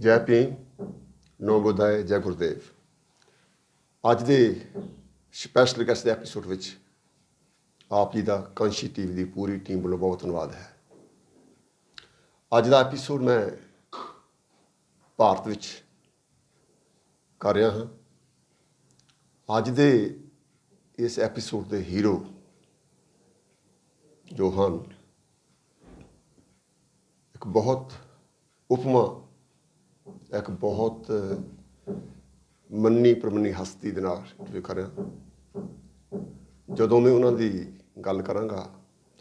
ਜੈ ਭੀਮ, ਨੋ ਬੁੱਧਾਏ, ਜੈ ਗੁਰਦੇਵ। ਅੱਜ ਦੇ ਸਪੈਸ਼ਲ ਗੈਸਟ ਦੇ ਐਪੀਸੋਡ ਵਿੱਚ ਆਪ ਜੀ ਦਾ ਕਾਂਸ਼ੀ ਟੀਵੀ ਦੀ ਪੂਰੀ ਟੀਮ ਵੱਲੋਂ ਬਹੁਤ ਧੰਨਵਾਦ ਹੈ। ਅੱਜ ਦਾ ਐਪੀਸੋਡ ਮੈਂ ਭਾਰਤ ਵਿੱਚ ਕਰ ਰਿਹਾ ਹਾਂ। ਅੱਜ ਦੇ ਇਸ ਐਪੀਸੋਡ ਦੇ ਹੀਰੋ ਜੋ ਹਨ, ਇੱਕ ਬਹੁਤ ਉਪਮਾ, ਇੱਕ ਬਹੁਤ ਮੰਨੀ ਪ੍ਰਮੰਨੀ ਹਸਤੀ ਦੇ ਨਾਲ ਜੋ ਕਰ ਰਿਹਾ। ਜਦੋਂ ਮੈਂ ਉਹਨਾਂ ਦੀ ਗੱਲ ਕਰਾਂਗਾ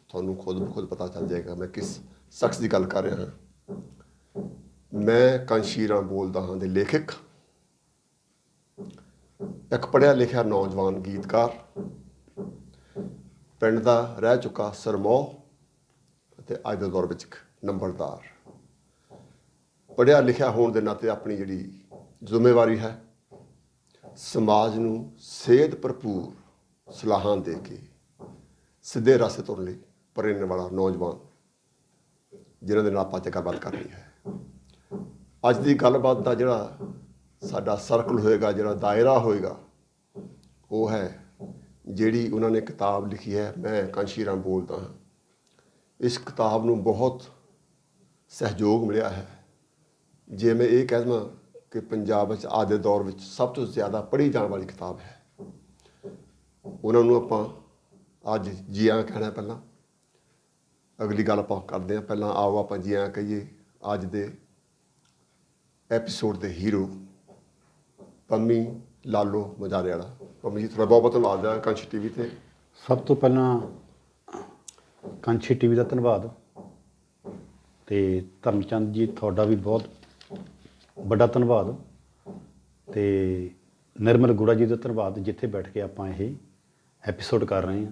ਤੁਹਾਨੂੰ ਖੁਦ ਪਤਾ ਚੱਲ ਜਾਏਗਾ ਮੈਂ ਕਿਸ ਸ਼ਖਸ ਦੀ ਗੱਲ ਕਰ ਰਿਹਾ ਹਾਂ। ਮੈਂ ਕਾਂਸ਼ੀ ਰਾਮ ਬੋਲਦਾ ਹਾਂ ਦੇ ਲੇਖਕ, ਇੱਕ ਪੜ੍ਹਿਆ ਲਿਖਿਆ ਨੌਜਵਾਨ ਗੀਤਕਾਰ, ਪਿੰਡ ਦਾ ਰਹਿ ਚੁੱਕਾ ਸਰਮੌਹ ਅਤੇ ਅੱਜ ਦੇ ਦੌਰ ਵਿੱਚ ਇੱਕ ਨੰਬਰਦਾਰ। ਪੜ੍ਹਿਆ ਲਿਖਿਆ ਹੋਣ ਦੇ ਨਾਤੇ ਆਪਣੀ ਜਿਹੜੀ ਜ਼ਿੰਮੇਵਾਰੀ ਹੈ, ਸਮਾਜ ਨੂੰ ਸੇਧ ਭਰਪੂਰ ਸਲਾਹਾਂ ਦੇ ਕੇ ਸਿੱਧੇ ਰਸਤੇ ਤੁਰਨ ਲਈ ਪ੍ਰੇਰਨਾ ਵਾਲਾ ਨੌਜਵਾਨ, ਜਿਨ੍ਹਾਂ ਦੇ ਨਾਲ ਆਪਾਂ ਗੱਲਬਾਤ ਕਰਨੀ ਹੈ। ਅੱਜ ਦੀ ਗੱਲਬਾਤ ਦਾ ਜਿਹੜਾ ਸਾਡਾ ਸਰਕਲ ਹੋਏਗਾ, ਜਿਹੜਾ ਦਾਇਰਾ ਹੋਏਗਾ, ਉਹ ਹੈ ਜਿਹੜੀ ਉਹਨਾਂ ਨੇ ਕਿਤਾਬ ਲਿਖੀ ਹੈ, ਮੈਂ ਕਾਂਸ਼ੀ ਰਾਮ ਬੋਲਦਾ ਹਾਂ। ਇਸ ਕਿਤਾਬ ਨੂੰ ਬਹੁਤ ਸਹਿਯੋਗ ਮਿਲਿਆ ਹੈ। ਜੇ ਮੈਂ ਇਹ ਕਹਿ ਦੇਵਾਂ ਕਿ ਪੰਜਾਬ ਵਿੱਚ ਅੱਜ ਦੇ ਦੌਰ ਵਿੱਚ ਸਭ ਤੋਂ ਜ਼ਿਆਦਾ ਪੜ੍ਹੀ ਜਾਣ ਵਾਲੀ ਕਿਤਾਬ ਹੈ, ਉਹਨਾਂ ਨੂੰ ਆਪਾਂ ਅੱਜ ਜੀ ਆਇਆਂ ਕਹਿਣਾ। ਪਹਿਲਾਂ ਅਗਲੀ ਗੱਲ ਆਪਾਂ ਕਰਦੇ ਹਾਂ। ਪਹਿਲਾਂ ਆਓ ਆਪਾਂ ਜੀ ਆਇਆਂ ਕਹੀਏ ਅੱਜ ਦੇ ਐਪੀਸੋਡ ਦੇ ਹੀਰੋ ਪੰਮੀ ਲਾਲੋ ਮਜਾਰੇ ਵਾਲਾ। ਪੰਮੀ ਜੀ, ਤੁਹਾਡਾ ਬਹੁਤ ਬਹੁਤ ਧੰਨਵਾਦ ਹੈ ਕਾਂਸ਼ੀ ਟੀਵੀ 'ਤੇ। ਸਭ ਤੋਂ ਪਹਿਲਾਂ ਕਾਂਸ਼ੀ ਟੀਵੀ ਦਾ ਧੰਨਵਾਦ, ਅਤੇ ਧਰਮਚੰਦ ਜੀ ਤੁਹਾਡਾ ਵੀ ਬਹੁਤ ਵੱਡਾ ਧੰਨਵਾਦ, ਅਤੇ ਨਿਰਮਲ ਗੁੜਾ ਜੀ ਦਾ ਧੰਨਵਾਦ, ਜਿੱਥੇ ਬੈਠ ਕੇ ਆਪਾਂ ਇਹ ਐਪੀਸੋਡ ਕਰ ਰਹੇ ਹਾਂ।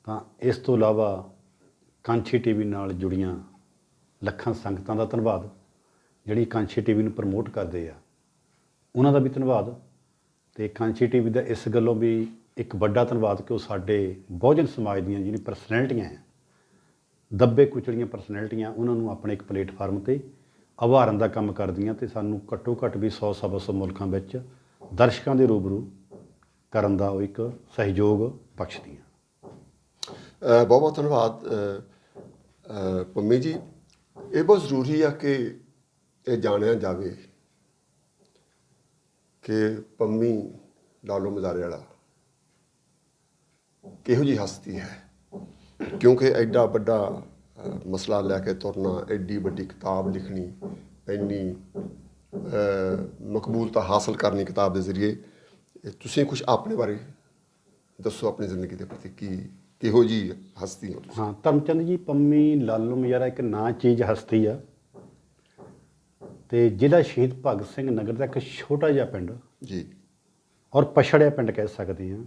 ਤਾਂ ਇਸ ਤੋਂ ਇਲਾਵਾ ਕਾਂਸ਼ੀ ਟੀਵੀ ਨਾਲ ਜੁੜੀਆਂ ਲੱਖਾਂ ਸੰਗਤਾਂ ਦਾ ਧੰਨਵਾਦ, ਜਿਹੜੀ ਕਾਂਸ਼ੀ ਟੀਵੀ ਨੂੰ ਪ੍ਰਮੋਟ ਕਰਦੇ ਆ, ਉਹਨਾਂ ਦਾ ਵੀ ਧੰਨਵਾਦ। ਅਤੇ ਕਾਂਸ਼ੀ ਟੀਵੀ ਦਾ ਇਸ ਗੱਲੋਂ ਵੀ ਇੱਕ ਵੱਡਾ ਧੰਨਵਾਦ ਕਿ ਉਹ ਸਾਡੇ ਬਹੁਜਨ ਸਮਾਜ ਦੀਆਂ ਜਿਹੜੀਆਂ ਪਰਸਨੈਲਿਟੀਆਂ ਆ, ਦੱਬੇ ਕੁਚਲੀਆਂ ਪਰਸਨੈਲਿਟੀਆਂ, ਉਹਨਾਂ ਨੂੰ ਆਪਣੇ ਇੱਕ ਪਲੇਟਫਾਰਮ 'ਤੇ ਉਭਾਰਨ ਦਾ ਕੰਮ ਕਰਦੀਆਂ ਅਤੇ ਸਾਨੂੰ ਘੱਟੋ ਘੱਟ ਵੀ 100-125 ਮੁਲਕਾਂ ਵਿੱਚ ਦਰਸ਼ਕਾਂ ਦੇ ਰੂਬਰੂ ਕਰਨ ਦਾ ਉਹ ਇੱਕ ਸਹਿਯੋਗ ਬਖਸ਼ਦੀਆਂ। ਬਹੁਤ ਬਹੁਤ ਧੰਨਵਾਦ ਪੰਮੀ ਜੀ। ਇਹ ਬਹੁਤ ਜ਼ਰੂਰੀ ਆ ਕਿ ਇਹ ਜਾਣਿਆ ਜਾਵੇ ਕਿ ਪੰਮੀ ਲਾਲੋ ਮਜਾਰੇ ਵਾਲਾ ਕਿਹੋ ਜਿਹੀ ਹਸਤੀ ਹੈ, ਕਿਉਂਕਿ ਐਡਾ ਵੱਡਾ ਮਸਲਾ ਲੈ ਕੇ ਤੁਰਨਾ, ਐਡੀ ਵੱਡੀ ਕਿਤਾਬ ਲਿਖਣੀ, ਇੰਨੀ ਮਕਬੂਲਤਾ ਹਾਸਲ ਕਰਨੀ ਕਿਤਾਬ ਦੇ ਜ਼ਰੀਏ। ਤੁਸੀਂ ਕੁਛ ਆਪਣੇ ਬਾਰੇ ਦੱਸੋ, ਆਪਣੀ ਜ਼ਿੰਦਗੀ ਦੇ ਪ੍ਰਤੀ ਕਿਹੋ ਜਿਹੀ ਹਸਤੀ ਹੋ ਤੁਸੀਂ? ਹਾਂ ਧਰਮਚੰਦ ਜੀ, ਪੰਮੀ ਲਾਲੋ ਮਜਾਰਾ ਇੱਕ ਨਾਂ ਚੀਜ਼ ਹਸਤੀ ਆ, ਅਤੇ ਜ਼ਿਲ੍ਹਾ ਸ਼ਹੀਦ ਭਗਤ ਸਿੰਘ ਨਗਰ ਦਾ ਇੱਕ ਛੋਟਾ ਜਿਹਾ ਪਿੰਡ ਜੀ, ਔਰ ਪਛੜਿਆ ਪਿੰਡ ਕਹਿ ਸਕਦੇ ਹਾਂ,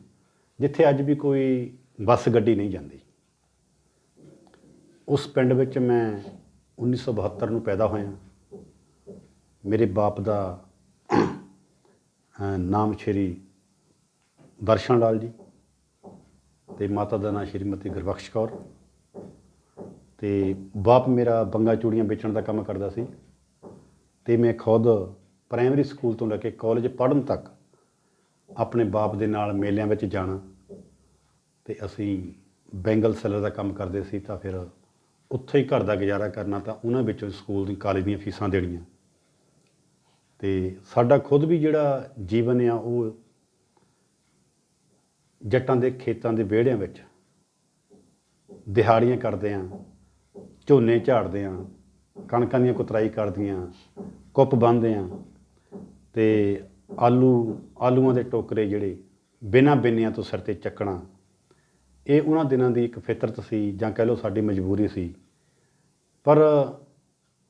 ਜਿੱਥੇ ਅੱਜ ਵੀ ਕੋਈ ਬੱਸ ਗੱਡੀ ਨਹੀਂ ਜਾਂਦੀ। ਉਸ ਪਿੰਡ ਵਿੱਚ ਮੈਂ 1972 ਨੂੰ ਪੈਦਾ ਹੋਇਆ। ਮੇਰੇ ਬਾਪ ਦਾ ਨਾਮ ਸ਼੍ਰੀ ਦਰਸ਼ਨ ਲਾਲ ਜੀ, ਅਤੇ ਮਾਤਾ ਦਾ ਨਾਂ ਸ਼੍ਰੀਮਤੀ ਗੁਰਬਖਸ਼ ਕੌਰ। ਅਤੇ ਬਾਪ ਮੇਰਾ ਬੰਗਾ ਚੂੜੀਆਂ ਵੇਚਣ ਦਾ ਕੰਮ ਕਰਦਾ ਸੀ, ਅਤੇ ਮੈਂ ਖੁਦ ਪ੍ਰਾਇਮਰੀ ਸਕੂਲ ਤੋਂ ਲੈ ਕੇ ਕਾਲਜ ਪੜ੍ਹਨ ਤੱਕ ਆਪਣੇ ਬਾਪ ਦੇ ਨਾਲ ਮੇਲਿਆਂ ਵਿੱਚ ਜਾਣਾ, ਅਤੇ ਅਸੀਂ ਬੈਂਗਲ ਸੈਲਰ ਦਾ ਕੰਮ ਕਰਦੇ ਸੀ, ਤਾਂ ਫਿਰ ਉੱਥੇ ਹੀ ਘਰ ਦਾ ਗੁਜ਼ਾਰਾ ਕਰਨਾ, ਤਾਂ ਉਹਨਾਂ ਵਿੱਚੋਂ ਸਕੂਲ ਦੀ ਕਾਲਜ ਦੀਆਂ ਫੀਸਾਂ ਦੇਣੀਆਂ। ਅਤੇ ਸਾਡਾ ਖੁਦ ਵੀ ਜਿਹੜਾ ਜੀਵਨ ਆ ਉਹ ਜੱਟਾਂ ਦੇ ਖੇਤਾਂ ਦੇ ਵਿਹੜਿਆਂ ਵਿੱਚ ਦਿਹਾੜੀਆਂ ਕਰਦੇ ਹਾਂ, ਝੋਨੇ ਝਾੜਦੇ ਹਾਂ, ਕਣਕਾਂ ਦੀਆਂ ਕੁਤਰਾਈ ਕਰਦੀਆਂ, ਕੁੱਪ ਬੰਨ੍ਹਦੇ ਹਾਂ, ਅਤੇ ਆਲੂਆਂ ਦੇ ਟੋਕਰੇ ਜਿਹੜੇ ਬਿਨਾਂ ਬਿੰਨਿਆਂ ਤੋਂ ਸਿਰ 'ਤੇ ਚੱਕਣਾ, ਇਹ ਉਹਨਾਂ ਦਿਨਾਂ ਦੀ ਇੱਕ ਫਿਤਰਤ ਸੀ, ਜਾਂ ਕਹਿ ਲਓ ਸਾਡੀ ਮਜਬੂਰੀ ਸੀ। ਪਰ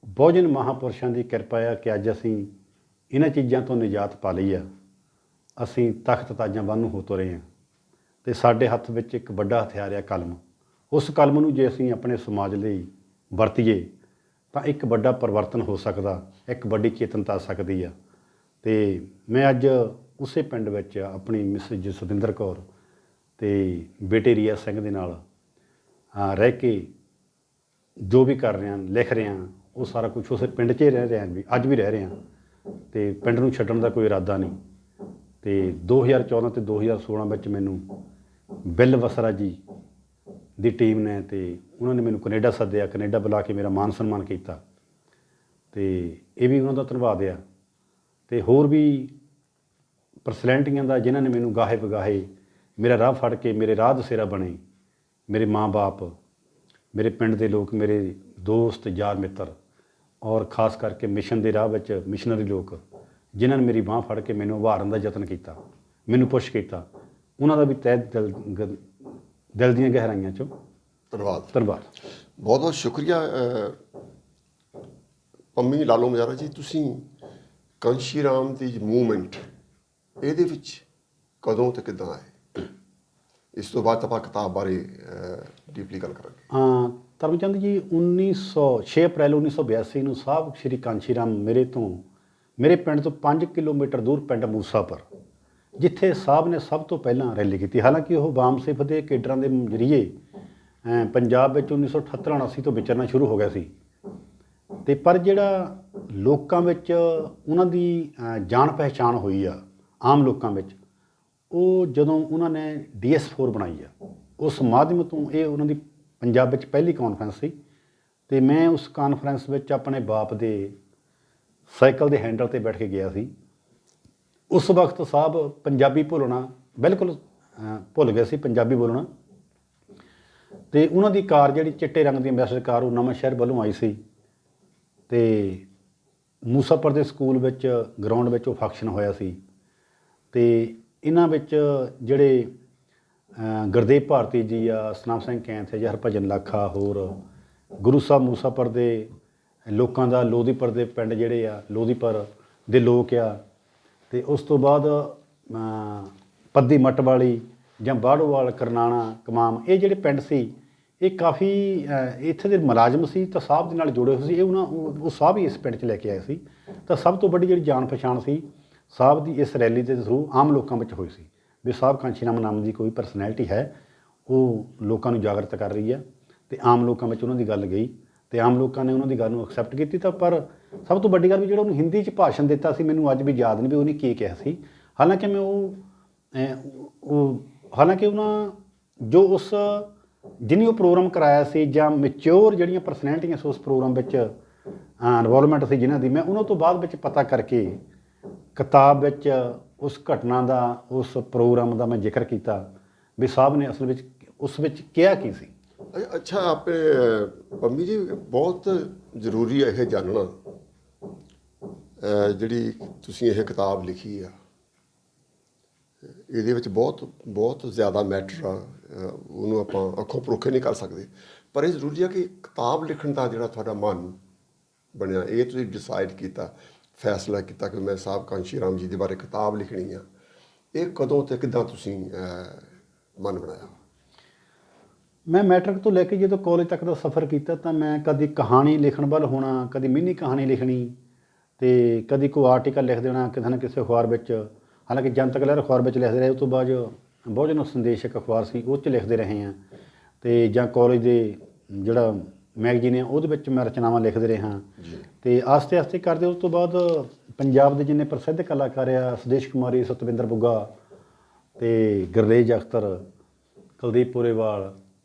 ਬਹੁਜਨ ਮਹਾਂਪੁਰਸ਼ਾਂ ਦੀ ਕਿਰਪਾ ਆ ਕਿ ਅੱਜ ਅਸੀਂ ਇਹਨਾਂ ਚੀਜ਼ਾਂ ਤੋਂ ਨਿਜਾਤ ਪਾ ਲਈ ਆ। ਅਸੀਂ ਤਖਤ ਤਾਜਾਂ ਵੱਲ ਨੂੰ ਹੋ ਤੁਰੇ ਹਾਂ, ਅਤੇ ਸਾਡੇ ਹੱਥ ਵਿੱਚ ਇੱਕ ਵੱਡਾ ਹਥਿਆਰ ਆ ਕਲਮ। ਉਸ ਕਲਮ ਨੂੰ ਜੇ ਅਸੀਂ ਆਪਣੇ ਸਮਾਜ ਲਈ ਵਰਤੀਏ ਤਾਂ ਇੱਕ ਵੱਡਾ ਪਰਿਵਰਤਨ ਹੋ ਸਕਦਾ, ਇੱਕ ਵੱਡੀ ਚੇਤਨਤਾ ਆ ਸਕਦੀ ਆ। ਅਤੇ ਮੈਂ ਅੱਜ ਉਸੇ ਪਿੰਡ ਵਿੱਚ ਆਪਣੀ ਮਿਸਿਜ਼ ਜਸਵਿੰਦਰ ਕੌਰ ਅਤੇ ਬੇਟੇ ਰੀਆ ਸਿੰਘ ਦੇ ਨਾਲ ਰਹਿ ਕੇ ਜੋ ਵੀ ਕਰ ਰਿਹਾ, ਲਿਖ ਰਿਹਾ, ਉਹ ਸਾਰਾ ਕੁਝ ਉਸੇ ਪਿੰਡ 'ਚ ਹੀ ਰਹਿ ਰਹੇ ਹਾਂ, ਵੀ ਅੱਜ ਵੀ ਰਹਿ ਰਹੇ ਹਾਂ, ਅਤੇ ਪਿੰਡ ਨੂੰ ਛੱਡਣ ਦਾ ਕੋਈ ਇਰਾਦਾ ਨਹੀਂ। ਅਤੇ 2014 ਅਤੇ 2016 ਵਿੱਚ ਮੈਨੂੰ ਬਿੱਲ ਵਸਰਾ ਜੀ ਦੀ ਟੀਮ ਨੇ ਅਤੇ ਉਹਨਾਂ ਨੇ ਮੈਨੂੰ ਕੈਨੇਡਾ ਸੱਦਿਆ, ਕੈਨੇਡਾ ਬੁਲਾ ਕੇ ਮੇਰਾ ਮਾਨ ਸਨਮਾਨ ਕੀਤਾ, ਅਤੇ ਇਹ ਵੀ ਉਹਨਾਂ ਦਾ ਧੰਨਵਾਦ ਆ। ਅਤੇ ਹੋਰ ਵੀ ਪਰਸਨੈਲਿਟੀਆਂ ਦਾ ਜਿਨ੍ਹਾਂ ਨੇ ਮੈਨੂੰ ਗਾਹੇ ਬਗਾਹੇ ਮੇਰਾ ਰਾਹ ਫੜ ਕੇ ਮੇਰੇ ਰਾਹ ਦਸੇਰਾ ਬਣੇ, ਮੇਰੇ ਮਾਂ ਬਾਪ, ਮੇਰੇ ਪਿੰਡ ਦੇ ਲੋਕ, ਮੇਰੇ ਦੋਸਤ ਯਾਰ ਮਿੱਤਰ, ਔਰ ਖ਼ਾਸ ਕਰਕੇ ਮਿਸ਼ਨ ਦੇ ਰਾਹ ਵਿੱਚ ਮਿਸ਼ਨਰੀ ਲੋਕ ਜਿਨ੍ਹਾਂ ਨੇ ਮੇਰੀ ਬਾਂਹ ਫੜ ਕੇ ਮੈਨੂੰ ਉਭਾਰਨ ਦਾ ਯਤਨ ਕੀਤਾ, ਮੈਨੂੰ ਪੁਸ਼ ਕੀਤਾ, ਉਹਨਾਂ ਦਾ ਵੀ ਤਹਿ ਦਿਲ ਦੀਆਂ ਗਹਿਰਾਈਆਂ 'ਚੋਂ ਧੰਨਵਾਦ। ਬਹੁਤ ਬਹੁਤ ਸ਼ੁਕਰੀਆ ਪੰਮੀ ਲਾਲੋ ਮਜਾਰਾ ਜੀ। ਤੁਸੀਂ ਕਾਂਸ਼ੀ ਰਾਮ ਦੀ ਮੂਵਮੈਂਟ ਇਹਦੇ ਵਿੱਚ ਕਦੋਂ ਤੇ ਕਿੱਦਾਂ ਆਏ? ਇਸ ਤੋਂ ਬਾਅਦ ਆਪਾਂ ਕਿਤਾਬ ਬਾਰੇ ਡੀਪਲੀ ਗੱਲ ਕਰਾਂਗੇ। ਧਰਮਚੰਦ ਜੀ 6 ਅਪ੍ਰੈਲ 1982 ਨੂੰ ਸਾਹਿਬ ਸ਼੍ਰੀ ਕਾਂਸ਼ੀ ਰਾਮ ਮੇਰੇ ਪਿੰਡ ਤੋਂ 5 ਕਿਲੋਮੀਟਰ ਦੂਰ ਪਿੰਡ ਮੂਸਾਪੁਰ, ਜਿੱਥੇ ਸਾਹਿਬ ਨੇ ਸਭ ਤੋਂ ਪਹਿਲਾਂ ਰੈਲੀ ਕੀਤੀ। ਹਾਲਾਂਕਿ ਉਹ ਵਾਮ ਸਿੱਖ ਦੇ ਕੇਡਰਾਂ ਦੇ ਜ਼ਰੀਏ ਪੰਜਾਬ ਵਿੱਚ 1978-79 ਤੋਂ ਵਿਚਰਨਾ ਸ਼ੁਰੂ ਹੋ ਗਿਆ ਸੀ, ਅਤੇ ਪਰ ਜਿਹੜਾ ਲੋਕਾਂ ਵਿੱਚ ਉਹਨਾਂ ਦੀ ਜਾਣ ਪਹਿਚਾਣ ਹੋਈ ਆ ਆਮ ਲੋਕਾਂ ਵਿੱਚ, ਉਹ ਜਦੋਂ ਉਹਨਾਂ ਨੇ DS4 ਬਣਾਈ ਆ, ਉਸ ਮਾਧਿਅਮ ਤੋਂ ਇਹ ਉਹਨਾਂ ਦੀ ਪੰਜਾਬ ਵਿੱਚ ਪਹਿਲੀ ਕਾਨਫਰੰਸ ਸੀ। ਅਤੇ ਮੈਂ ਉਸ ਕਾਨਫਰੰਸ ਵਿੱਚ ਆਪਣੇ ਬਾਪ ਦੇ ਸਾਈਕਲ ਦੇ ਹੈਂਡਲ 'ਤੇ ਬੈਠ ਕੇ ਗਿਆ ਸੀ। ਉਸ ਵਕਤ ਸਾਹਿਬ ਪੰਜਾਬੀ ਭੁੱਲਣਾ ਬਿਲਕੁਲ ਭੁੱਲ ਗਏ ਸੀ, ਪੰਜਾਬੀ ਬੋਲਣਾ। ਅਤੇ ਉਹਨਾਂ ਦੀ ਕਾਰ ਜਿਹੜੀ ਚਿੱਟੇ ਰੰਗ ਦੀ ਅੰਬੈਸਡਰ ਕਾਰ, ਉਹ ਨਵਾਂ ਸ਼ਹਿਰ ਵੱਲੋਂ ਆਈ ਸੀ, ਅਤੇ ਮੂਸਾਪੁਰ ਦੇ ਸਕੂਲ ਵਿੱਚ ਗਰਾਊਂਡ ਵਿੱਚ ਉਹ ਫੰਕਸ਼ਨ ਹੋਇਆ ਸੀ। ਅਤੇ ਇਹਨਾਂ ਵਿੱਚ ਜਿਹੜੇ ਗੁਰਦੇਵ ਭਾਰਤੀ ਜੀ ਆ, ਸਤਨਾਮ ਸਿੰਘ ਕੈਂਥ ਜਾਂ ਹਰਭਜਨ ਲਾਖਾ, ਹੋਰ ਗੁਰੂ ਸਾਹਿਬ ਮੂਸਾਪੁਰ ਦੇ ਲੋਕਾਂ ਦਾ, ਲੋਧੀਪੁਰ ਦੇ ਪਿੰਡ ਜਿਹੜੇ ਆ, ਲੋਧੀਪੁਰ ਦੇ ਲੋਕ ਆ, ਅਤੇ ਉਸ ਤੋਂ ਬਾਅਦ ਪੱਦੀ ਮੱਟ ਵਾਲੀ ਜਾਂ ਬਾੜੋਵਾਲ, ਕਰਨਾਣਾ, ਕਮਾਮ, ਇਹ ਜਿਹੜੇ ਪਿੰਡ ਸੀ, ਇਹ ਕਾਫੀ ਇੱਥੇ ਦੇ ਮੁਲਾਜ਼ਮ ਸੀ ਤਾਂ ਸਾਹਿਬ ਦੇ ਨਾਲ ਜੁੜੇ ਹੋਏ ਸੀ। ਇਹ ਉਹ ਸਾਹਿਬ ਹੀ ਇਸ ਪਿੰਡ 'ਚ ਲੈ ਕੇ ਆਏ ਸੀ। ਤਾਂ ਸਭ ਤੋਂ ਵੱਡੀ ਜਿਹੜੀ ਜਾਣ ਪਛਾਣ ਸੀ ਸਾਹਿਬ ਦੀ ਇਸ ਰੈਲੀ ਦੇ ਥਰੂ ਆਮ ਲੋਕਾਂ ਵਿੱਚ ਹੋਈ ਸੀ, ਵੀ ਸਾਹਿਬ ਕਾਂਸ਼ੀ ਰਾਮ ਨਾਮ ਦੀ ਕੋਈ ਪਰਸਨੈਲਿਟੀ ਹੈ, ਉਹ ਲੋਕਾਂ ਨੂੰ ਜਾਗਰਤ ਕਰ ਰਹੀ ਹੈ। ਅਤੇ ਆਮ ਲੋਕਾਂ ਵਿੱਚ ਉਹਨਾਂ ਦੀ ਗੱਲ ਗਈ, ਅਤੇ ਆਮ ਲੋਕਾਂ ਨੇ ਉਹਨਾਂ ਦੀ ਗੱਲ ਨੂੰ ਐਕਸੈਪਟ ਕੀਤੀ। ਤਾਂ ਪਰ ਸਭ ਤੋਂ ਵੱਡੀ ਗੱਲ ਵੀ ਜਿਹੜਾ ਉਹਨੂੰ ਹਿੰਦੀ 'ਚ ਭਾਸ਼ਣ ਦਿੱਤਾ ਸੀ, ਮੈਨੂੰ ਅੱਜ ਵੀ ਯਾਦ ਨਹੀਂ ਵੀ ਉਹਨੇ ਕੀ ਕਿਹਾ ਸੀ। ਹਾਲਾਂਕਿ ਮੈਂ ਹਾਲਾਂਕਿ ਉਹਨਾਂ ਜੋ ਜਿਹਨੇ ਉਹ ਪ੍ਰੋਗਰਾਮ ਕਰਾਇਆ ਸੀ, ਜਾਂ ਮੈਚਿਓਰ ਜਿਹੜੀਆਂ ਪਰਸਨੈਲਿਟੀਆਂ ਸੀ ਉਸ ਪ੍ਰੋਗਰਾਮ ਵਿੱਚ ਇਨਵੋਲਵਮੈਂਟ ਸੀ ਜਿਨ੍ਹਾਂ ਦੀ, ਮੈਂ ਉਹਨਾਂ ਤੋਂ ਬਾਅਦ ਵਿੱਚ ਪਤਾ ਕਰਕੇ ਕਿਤਾਬ ਵਿੱਚ ਉਸ ਘਟਨਾ ਦਾ, ਉਸ ਪ੍ਰੋਗਰਾਮ ਦਾ ਮੈਂ ਜ਼ਿਕਰ ਕੀਤਾ ਵੀ ਸਾਹਿਬ ਨੇ ਅਸਲ ਵਿੱਚ ਉਸ ਵਿੱਚ ਕਿਹਾ ਕੀ ਸੀ। ਅੱਛਾ, ਆਪਣੇ ਪੰਮੀ ਜੀ ਬਹੁਤ ਜ਼ਰੂਰੀ ਹੈ ਇਹ ਜਾਣਨਾ, ਜਿਹੜੀ ਤੁਸੀਂ ਇਹ ਕਿਤਾਬ ਲਿਖੀ ਆ, ਇਹਦੇ ਵਿੱਚ ਬਹੁਤ ਜ਼ਿਆਦਾ ਮੈਟਰ ਆ, ਉਹਨੂੰ ਆਪਾਂ ਅੱਖੋਂ ਪਰੋਖੇ ਨਹੀਂ ਕਰ ਸਕਦੇ। ਪਰ ਇਹ ਜ਼ਰੂਰੀ ਆ ਕਿ ਕਿਤਾਬ ਲਿਖਣ ਦਾ ਜਿਹੜਾ ਤੁਹਾਡਾ ਮਨ ਬਣਿਆ, ਇਹ ਤੁਸੀਂ ਡਿਸਾਈਡ ਕੀਤਾ, ਫੈਸਲਾ ਕੀਤਾ ਕਿ ਮੈਂ ਸਾਹਿਬ ਕਾਂਸ਼ੀ ਰਾਮ ਜੀ ਦੇ ਬਾਰੇ ਕਿਤਾਬ ਲਿਖਣੀ ਆ, ਇਹ ਕਦੋਂ ਤੇ ਕਿੱਦਾਂ ਤੁਸੀਂ ਮਨ ਬਣਾਇਆ? ਮੈਂ ਮੈਟ੍ਰਿਕ ਤੋਂ ਲੈ ਕੇ ਜਦੋਂ ਕਾਲਜ ਤੱਕ ਦਾ ਸਫ਼ਰ ਕੀਤਾ, ਤਾਂ ਮੈਂ ਕਦੀ ਕਹਾਣੀ ਲਿਖਣ ਵੱਲ ਹੋਣਾ, ਕਦੀ ਮਿੰਨੀ ਕਹਾਣੀ ਲਿਖਣੀ, ਅਤੇ ਕਦੀ ਕੋਈ ਆਰਟੀਕਲ ਲਿਖ ਦੇਣਾ ਕਿਸੇ ਨਾ ਕਿਸੇ ਅਖਬਾਰ ਵਿੱਚ। ਹਾਲਾਂਕਿ ਜਨਤਕ ਲਹਿਰ ਅਖਬਾਰ ਵਿੱਚ ਲਿਖਦੇ ਰਹੇ, ਉਸ ਤੋਂ ਬਾਅਦ ਬਹੁਜਨ ਸੰਦੇਸ਼ ਇੱਕ ਅਖਬਾਰ ਸੀ, ਉਹ 'ਚ ਲਿਖਦੇ ਰਹੇ ਹਾਂ। ਅਤੇ ਜਾਂ ਕਾਲਜ ਦੇ ਜਿਹੜਾ ਮੈਗਜ਼ੀਨ ਹੈ ਉਹਦੇ ਵਿੱਚ ਮੈਂ ਰਚਨਾਵਾਂ ਲਿਖਦੇ ਰਿਹਾ। ਅਤੇ ਆਸਤੇ ਆਸਤੇ ਕਰਦੇ ਉਸ ਤੋਂ ਬਾਅਦ ਪੰਜਾਬ ਦੇ ਜਿੰਨੇ ਪ੍ਰਸਿੱਧ ਕਲਾਕਾਰ ਆ, ਸੁਦੇਸ਼ ਕੁਮਾਰੀ, ਸਤਵਿੰਦਰ ਬੁੱਗਾ, ਅਤੇ ਗੁਰਰੇਜ ਅਖਤਰ, ਕੁਲਦੀਪ ਪੂਰੇਵਾਲ,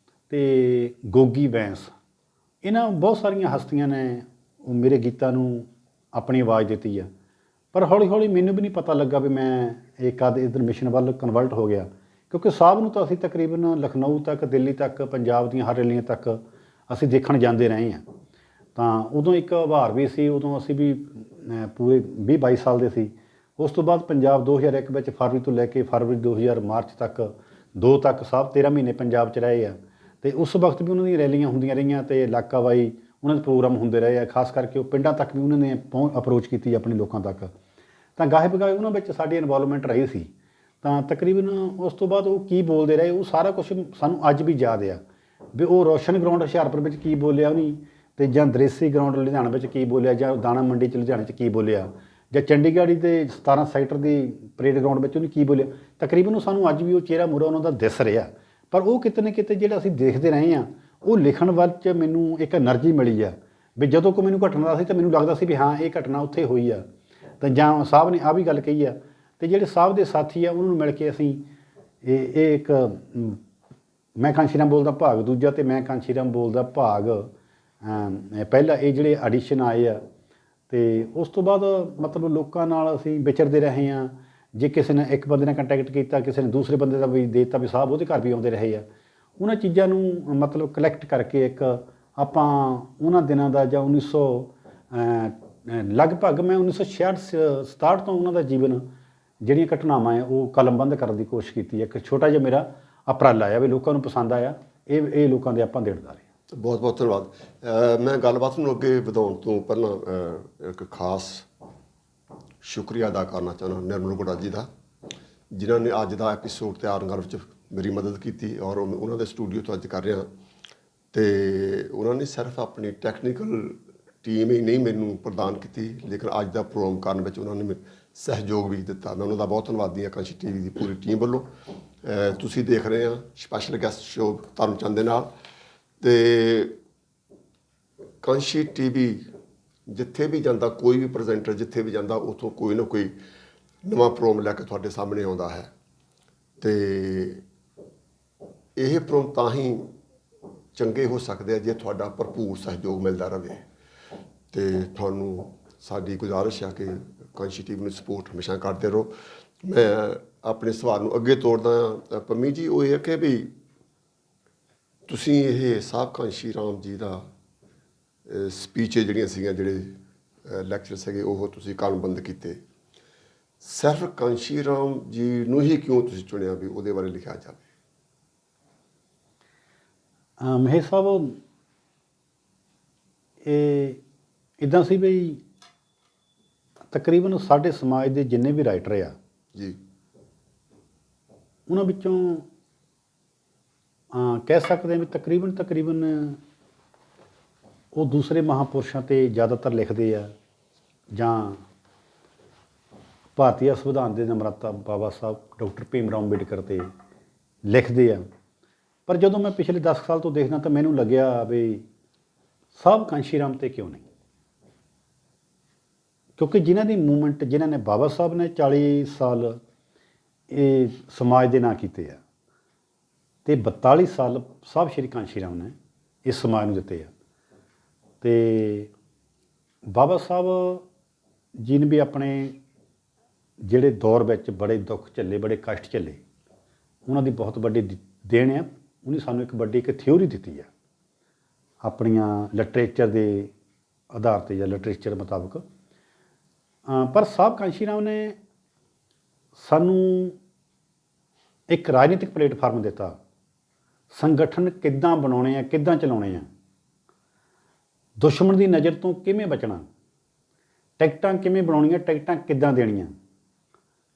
ਅਤੇ ਗੋਗੀ ਬੈਂਸ, ਇਹਨਾਂ ਬਹੁਤ ਸਾਰੀਆਂ ਹਸਤੀਆਂ ਨੇ ਉਹ ਮੇਰੇ ਗੀਤਾਂ ਨੂੰ ਆਪਣੀ ਆਵਾਜ਼ ਦਿੱਤੀ ਆ। ਪਰ ਹੌਲੀ ਹੌਲੀ ਮੈਨੂੰ ਵੀ ਨਹੀਂ ਪਤਾ ਲੱਗਾ ਵੀ ਮੈਂ ਕਦ ਇੱਧਰ ਮਿਸ਼ਨ ਵੱਲ ਕਨਵਰਟ ਹੋ ਗਿਆ, ਕਿਉਂਕਿ ਸਾਹਿਬ ਨੂੰ ਤਾਂ ਅਸੀਂ ਤਕਰੀਬਨ ਲਖਨਊ ਤੱਕ, ਦਿੱਲੀ ਤੱਕ, ਪੰਜਾਬ ਦੀਆਂ ਹਰ ਰੈਲੀਆਂ ਤੱਕ ਅਸੀਂ ਦੇਖਣ ਜਾਂਦੇ ਰਹੇ ਹਾਂ। ਤਾਂ ਉਦੋਂ ਇੱਕ ਆਭਾਰ ਵੀ ਸੀ, ਉਦੋਂ ਅਸੀਂ ਵੀ ਪੂਰੇ 20-22 ਸਾਲ ਦੇ ਸੀ। ਉਸ ਤੋਂ ਬਾਅਦ ਪੰਜਾਬ 2001 ਵਿੱਚ ਫਰਵਰੀ ਤੋਂ ਲੈ ਕੇ ਫਰਵਰੀ 2000 ਮਾਰਚ ਤੱਕ 2 ਤੱਕ ਸਾਹਿਬ 13 ਮਹੀਨੇ ਪੰਜਾਬ 'ਚ ਰਹੇ ਆ। ਅਤੇ ਉਸ ਵਕਤ ਵੀ ਉਹਨਾਂ ਦੀਆਂ ਰੈਲੀਆਂ ਹੁੰਦੀਆਂ ਰਹੀਆਂ, ਅਤੇ ਇਲਾਕਾ ਵਾਈ ਉਹਨਾਂ ਦੇ ਪ੍ਰੋਗਰਾਮ ਹੁੰਦੇ ਰਹੇ ਆ। ਖਾਸ ਕਰਕੇ ਉਹ ਪਿੰਡਾਂ ਤੱਕ ਵੀ ਉਹਨਾਂ ਨੇ ਅਪਰੋਚ ਕੀਤੀ ਆਪਣੇ ਲੋਕਾਂ ਤੱਕ। ਤਾਂ ਗਾਹੇ ਬਗਾਹੇ ਉਹਨਾਂ ਵਿੱਚ ਸਾਡੀ ਇਨਵੋਲਵਮੈਂਟ ਰਹੀ ਸੀ। ਤਾਂ ਤਕਰੀਬਨ ਉਸ ਤੋਂ ਬਾਅਦ ਉਹ ਕੀ ਬੋਲਦੇ ਰਹੇ, ਉਹ ਸਾਰਾ ਕੁਛ ਸਾਨੂੰ ਅੱਜ ਵੀ ਯਾਦ ਆ ਵੀ ਉਹ ਰੋਸ਼ਨ ਗਰਾਊਂਡ ਹੁਸ਼ਿਆਰਪੁਰ ਵਿੱਚ ਕੀ ਬੋਲਿਆ ਉਹਨੇ, ਅਤੇ ਜਾਂ ਦਰੇਸੀ ਗਰਾਊਂਡ ਲੁਧਿਆਣਾ ਵਿੱਚ ਕੀ ਬੋਲਿਆ, ਜਾਂ ਦਾਣਾ ਮੰਡੀ 'ਚ ਲੁਧਿਆਣੇ 'ਚ ਕੀ ਬੋਲਿਆ, ਜਾਂ ਚੰਡੀਗੜ੍ਹ ਦੇ 17 ਸੈਕਟਰ ਦੀ ਪਰੇਡ ਗਰਾਊਂਡ ਵਿੱਚ ਉਹਨੇ ਕੀ ਬੋਲਿਆ। ਤਕਰੀਬਨ ਉਹ ਸਾਨੂੰ ਅੱਜ ਵੀ ਉਹ ਚਿਹਰਾ ਮੂਹਰਾ ਉਹਨਾਂ ਦਾ ਦਿਸ ਰਿਹਾ। ਪਰ ਉਹ ਕਿਤੇ ਨਾ ਕਿਤੇ ਜਿਹੜਾ ਅਸੀਂ ਦੇਖਦੇ ਰਹੇ ਹਾਂ, ਉਹ ਲਿਖਣ ਵੱਲ 'ਚ ਮੈਨੂੰ ਇੱਕ ਐਨਰਜੀ ਮਿਲੀ ਆ ਵੀ ਜਦੋਂ ਕੋਈ ਮੈਨੂੰ ਘਟਨਾ ਦਾ ਸੀ ਤਾਂ ਮੈਨੂੰ ਲੱਗਦਾ ਸੀ ਵੀ ਹਾਂ ਇਹ ਘਟਨਾ ਉੱਥੇ ਹੋਈ ਆ, ਤਾਂ ਜਾਂ ਸਾਹਿਬ ਨੇ ਆ ਵੀ ਗੱਲ ਕਹੀ ਆ। ਅਤੇ ਜਿਹੜੇ ਸਾਹਿਬ ਦੇ ਸਾਥੀ ਆ ਉਹਨਾਂ ਨੂੰ ਮਿਲ ਕੇ ਅਸੀਂ ਇਹ ਇੱਕ ਮੈਂ ਕਾਂਸ਼ੀ ਰਾਮ ਬੋਲਦਾ ਭਾਗ ਦੂਜਾ ਅਤੇ ਮੈਂ ਕਾਂਸ਼ੀ ਰਾਮ ਬੋਲਦਾ ਭਾਗ ਪਹਿਲਾ, ਇਹ ਜਿਹੜੇ ਐਡੀਸ਼ਨ ਆਏ ਆ। ਅਤੇ ਉਸ ਤੋਂ ਬਾਅਦ ਮਤਲਬ ਲੋਕਾਂ ਨਾਲ ਅਸੀਂ ਵਿਚਰਦੇ ਰਹੇ ਹਾਂ। ਜੇ ਕਿਸੇ ਨੇ ਇੱਕ ਬੰਦੇ ਨਾਲ ਕੰਟੈਕਟ ਕੀਤਾ, ਕਿਸੇ ਨੇ ਦੂਸਰੇ ਬੰਦੇ ਦਾ ਵੀ ਦੇ ਦਿੱਤਾ ਵੀ ਸਾਹਿਬ ਉਹਦੇ ਘਰ ਵੀ ਆਉਂਦੇ ਰਹੇ ਆ। ਉਹਨਾਂ ਚੀਜ਼ਾਂ ਨੂੰ ਮਤਲਬ ਕਲੈਕਟ ਕਰਕੇ ਇੱਕ ਆਪਾਂ ਉਹਨਾਂ ਦਿਨਾਂ ਦਾ ਜਾਂ 1900 ਲਗਭਗ ਮੈਂ 1966-67 ਤੋਂ ਉਹਨਾਂ ਦਾ ਜੀਵਨ ਜਿਹੜੀਆਂ ਘਟਨਾਵਾਂ ਹੈ ਉਹ ਕਲਮਬੰਦ ਕਰਨ ਦੀ ਕੋਸ਼ਿਸ਼ ਕੀਤੀ ਹੈ। ਇੱਕ ਛੋਟਾ ਜਿਹਾ ਮੇਰਾ ਉਪਰਾਲਾ ਆ ਵੀ ਲੋਕਾਂ ਨੂੰ ਪਸੰਦ ਆਇਆ, ਇਹ ਲੋਕਾਂ ਦੇ ਆਪਾਂ ਦੇਣਦਾਰ ਹਾਂ। ਬਹੁਤ ਬਹੁਤ ਧੰਨਵਾਦ। ਮੈਂ ਗੱਲਬਾਤ ਨੂੰ ਅੱਗੇ ਵਧਾਉਣ ਤੋਂ ਪਹਿਲਾਂ ਇੱਕ ਖਾਸ ਸ਼ੁਕਰੀਆ ਅਦਾ ਕਰਨਾ ਚਾਹੁੰਦਾ ਨਿਰਮਲ ਗੁੜਾ ਜੀ ਦਾ, ਜਿਨ੍ਹਾਂ ਨੇ ਅੱਜ ਦਾ ਐਪੀਸੋਡ ਤਿਆਰ ਕਰਨ ਵਿੱਚ ਮੇਰੀ ਮਦਦ ਕੀਤੀ ਔਰ ਉਹਨਾਂ ਦੇ ਸਟੂਡੀਓ ਤੋਂ ਅੱਜ ਕਰ ਰਿਹਾ। ਅਤੇ ਉਹਨਾਂ ਨੇ ਸਿਰਫ ਆਪਣੀ ਟੈਕਨੀਕਲ ਟੀਮ ਹੀ ਨਹੀਂ ਮੈਨੂੰ ਪ੍ਰਦਾਨ ਕੀਤੀ, ਲੇਕਿਨ ਅੱਜ ਦਾ ਪ੍ਰੋਗਰਾਮ ਕਰਨ ਵਿੱਚ ਉਹਨਾਂ ਨੇ ਸਹਿਯੋਗ ਵੀ ਦਿੱਤਾ। ਮੈਂ ਉਹਨਾਂ ਦਾ ਬਹੁਤ ਧੰਨਵਾਦੀ ਹਾਂ ਕਾਂਸ਼ੀ TV ਦੀ ਪੂਰੀ ਟੀਮ ਵੱਲੋਂ। ਤੁਸੀਂ ਦੇਖ ਰਹੇ ਹਾਂ ਸਪੈਸ਼ਲ ਗੈਸਟ ਸ਼ੋਅ ਧਰਮਚੰਦ ਦੇ ਨਾਲ, ਅਤੇ ਕਾਂਸ਼ੀ TV ਜਿੱਥੇ ਵੀ ਜਾਂਦਾ, ਕੋਈ ਵੀ ਪ੍ਰੈਜ਼ੈਂਟਰ ਜਿੱਥੇ ਵੀ ਜਾਂਦਾ, ਉੱਥੋਂ ਕੋਈ ਨਾ ਕੋਈ ਨਵਾਂ ਪ੍ਰੋਗਰਾਮ ਲੈ ਕੇ ਤੁਹਾਡੇ ਸਾਹਮਣੇ ਆਉਂਦਾ ਹੈ। ਅਤੇ ਇਹ ਪ੍ਰੋਗਰਾਮ ਤਾਂ ਹੀ ਚੰਗੇ ਹੋ ਸਕਦੇ ਆ ਜੇ ਤੁਹਾਡਾ ਭਰਪੂਰ ਸਹਿਯੋਗ ਮਿਲਦਾ ਰਹੇ। ਅਤੇ ਤੁਹਾਨੂੰ ਸਾਡੀ ਗੁਜ਼ਾਰਿਸ਼ ਆ ਕਿ ਕਾਂਸ਼ੀ TV ਨੂੰ ਸਪੋਰਟ ਹਮੇਸ਼ਾ ਕਰਦੇ ਰਹੋ। ਮੈਂ ਆਪਣੇ ਸਵਾਲ ਨੂੰ ਅੱਗੇ ਤੋਰਦਾ ਪੰਮੀ ਜੀ, ਉਹ ਇਹ ਹੈ ਕਿ ਵੀ ਤੁਸੀਂ ਇਹ ਸਾਹਿਬ ਕਾਂਸ਼ੀ ਰਾਮ ਜੀ ਦਾ ਸਪੀਚ ਜਿਹੜੀਆਂ ਸੀਗੀਆਂ, ਜਿਹੜੇ ਲੈਕਚਰ ਸੀਗੇ, ਉਹ ਤੁਸੀਂ ਕਲਮਬੰਦ ਕੀਤੇ। ਸਿਰਫ ਕਾਂਸ਼ੀ ਰਾਮ ਜੀ ਨੂੰ ਹੀ ਕਿਉਂ ਤੁਸੀਂ ਚੁਣਿਆ ਵੀ ਉਹਦੇ ਬਾਰੇ ਲਿਖਿਆ ਜਾਵੇ? ਮਹੇਸ਼ ਸਾਹਿਬ, ਇਹ ਇੱਦਾਂ ਸੀ ਵੀ ਤਕਰੀਬਨ ਸਾਡੇ ਸਮਾਜ ਦੇ ਜਿੰਨੇ ਵੀ ਰਾਈਟਰ ਆ ਜੀ, ਉਹਨਾਂ ਵਿੱਚੋਂ ਕਹਿ ਸਕਦੇ ਹਾਂ ਵੀ ਤਕਰੀਬਨ ਉਹ ਦੂਸਰੇ ਮਹਾਂਪੁਰਸ਼ਾਂ 'ਤੇ ਜ਼ਿਆਦਾਤਰ ਲਿਖਦੇ ਆ, ਜਾਂ ਭਾਰਤੀ ਸੰਵਿਧਾਨ ਦੇ ਨਿਰਮਾਤਾ ਬਾਬਾ ਸਾਹਿਬ ਡਾਕਟਰ ਭੀਮ ਰਾਓ ਅੰਬੇਡਕਰ 'ਤੇ ਲਿਖਦੇ ਆ। ਪਰ ਜਦੋਂ ਮੈਂ ਪਿਛਲੇ 10 ਸਾਲ ਤੋਂ ਦੇਖਦਾ ਤਾਂ ਮੈਨੂੰ ਲੱਗਿਆ ਵੀ ਸਾਹਿਬ ਕਾਂਸ਼ੀ ਰਾਮ 'ਤੇ ਕਿਉਂ ਨਹੀਂ, ਕਿਉਂਕਿ ਜਿਨ੍ਹਾਂ ਦੀ ਮੂਵਮੈਂਟ, ਜਿਨ੍ਹਾਂ ਨੇ ਬਾਬਾ ਸਾਹਿਬ ਨੇ 40 ਸਾਲ ਇਹ ਸਮਾਜ ਦੇ ਨਾਂ ਕੀਤੇ ਆ, ਅਤੇ 42 ਸਾਲ ਸਾਹਿਬ ਸ਼੍ਰੀ ਕਾਂਸ਼ੀ ਰਾਮ ਨੇ ਇਸ ਸਮਾਜ ਨੂੰ ਦਿੱਤੇ ਆ। ਅਤੇ ਬਾਬਾ ਸਾਹਿਬ ਜੀ ਨੇ ਵੀ ਆਪਣੇ ਜਿਹੜੇ ਦੌਰ ਵਿੱਚ ਬੜੇ ਦੁੱਖ ਝੱਲੇ, ਬੜੇ ਕਸ਼ਟ ਝੱਲੇ, ਉਹਨਾਂ ਦੀ ਬਹੁਤ ਵੱਡੀ ਦੇਣ ਆ। ਉਹਨੇ ਸਾਨੂੰ ਇੱਕ ਵੱਡੀ ਥਿਊਰੀ ਦਿੱਤੀ ਆ ਆਪਣੀਆਂ ਲਿਟਰੇਚਰ ਦੇ ਆਧਾਰ 'ਤੇ ਜਾਂ ਲਿਟਰੇਚਰ ਮੁਤਾਬਕ। ਪਰ ਸਾਹਿਬ ਕਾਂਸ਼ੀ ਰਾਮ ਨੇ ਸਾਨੂੰ ਇੱਕ ਰਾਜਨੀਤਿਕ ਪਲੇਟਫਾਰਮ ਦਿੱਤਾ, ਸੰਗਠਨ ਕਿੱਦਾਂ ਬਣਾਉਣੇ ਆ, ਕਿੱਦਾਂ ਚਲਾਉਣੇ ਆ, ਦੁਸ਼ਮਣ ਦੀ ਨਜ਼ਰ ਤੋਂ ਕਿਵੇਂ ਬਚਣਾ, ਟਿਕਟਾਂ ਕਿਵੇਂ ਬਣਾਉਣੀਆਂ, ਟਿਕਟਾਂ ਕਿੱਦਾਂ ਦੇਣੀਆਂ,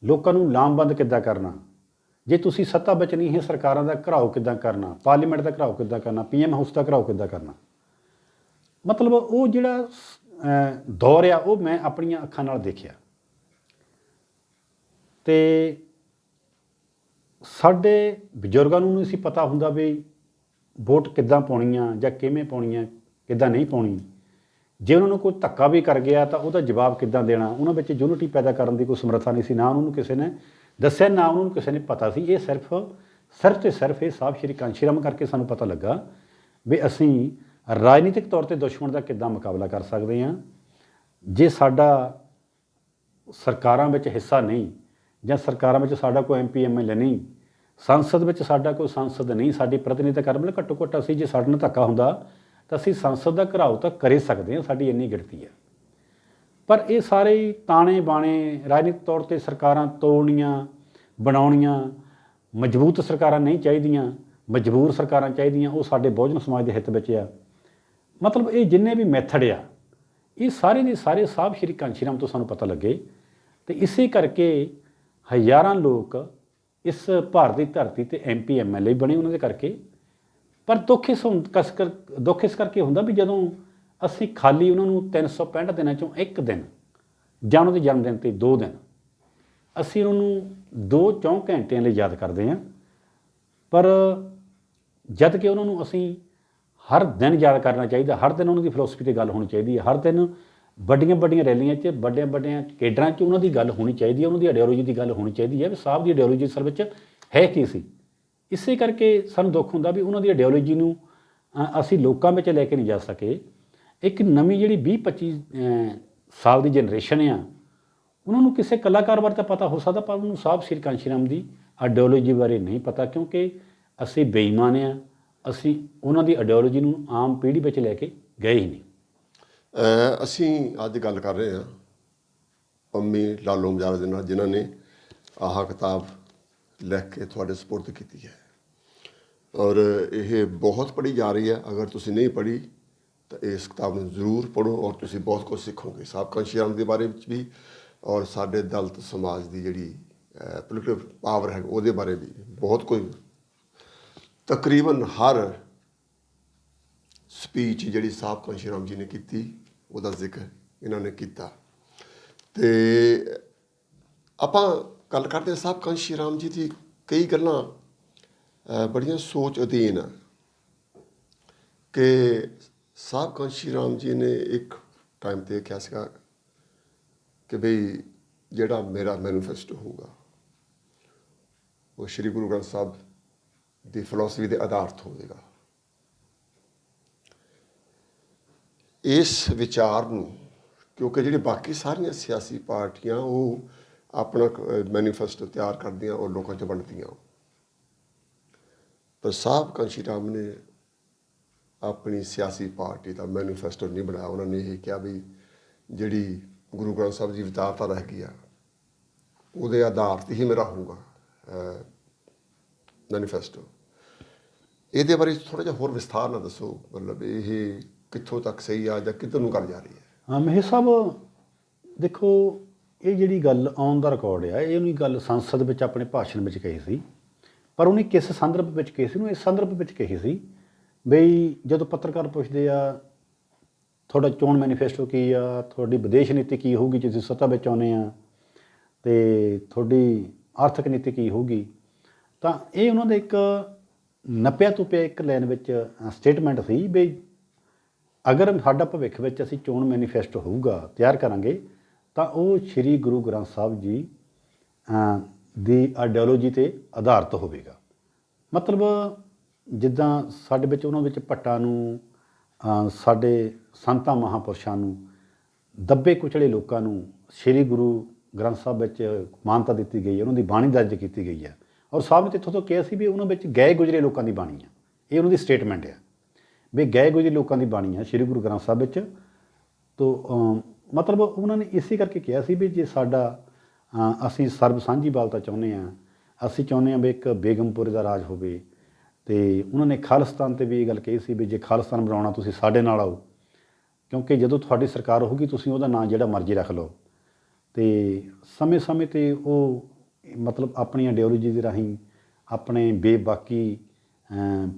ਲੋਕਾਂ ਨੂੰ ਲਾਮਬੰਦ ਕਿੱਦਾਂ ਕਰਨਾ, ਜੇ ਤੁਸੀਂ ਸੱਤਾ ਬਚਣੀ ਹੈ ਸਰਕਾਰਾਂ ਦਾ ਘਿਰਾਓ ਕਿੱਦਾਂ ਕਰਨਾ, ਪਾਰਲੀਮੈਂਟ ਦਾ ਘਿਰਾਓ ਕਿੱਦਾਂ ਕਰਨਾ, PM ਹਾਊਸ ਦਾ ਘਿਰਾਓ ਕਿੱਦਾਂ ਕਰਨਾ। ਮਤਲਬ ਉਹ ਜਿਹੜਾ ਦੌਰ ਆ ਉਹ ਮੈਂ ਆਪਣੀਆਂ ਅੱਖਾਂ ਨਾਲ ਦੇਖਿਆ। ਅਤੇ ਸਾਡੇ ਬਜ਼ੁਰਗਾਂ ਨੂੰ ਨਹੀਂ ਸੀ ਪਤਾ ਹੁੰਦਾ ਵੀ ਵੋਟ ਕਿੱਦਾਂ ਪਾਉਣੀ ਆ ਜਾਂ ਕਿਵੇਂ ਪਾਉਣੀ ਆ, ਕਿੱਦਾਂ ਨਹੀਂ ਪਾਉਣੀ। ਜੇ ਉਹਨਾਂ ਨੂੰ ਕੋਈ ਧੱਕਾ ਵੀ ਕਰ ਗਿਆ ਤਾਂ ਉਹਦਾ ਜਵਾਬ ਕਿੱਦਾਂ ਦੇਣਾ। ਉਹਨਾਂ ਵਿੱਚ ਯੂਨਿਟੀ ਪੈਦਾ ਕਰਨ ਦੀ ਕੋਈ ਸਮਰੱਥਾ ਨਹੀਂ ਸੀ, ਨਾ ਉਹਨਾਂ ਨੂੰ ਕਿਸੇ ਨੇ ਦੱਸਿਆ, ਨਾ ਉਹਨਾਂ ਨੂੰ ਕਿਸੇ ਨੇ ਪਤਾ ਸੀ। ਇਹ ਸਿਰਫ ਅਤੇ ਸਿਰਫ ਇਹ ਸਾਹਿਬ ਸ਼੍ਰੀ ਕਾਂਸ਼ੀ ਰਾਮ ਕਰਕੇ ਸਾਨੂੰ ਪਤਾ ਲੱਗਾ ਵੀ ਅਸੀਂ ਰਾਜਨੀਤਿਕ ਤੌਰ 'ਤੇ ਦੁਸ਼ਮਣ ਦਾ ਕਿੱਦਾਂ ਮੁਕਾਬਲਾ ਕਰ ਸਕਦੇ ਹਾਂ। ਜੇ ਸਾਡਾ ਸਰਕਾਰਾਂ ਵਿੱਚ ਹਿੱਸਾ ਨਹੀਂ, ਜਾਂ ਸਰਕਾਰਾਂ ਵਿੱਚ ਸਾਡਾ ਕੋਈ MP MLA ਨਹੀਂ, ਸੰਸਦ ਵਿੱਚ ਸਾਡਾ ਕੋਈ ਸੰਸਦ ਨਹੀਂ, ਸਾਡੀ ਪ੍ਰਤੀਨਿਧਤਾ ਕਰਨ ਵਾਲੇ, ਘੱਟੋ ਘੱਟ ਅਸੀਂ ਜੇ ਸਾਡੇ ਨਾਲ ਧੱਕਾ ਹੁੰਦਾ ਤਾਂ ਅਸੀਂ ਸੰਸਦ ਦਾ ਘਿਰਾਓ ਤਾਂ ਕਰ ਸਕਦੇ ਹਾਂ, ਸਾਡੀ ਇੰਨੀ ਗਿਣਤੀ ਹੈ। ਪਰ ਇਹ ਸਾਰੇ ਤਾਣੇ ਬਾਣੇ ਰਾਜਨੀਤਿਕ ਤੌਰ 'ਤੇ ਸਰਕਾਰਾਂ ਤੋੜਨੀਆਂ, ਬਣਾਉਣੀਆਂ, ਮਜ਼ਬੂਤ ਸਰਕਾਰਾਂ ਨਹੀਂ ਚਾਹੀਦੀਆਂ, ਮਜਬੂਰ ਸਰਕਾਰਾਂ ਚਾਹੀਦੀਆਂ, ਉਹ ਸਾਡੇ ਬਹੁਜਨ ਸਮਾਜ ਦੇ ਹਿੱਤ ਵਿੱਚ ਆ। ਮਤਲਬ ਇਹ ਜਿੰਨੇ ਵੀ ਮੈਥਡ ਆ, ਇਹ ਸਾਰੇ ਦੇ ਸਾਰੇ ਸਾਹਿਬ ਸ਼੍ਰੀ ਕਾਂਸ਼ੀ ਰਾਮ ਤੋਂ ਸਾਨੂੰ ਪਤਾ ਲੱਗੇ। ਅਤੇ ਇਸੇ ਕਰਕੇ ਹਜ਼ਾਰਾਂ ਲੋਕ ਇਸ ਭਾਰਤ ਦੀ ਧਰਤੀ 'ਤੇ MP MLA ਬਣੇ ਉਹਨਾਂ ਦੇ ਕਰਕੇ। ਪਰ ਦੁੱਖ ਇਸ ਕਰਕੇ ਹੁੰਦਾ ਵੀ ਜਦੋਂ ਅਸੀਂ ਖਾਲੀ ਉਹਨਾਂ ਨੂੰ 365 ਦਿਨਾਂ 'ਚੋਂ ਇੱਕ ਦਿਨ, ਜਾਂ ਉਹਨਾਂ ਦੇ ਜਨਮ ਦਿਨ 'ਤੇ 2 ਦਿਨ, ਅਸੀਂ ਉਹਨਾਂ ਨੂੰ 2-4 ਘੰਟਿਆਂ ਲਈ ਯਾਦ ਕਰਦੇ ਹਾਂ। ਪਰ ਜਦ ਕਿ ਉਹਨਾਂ ਨੂੰ ਅਸੀਂ ਹਰ ਦਿਨ ਯਾਦ ਕਰਨਾ ਚਾਹੀਦਾ, ਹਰ ਦਿਨ ਉਹਨਾਂ ਦੀ ਫਿਲਾਸਫੀ 'ਤੇ ਗੱਲ ਹੋਣੀ ਚਾਹੀਦੀ ਹੈ, ਹਰ ਦਿਨ ਵੱਡੀਆਂ ਵੱਡੀਆਂ ਰੈਲੀਆਂ 'ਚ ਵੱਡੀਆਂ ਵੱਡੀਆਂ ਕੇਡਰਾਂ 'ਚ ਉਹਨਾਂ ਦੀ ਗੱਲ ਹੋਣੀ ਚਾਹੀਦੀ ਹੈ, ਉਹਨਾਂ ਦੀ ਆਈਡੀਓਲੋਜੀ ਦੀ ਗੱਲ ਹੋਣੀ ਚਾਹੀਦੀ ਹੈ ਵੀ ਸਾਹਿਬ ਦੀ ਆਈਡੀਓਲੋਜੀ ਅਸਲ ਵਿੱਚ ਹੈ ਕੀ ਸੀ। ਇਸੇ ਕਰਕੇ ਸਾਨੂੰ ਦੁੱਖ ਹੁੰਦਾ ਵੀ ਉਹਨਾਂ ਦੀ ਆਈਡੀਓਲੋਜੀ ਨੂੰ ਅਸੀਂ ਲੋਕਾਂ ਵਿੱਚ ਲੈ ਕੇ ਨਹੀਂ ਜਾ ਸਕੇ। ਇੱਕ ਨਵੀਂ ਜਿਹੜੀ 20-25 ਸਾਲ ਦੀ ਜਨਰੇਸ਼ਨ ਆ, ਉਹਨਾਂ ਨੂੰ ਕਿਸੇ ਕਲਾਕਾਰ ਬਾਰੇ ਤਾਂ ਪਤਾ ਹੋ ਸਕਦਾ, ਪਰ ਉਹਨੂੰ ਸਾਹਿਬ ਸ਼੍ਰੀ ਕਾਂਸ਼ੀ ਰਾਮ ਦੀ ਆਈਡੀਓਲੋਜੀ ਬਾਰੇ ਨਹੀਂ ਪਤਾ, ਕਿਉਂਕਿ ਅਸੀਂ ਬੇਈਮਾਨ ਹਾਂ, ਅਸੀਂ ਉਹਨਾਂ ਦੀ ਆਈਡੀਓਲੋਜੀ ਨੂੰ ਆਮ ਪੀੜ੍ਹੀ ਵਿੱਚ ਲੈ ਕੇ ਗਏ ਹੀ ਨਹੀਂ। ਅਸੀਂ ਅੱਜ ਗੱਲ ਕਰ ਰਹੇ ਹਾਂ ਪੰਮੀ ਲਾਲੋ ਮਜਾਰਾ ਦੇ ਨਾਲ, ਜਿਨ੍ਹਾਂ ਨੇ ਆਹ ਕਿਤਾਬ ਲਿਖ ਕੇ ਤੁਹਾਡੇ ਸਪੁਰਦ ਕੀਤੀ ਹੈ, ਔਰ ਇਹ ਬਹੁਤ ਪੜ੍ਹੀ ਜਾ ਰਹੀ ਹੈ। ਅਗਰ ਤੁਸੀਂ ਨਹੀਂ ਪੜ੍ਹੀ ਤਾਂ ਇਸ ਕਿਤਾਬ ਨੂੰ ਜ਼ਰੂਰ ਪੜ੍ਹੋ, ਔਰ ਤੁਸੀਂ ਬਹੁਤ ਕੁਝ ਸਿੱਖੋਗੇ ਸਾਹਿਬ ਕਾਂਸ਼ੀ ਰਾਮ ਦੇ ਬਾਰੇ ਵਿੱਚ ਵੀ, ਔਰ ਸਾਡੇ ਦਲਿਤ ਸਮਾਜ ਦੀ ਜਿਹੜੀ ਪੋਲੀਟੀਕਲ ਪਾਵਰ ਹੈ ਉਹਦੇ ਬਾਰੇ ਵੀ ਬਹੁਤ ਕੁਝ। ਤਕਰੀਬਨ ਹਰ ਸਪੀਚ ਜਿਹੜੀ ਸਾਹਿਬ ਕਾਂਸ਼ੀ ਰਾਮ ਜੀ ਨੇ ਕੀਤੀ ਉਹਦਾ ਜ਼ਿਕਰ ਇਹਨਾਂ ਨੇ ਕੀਤਾ। ਅਤੇ ਆਪਾਂ ਗੱਲ ਕਰਦੇ ਹਾਂ ਸਾਹਿਬ ਕਾਂਸ਼ੀ ਰਾਮ ਜੀ ਦੀ ਕਈ ਗੱਲਾਂ ਬੜੀਆਂ ਸੋਚ ਅਧੀਨ ਆ ਕਿ ਸਾਹਿਬ ਕਾਂਸ਼ੀ ਰਾਮ ਜੀ ਨੇ ਇੱਕ ਟਾਈਮ 'ਤੇ ਕਿਹਾ ਸੀਗਾ ਕਿ ਬਈ ਜਿਹੜਾ ਮੇਰਾ ਮੈਨੀਫੈਸਟੋ ਹੋਊਗਾ ਉਹ ਸ਼੍ਰੀ ਗੁਰੂ ਗ੍ਰੰਥ ਸਾਹਿਬ ਦੀ ਫਿਲਾਸਫੀ ਦੇ ਆਧਾਰਿਤ ਹੋਵੇਗਾ। ਇਸ ਵਿਚਾਰ ਨੂੰ, ਕਿਉਂਕਿ ਜਿਹੜੇ ਬਾਕੀ ਸਾਰੀਆਂ ਸਿਆਸੀ ਪਾਰਟੀਆਂ ਉਹ ਆਪਣਾ ਮੈਨੀਫੈਸਟੋ ਤਿਆਰ ਕਰਦੀਆਂ ਔਰ ਲੋਕਾਂ 'ਚ ਵੰਡਦੀਆਂ, ਪਰ ਸਾਹਿਬ ਕਾਂਸ਼ੀ ਰਾਮ ਨੇ ਆਪਣੀ ਸਿਆਸੀ ਪਾਰਟੀ ਦਾ ਮੈਨੀਫੈਸਟੋ ਨਹੀਂ ਬਣਾਇਆ। ਉਹਨਾਂ ਨੇ ਇਹ ਕਿਹਾ ਵੀ ਜਿਹੜੀ ਗੁਰੂ ਗ੍ਰੰਥ ਸਾਹਿਬ ਦੀ ਵਿਚਾਰਧਾਰਾ ਰਹਿ ਗਈ ਆ ਉਹਦੇ ਆਧਾਰ 'ਤੇ ਹੀ ਮੇਰਾ ਹੋਊਗਾ ਮੈਨੀਫੈਸਟੋ। ਇਹਦੇ ਬਾਰੇ ਥੋੜ੍ਹਾ ਜਿਹਾ ਹੋਰ ਵਿਸਥਾਰ ਨਾਲ ਦੱਸੋ, ਮਤਲਬ ਇਹ ਕਿੱਥੋਂ ਤੱਕ ਸਹੀ ਆ ਜਾਂ ਕਿੱਧਰ ਨੂੰ ਕਰ ਜਾ ਰਹੀ ਹੈ? ਹਾਂ ਮਹੇਸ਼ ਸਾਹਿਬ, ਦੇਖੋ ਇਹ ਜਿਹੜੀ ਗੱਲ ਔਨ ਦਾ ਰਿਕਾਰਡ ਆ, ਇਹ ਉਹਨੇ ਗੱਲ ਸੰਸਦ ਵਿੱਚ ਆਪਣੇ ਭਾਸ਼ਣ ਵਿੱਚ ਕਹੀ ਸੀ, ਪਰ ਉਹਨੇ ਕਿਸ ਸੰਦਰਭ ਵਿੱਚ ਕਹੀ ਸੀ? ਉਹਨੂੰ ਇਸ ਸੰਦਰਭ ਵਿੱਚ ਕਹੀ ਸੀ ਬਈ ਜਦੋਂ ਪੱਤਰਕਾਰ ਪੁੱਛਦੇ ਆ ਤੁਹਾਡਾ ਚੋਣ ਮੈਨੀਫੈਸਟੋ ਕੀ ਆ, ਤੁਹਾਡੀ ਵਿਦੇਸ਼ ਨੀਤੀ ਕੀ ਹੋਊਗੀ ਜੇ ਤੁਸੀਂ ਸੱਤਾ ਵਿੱਚ ਆਉਂਦੇ ਆ, ਅਤੇ ਤੁਹਾਡੀ ਆਰਥਿਕ ਨੀਤੀ ਕੀ ਹੋਊਗੀ, ਤਾਂ ਇਹ ਉਹਨਾਂ ਦਾ ਇੱਕ ਨੱਪਿਆ ਤੁਪਿਆ ਇੱਕ ਲਾਈਨ ਵਿੱਚ ਸਟੇਟਮੈਂਟ ਸੀ ਵੀ ਅਗਰ ਸਾਡਾ ਭਵਿੱਖ ਵਿੱਚ ਅਸੀਂ ਚੋਣ ਮੈਨੀਫੈਸਟੋ ਹੋਊਗਾ ਤਿਆਰ ਕਰਾਂਗੇ ਤਾਂ ਉਹ ਸ਼੍ਰੀ ਗੁਰੂ ਗ੍ਰੰਥ ਸਾਹਿਬ ਜੀ ਦੀ ਆਈਡੀਓਲੋਜੀ 'ਤੇ ਆਧਾਰਿਤ ਹੋਵੇਗਾ। ਮਤਲਬ ਜਿੱਦਾਂ ਸਾਡੇ ਵਿੱਚ ਉਹਨਾਂ ਵਿੱਚ ਭੱਟਾਂ ਨੂੰ, ਸਾਡੇ ਸੰਤਾਂ ਮਹਾਂਪੁਰਸ਼ਾਂ ਨੂੰ, ਦੱਬੇ ਕੁਚਲੇ ਲੋਕਾਂ ਨੂੰ ਸ਼੍ਰੀ ਗੁਰੂ ਗ੍ਰੰਥ ਸਾਹਿਬ ਵਿੱਚ ਮਾਨਤਾ ਦਿੱਤੀ ਗਈ ਹੈ, ਉਹਨਾਂ ਦੀ ਬਾਣੀ ਦਰਜ ਕੀਤੀ ਗਈ ਹੈ, ਔਰ ਸਾਹਿਬ ਨੇ ਇੱਥੋਂ ਤੋਂ ਕਿਹਾ ਸੀ ਵੀ ਉਹਨਾਂ ਵਿੱਚ ਗਏ ਗੁਜਰੇ ਲੋਕਾਂ ਦੀ ਬਾਣੀ ਆ। ਇਹ ਉਹਨਾਂ ਦੀ ਸਟੇਟਮੈਂਟ ਆ ਵੀ ਗਏ ਗੁਜਰੇ ਲੋਕਾਂ ਦੀ ਬਾਣੀ ਆ ਸ਼੍ਰੀ ਗੁਰੂ ਗ੍ਰੰਥ ਸਾਹਿਬ ਵਿੱਚ। ਤੋ ਮਤਲਬ ਉਹਨਾਂ ਨੇ ਇਸੇ ਕਰਕੇ ਕਿਹਾ ਸੀ ਵੀ ਜੇ ਸਾਡਾ ਅਸੀਂ ਸਰਬ ਸਾਂਝੀਵਾਲਤਾ ਚਾਹੁੰਦੇ ਹਾਂ, ਅਸੀਂ ਚਾਹੁੰਦੇ ਹਾਂ ਵੀ ਇੱਕ ਬੇਗਮਪੁਰੇ ਦਾ ਰਾਜ ਹੋਵੇ, ਅਤੇ ਉਹਨਾਂ ਨੇ ਖਾਲਿਸਤਾਨ 'ਤੇ ਵੀ ਇਹ ਗੱਲ ਕਹੀ ਸੀ ਵੀ ਜੇ ਖਾਲਿਸਤਾਨ ਬਣਾਉਣਾ ਤੁਸੀਂ ਸਾਡੇ ਨਾਲ ਆਓ, ਕਿਉਂਕਿ ਜਦੋਂ ਤੁਹਾਡੀ ਸਰਕਾਰ ਹੋਊਗੀ ਤੁਸੀਂ ਉਹਦਾ ਨਾਂ ਜਿਹੜਾ ਮਰਜ਼ੀ ਰੱਖ ਲਓ। ਅਤੇ ਸਮੇਂ ਸਮੇਂ 'ਤੇ ਉਹ ਮਤਲਬ ਆਪਣੀ ਆਈਡੀਓਲੋਜੀ ਦੇ ਰਾਹੀਂ ਆਪਣੇ ਬੇਬਾਕੀ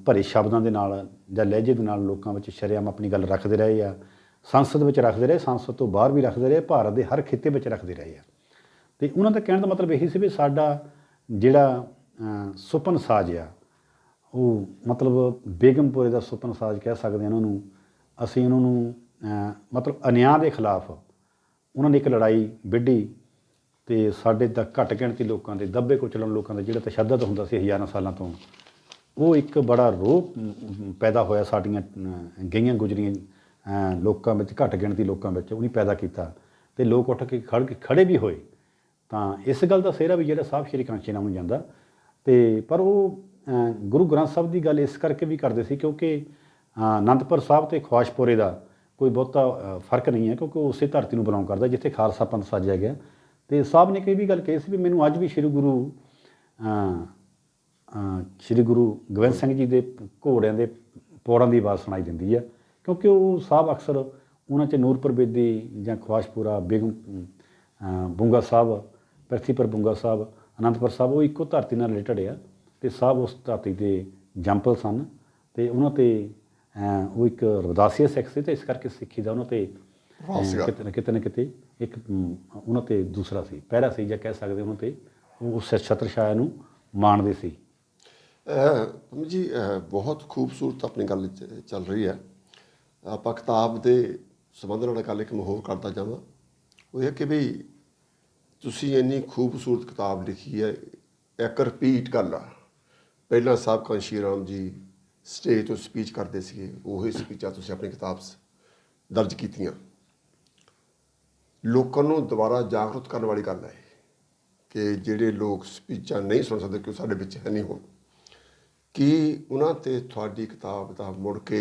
ਭਰੇ ਸ਼ਬਦਾਂ ਦੇ ਨਾਲ ਜਾਂ ਲਹਿਜੇ ਦੇ ਨਾਲ ਲੋਕਾਂ ਵਿੱਚ ਸ਼ਰੇਆਮ ਆਪਣੀ ਗੱਲ ਰੱਖਦੇ ਰਹੇ ਆ। ਸੰਸਦ ਵਿੱਚ ਰੱਖਦੇ ਰਹੇ, ਸੰਸਦ ਤੋਂ ਬਾਹਰ ਵੀ ਰੱਖਦੇ ਰਹੇ, ਭਾਰਤ ਦੇ ਹਰ ਖਿੱਤੇ ਵਿੱਚ ਰੱਖਦੇ ਰਹੇ ਆ। ਅਤੇ ਉਹਨਾਂ ਦਾ ਕਹਿਣ ਦਾ ਮਤਲਬ ਇਹੀ ਸੀ ਵੀ ਸਾਡਾ ਜਿਹੜਾ ਸੁਪਨ ਸਾਜ ਆ ਉਹ ਮਤਲਬ ਬੇਗਮਪੁਰੇ ਦਾ ਸੁਪਨ ਸਾਜ ਕਹਿ ਸਕਦੇ ਹਾਂ ਉਹਨੂੰ ਅਸੀਂ। ਉਹਨਾਂ ਨੂੰ ਮਤਲਬ ਅਨਿਆਂ ਦੇ ਖਿਲਾਫ ਉਹਨਾਂ ਨੇ ਇੱਕ ਲੜਾਈ ਵਿੱਢੀ, ਅਤੇ ਸਾਡੇ ਤਾਂ ਘੱਟ ਗਿਣਤੀ ਲੋਕਾਂ ਦੇ, ਦੱਬੇ ਕੁਚਲਣ ਲੋਕਾਂ ਦਾ ਜਿਹੜਾ ਤਸ਼ੱਦਦ ਹੁੰਦਾ ਸੀ ਹਜ਼ਾਰਾਂ ਸਾਲਾਂ ਤੋਂ, ਉਹ ਇੱਕ ਬੜਾ ਰੋਹ ਪੈਦਾ ਹੋਇਆ ਸਾਡੀਆਂ ਗਈਆਂ ਗੁਜਰੀਆਂ ਲੋਕਾਂ ਵਿੱਚ, ਘੱਟ ਗਿਣਤੀ ਲੋਕਾਂ ਵਿੱਚ ਉਹਨੇ ਪੈਦਾ ਕੀਤਾ, ਅਤੇ ਲੋਕ ਉੱਠ ਕੇ ਖੜ੍ਹੇ ਵੀ ਹੋਏ। ਤਾਂ ਇਸ ਗੱਲ ਦਾ ਸਿਹਰਾ ਵੀ ਜਿਹੜਾ ਸਾਹਿਬ ਸ਼੍ਰੀ ਕਾਂਸ਼ੀ ਰਾਮ ਨੂੰ ਜਾਂਦਾ। ਅਤੇ ਪਰ ਉਹ ਗੁਰੂ ਗ੍ਰੰਥ ਸਾਹਿਬ ਦੀ ਗੱਲ ਇਸ ਕਰਕੇ ਵੀ ਕਰਦੇ ਸੀ ਕਿਉਂਕਿ ਅਨੰਦਪੁਰ ਸਾਹਿਬ ਅਤੇ ਖਵਾਸ਼ਪੁਰੇ ਦਾ ਕੋਈ ਬਹੁਤਾ ਫਰਕ ਨਹੀਂ ਹੈ, ਕਿਉਂਕਿ ਉਹ ਉਸੇ ਧਰਤੀ ਨੂੰ ਬਿਲੋਂਗ ਕਰਦਾ ਜਿੱਥੇ ਖਾਲਸਾ ਪੰਥ ਸਾਜਿਆ ਗਿਆ। ਅਤੇ ਸਾਹਿਬ ਨੇ ਕਈ ਵੀ ਗੱਲ ਕਹੀ ਸੀ ਵੀ ਮੈਨੂੰ ਅੱਜ ਵੀ ਸ਼੍ਰੀ ਗੁਰੂ ਗੋਬਿੰਦ ਸਿੰਘ ਜੀ ਦੇ ਘੋੜਿਆਂ ਦੇ ਪੌੜਾਂ ਦੀ ਆਵਾਜ਼ ਸੁਣਾਈ ਦਿੰਦੀ ਆ, ਕਿਉਂਕਿ ਉਹ ਸਾਹਿਬ ਅਕਸਰ ਉਹਨਾਂ 'ਚ ਨੂਰਪੁਰ ਬੇਦੀ ਜਾਂ ਖਵਾਸ਼ਪੁਰਾ, ਬੁੰਗਾ ਸਾਹਿਬ, ਪ੍ਰਿਥੀਪੁਰ ਬੁੰਗਾ ਸਾਹਿਬ, ਅਨੰਦਪੁਰ ਸਾਹਿਬ, ਉਹ ਇੱਕੋ ਧਰਤੀ ਨਾਲ ਰਿਲੇਟਡ ਆ, ਅਤੇ ਸਾਹਿਬ ਉਸ ਧਰਤੀ 'ਤੇ ਜੰਪਲ ਸਨ, ਅਤੇ ਉਹਨਾਂ 'ਤੇ ਉਹ ਇੱਕ ਰਵਿਦਾਸੀਆ ਸਿੱਖ ਸੀ, ਅਤੇ ਇਸ ਕਰਕੇ ਸਿੱਖੀ ਦਾ ਉਹਨਾਂ 'ਤੇ ਕਿਤੇ ਨਾ ਕਿਤੇ ਇੱਕ ਉਹਨਾਂ 'ਤੇ ਦੂਸਰਾ ਸੀ, ਪਹਿਰਾ ਸੀ ਜਾਂ ਕਹਿ ਸਕਦੇ ਉਹਨਾਂ 'ਤੇ ਉਹ ਛਤਰ ਛਾਇਆ ਨੂੰ ਮਾਣਦੇ ਸੀ। ਪੰਮੀ ਜੀ ਬਹੁਤ ਖੂਬਸੂਰਤ ਆਪਣੀ ਗੱਲ ਚੱਲ ਰਹੀ ਹੈ। ਆਪਾਂ ਕਿਤਾਬ ਦੇ ਸੰਬੰਧ ਨਾਲ ਗੱਲ ਇੱਕ ਮੈਂ ਹੋਰ ਕਰਦਾ ਜਾਵਾਂ, ਉਹ ਇਹ ਕਿ ਵੀ ਤੁਸੀਂ ਇੰਨੀ ਖੂਬਸੂਰਤ ਕਿਤਾਬ ਲਿਖੀ ਹੈ, ਇੱਕ ਰਿਪੀਟ ਗੱਲ ਆ। ਪਹਿਲਾਂ ਸਾਹਿਬ ਕਾਂਸ਼ੀ ਰਾਮ ਜੀ ਸਟੇਜ ਤੋਂ ਸਪੀਚ ਕਰਦੇ ਸੀਗੇ, ਉਹੀ ਸਪੀਚਾਂ ਤੁਸੀਂ ਆਪਣੀ ਕਿਤਾਬ 'ਚ ਦਰਜ ਕੀਤੀਆਂ। ਲੋਕਾਂ ਨੂੰ ਦੁਬਾਰਾ ਜਾਗਰੂਕ ਕਰਨ ਵਾਲੀ ਗੱਲ ਹੈ ਕਿ ਜਿਹੜੇ ਲੋਕ ਸਪੀਚਾਂ ਨਹੀਂ ਸੁਣ ਸਕਦੇ ਕਿ ਉਹ ਸਾਡੇ ਵਿੱਚ ਹੈ ਨਹੀਂ ਹੁਣ, ਕੀ ਉਹਨਾਂ 'ਤੇ ਤੁਹਾਡੀ ਕਿਤਾਬ ਦਾ ਮੁੜ ਕੇ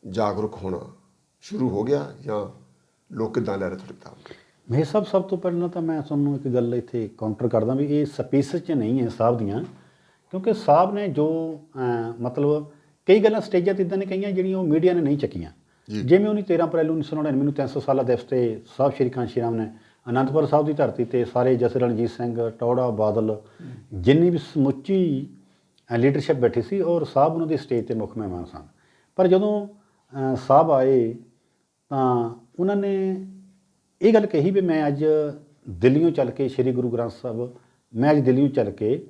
ਜਾਗਰੂਕ ਹੋਣਾ ਸ਼ੁਰੂ ਹੋ ਗਿਆ ਜਾਂ ਲੋਕ ਕਿੱਦਾਂ ਲੈ ਰਹੇ ਤੁਹਾਡੀ ਕਿਤਾਬ ਨੂੰ? ਮੇਰੇ ਸਾਹਿਬ, ਸਭ ਤੋਂ ਪਹਿਲਾਂ ਤਾਂ ਮੈਂ ਤੁਹਾਨੂੰ ਇੱਕ ਗੱਲ ਇੱਥੇ ਕਾਊਂਟਰ ਕਰਦਾ ਵੀ ਇਹ ਸਪੀਚ 'ਚ ਨਹੀਂ ਹੈ ਸਾਹਿਬ ਦੀਆਂ, ਕਿਉਂਕਿ ਸਾਹਿਬ ਨੇ ਜੋ ਮਤਲਬ ਕਈ ਗੱਲਾਂ ਸਟੇਜਾਂ 'ਤੇ ਇੱਦਾਂ ਨੇ ਕਹੀਆਂ ਜਿਹੜੀਆਂ ਉਹ ਮੀਡੀਆ ਨੇ ਨਹੀਂ ਚੱਕੀਆਂ। ਜਿਵੇਂ ਉਹਨੇ 13 ਅਪ੍ਰੈਲ 1999 ਨੂੰ 300 ਸਾਲਾ ਦਿਵਸ 'ਤੇ ਸਾਹਿਬ ਸ਼੍ਰੀ ਕਾਂਸ਼ੀ ਰਾਮ ਨੇ ਅਨੰਦਪੁਰ ਸਾਹਿਬ ਦੀ ਧਰਤੀ 'ਤੇ ਸਾਰੇ ਜਸ ਰਣਜੀਤ ਸਿੰਘ, ਟੌੜਾ, ਬਾਦਲ, ਜਿੰਨੀ ਵੀ ਸਮੁੱਚੀ ਲੀਡਰਸ਼ਿਪ ਬੈਠੀ ਸੀ ਔਰ ਸਾਹਿਬ ਉਹਨਾਂ ਦੇ ਸਟੇਜ 'ਤੇ ਮੁੱਖ ਮਹਿਮਾਨ ਸਨ। ਪਰ ਜਦੋਂ ਸਾਹਿਬ ਆਏ ਤਾਂ ਉਹਨਾਂ ਨੇ ਇਹ ਗੱਲ ਕਹੀ ਵੀ ਮੈਂ ਅੱਜ ਦਿੱਲੀੋਂ ਚੱਲ ਕੇ ਸ਼੍ਰੀ ਗੁਰੂ ਗ੍ਰੰਥ ਸਾਹਿਬ, ਮੈਂ ਅੱਜ ਦਿੱਲੀੋਂ ਚੱਲ ਕੇ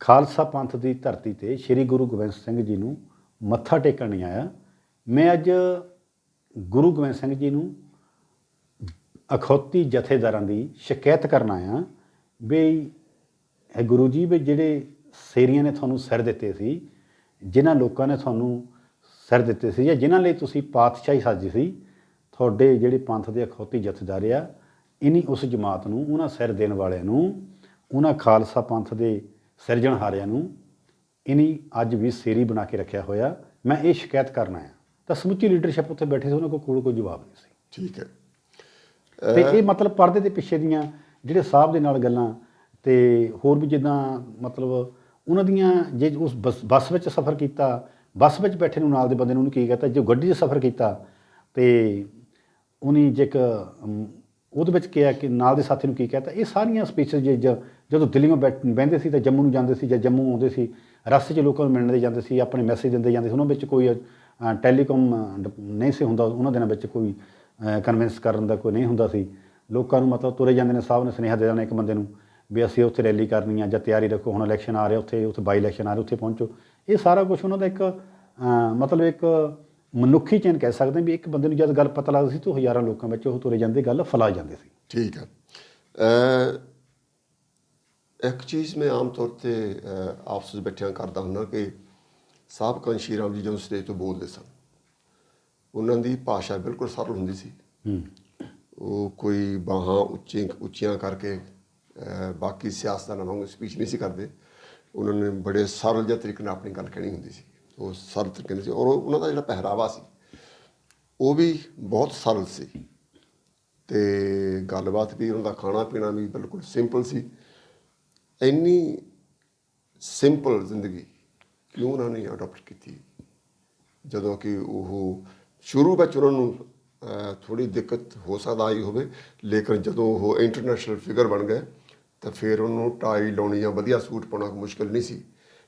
ਖਾਲਸਾ ਪੰਥ ਦੀ ਧਰਤੀ 'ਤੇ ਸ਼੍ਰੀ ਗੁਰੂ ਗੋਬਿੰਦ ਸਿੰਘ ਜੀ ਨੂੰ ਮੱਥਾ ਟੇਕਣ ਨਹੀਂ ਆਇਆ। ਮੈਂ ਅੱਜ ਗੁਰੂ ਗੋਬਿੰਦ ਸਿੰਘ ਜੀ ਨੂੰ ਅਖੌਤੀ ਜਥੇਦਾਰਾਂ ਦੀ ਸ਼ਿਕਾਇਤ ਕਰਨ ਆਇਆ ਵੀ ਇਹ ਗੁਰੂ ਜੀ ਵੀ ਜਿਹੜੇ ਸੇਰੀਆਂ ਨੇ ਤੁਹਾਨੂੰ ਸਿਰ ਦਿੱਤੇ ਸੀ, ਜਿਨ੍ਹਾਂ ਲੋਕਾਂ ਨੇ ਤੁਹਾਨੂੰ ਸਿਰ ਦਿੱਤੇ ਸੀ ਜਾਂ ਜਿਨ੍ਹਾਂ ਲਈ ਤੁਸੀਂ ਪਾਤਸ਼ਾਹੀ ਸਾਜੀ ਸੀ, ਤੁਹਾਡੇ ਜਿਹੜੇ ਪੰਥ ਦੇ ਅਖੌਤੀ ਜਥੇਦਾਰ ਆ, ਇਨੀ ਉਸ ਜਮਾਤ ਨੂੰ, ਉਹਨਾਂ ਸਿਰ ਦੇਣ ਵਾਲਿਆਂ ਨੂੰ, ਉਹਨਾਂ ਖਾਲਸਾ ਪੰਥ ਦੇ ਸਿਰਜਣਹਾਰਿਆਂ ਨੂੰ ਇਨੀ ਅੱਜ ਵੀ ਸੇਰੀ ਬਣਾ ਕੇ ਰੱਖਿਆ ਹੋਇਆ। ਮੈਂ ਇਹ ਸ਼ਿਕਾਇਤ ਕਰਨ ਆਇਆ। ਤਾਂ ਸਮੁੱਚੀ ਲੀਡਰਸ਼ਿਪ ਉੱਥੇ ਬੈਠੀ ਸੀ, ਉਹਨਾਂ ਕੋਲ ਕੋਈ ਜਵਾਬ ਨਹੀਂ ਸੀ। ਠੀਕ ਹੈ। ਤੇ ਇਹ ਮਤਲਬ ਪਰਦੇ ਦੇ ਪਿੱਛੇ ਦੀਆਂ ਜਿਹੜੇ ਸਾਹਿਬ ਦੇ ਨਾਲ ਗੱਲਾਂ ਤੇ ਹੋਰ ਵੀ ਜਿੱਦਾਂ ਮਤਲਬ ਉਹਨਾਂ ਦੀਆਂ, ਜੇ ਉਸ ਬੱਸ ਵਿੱਚ ਸਫ਼ਰ ਕੀਤਾ, ਬੱਸ ਵਿੱਚ ਬੈਠੇ ਨੂੰ ਨਾਲ ਦੇ ਬੰਦੇ ਨੂੰ ਉਹਨੂੰ ਕੀ ਕਹਤਾ, ਜੋ ਗੱਡੀ 'ਚ ਸਫ਼ਰ ਕੀਤਾ ਤੇ ਉਹਨੇ ਜੇ ਇੱਕ ਉਹਦੇ ਵਿੱਚ ਕਿਹਾ ਕਿ ਨਾਲ ਦੇ ਸਾਥੀ ਨੂੰ ਕੀ ਕਹਤਾ। ਇਹ ਸਾਰੀਆਂ ਸਪੀਚਸ ਜਦੋਂ ਦਿੱਲੀੋਂ ਬਹਿੰਦੇ ਸੀ ਤਾਂ ਜੰਮੂ ਨੂੰ ਜਾਂਦੇ ਸੀ, ਜਾਂ ਜੰਮੂ ਆਉਂਦੇ ਸੀ ਰਸਤੇ 'ਚ ਲੋਕਾਂ ਨੂੰ ਮਿਲਣ ਦੇ ਜਾਂਦੇ ਸੀ, ਆਪਣੇ ਮੈਸੇਜ ਦਿੰਦੇ ਜਾਂਦੇ ਸੀ। ਉਹਨਾਂ ਵਿੱਚ ਕੋਈ ਟੈਲੀਕਾਮ ਨਹੀਂ ਸੀ ਹੁੰਦਾ ਉਹਨਾਂ ਦਿਨਾਂ ਵਿੱਚ, ਕੋਈ ਕਨਵਿੰਸ ਕਰਨ ਦਾ ਕੋਈ ਨਹੀਂ ਹੁੰਦਾ ਸੀ। ਲੋਕਾਂ ਨੂੰ ਮਤਲਬ ਤੁਰੇ ਜਾਂਦੇ ਨੇ, ਸਾਹਿਬ ਨੇ ਸੁਨੇਹਾ ਦੇ ਦੇਣਾ ਇੱਕ ਬੰਦੇ ਨੂੰ ਵੀ ਅਸੀਂ ਉੱਥੇ ਰੈਲੀ ਕਰਨੀ ਆ ਜਾਂ ਤਿਆਰੀ ਰੱਖੋ, ਹੁਣ ਇਲੈਕਸ਼ਨ ਆ ਰਿਹਾ, ਉੱਥੇ ਬਾਈ ਇਲੈਕਸ਼ਨ ਆ ਰਿਹਾ, ਉੱਥੇ ਪਹੁੰਚੋ। ਇਹ ਸਾਰਾ ਕੁਛ ਉਹਨਾਂ ਦਾ ਇੱਕ ਮਤਲਬ ਇੱਕ ਮਨੁੱਖੀ ਚੇਨ ਕਹਿ ਸਕਦੇ ਵੀ ਇੱਕ ਬੰਦੇ ਨੂੰ ਜਦ ਗੱਲ ਪਤਾ ਲੱਗਦੀ ਸੀ ਤਾਂ ਹਜ਼ਾਰਾਂ ਲੋਕਾਂ ਵਿੱਚ ਉਹ ਤੁਰੇ ਜਾਂਦੇ, ਗੱਲ ਫੈਲਾ ਜਾਂਦੇ ਸੀ। ਠੀਕ ਹੈ। ਇੱਕ ਚੀਜ਼ ਮੈਂ ਆਮ ਤੌਰ 'ਤੇ ਆਪਸ ਵਿੱਚ ਬੈਠਿਆਂ ਕਰਦਾ ਹੁੰਦਾ ਕਿ ਸਾਹਿਬ ਕਾਂਸ਼ੀ ਰਾਮ ਜੀ ਜਦੋਂ ਸਟੇਜ ਤੋਂ ਬੋਲਦੇ ਸਨ, ਉਹਨਾਂ ਦੀ ਭਾਸ਼ਾ ਬਿਲਕੁਲ ਸਰਲ ਹੁੰਦੀ ਸੀ। ਉਹ ਕੋਈ ਬਾਹਾਂ ਉੱਚੀਆਂ ਕਰਕੇ ਬਾਕੀ ਸਿਆਸਤਦਾਨਾਂ ਵਾਂਗੂ ਸਪੀਚ ਨਹੀਂ ਸੀ ਕਰਦੇ। ਉਹਨਾਂ ਨੇ ਬੜੇ ਸਰਲ ਜਿਹੇ ਤਰੀਕੇ ਨਾਲ ਆਪਣੀ ਗੱਲ ਕਹਿਣੀ ਹੁੰਦੀ ਸੀ, ਉਹ ਸਰਲ ਤਰੀਕੇ ਨਾਲ ਸੀ। ਔਰ ਉਹਨਾਂ ਦਾ ਜਿਹੜਾ ਪਹਿਰਾਵਾ ਸੀ ਉਹ ਵੀ ਬਹੁਤ ਸਰਲ ਸੀ ਅਤੇ ਗੱਲਬਾਤ ਵੀ, ਉਹਨਾਂ ਦਾ ਖਾਣਾ ਪੀਣਾ ਵੀ ਬਿਲਕੁਲ ਸਿੰਪਲ ਸੀ। ਇੰਨੀ ਸਿੰਪਲ ਜ਼ਿੰਦਗੀ ਕਿਉਂ ਉਹਨਾਂ ਨੇ ਅਡੋਪਟ ਕੀਤੀ, ਜਦੋਂ ਕਿ ਉਹ ਸ਼ੁਰੂ ਵਿੱਚ ਉਹਨਾਂ ਨੂੰ ਥੋੜ੍ਹੀ ਦਿੱਕਤ ਹੋ ਸਕਦਾ ਆਈ ਹੋਵੇ, ਲੇਕਿਨ ਜਦੋਂ ਉਹ ਇੰਟਰਨੈਸ਼ਨਲ ਫਿਗਰ ਬਣ ਗਏ ਤਾਂ ਫਿਰ ਉਹਨੂੰ ਟਾਈ ਲਾਉਣੀ ਜਾਂ ਵਧੀਆ ਸੂਟ ਪਾਉਣਾ ਮੁਸ਼ਕਿਲ ਨਹੀਂ ਸੀ।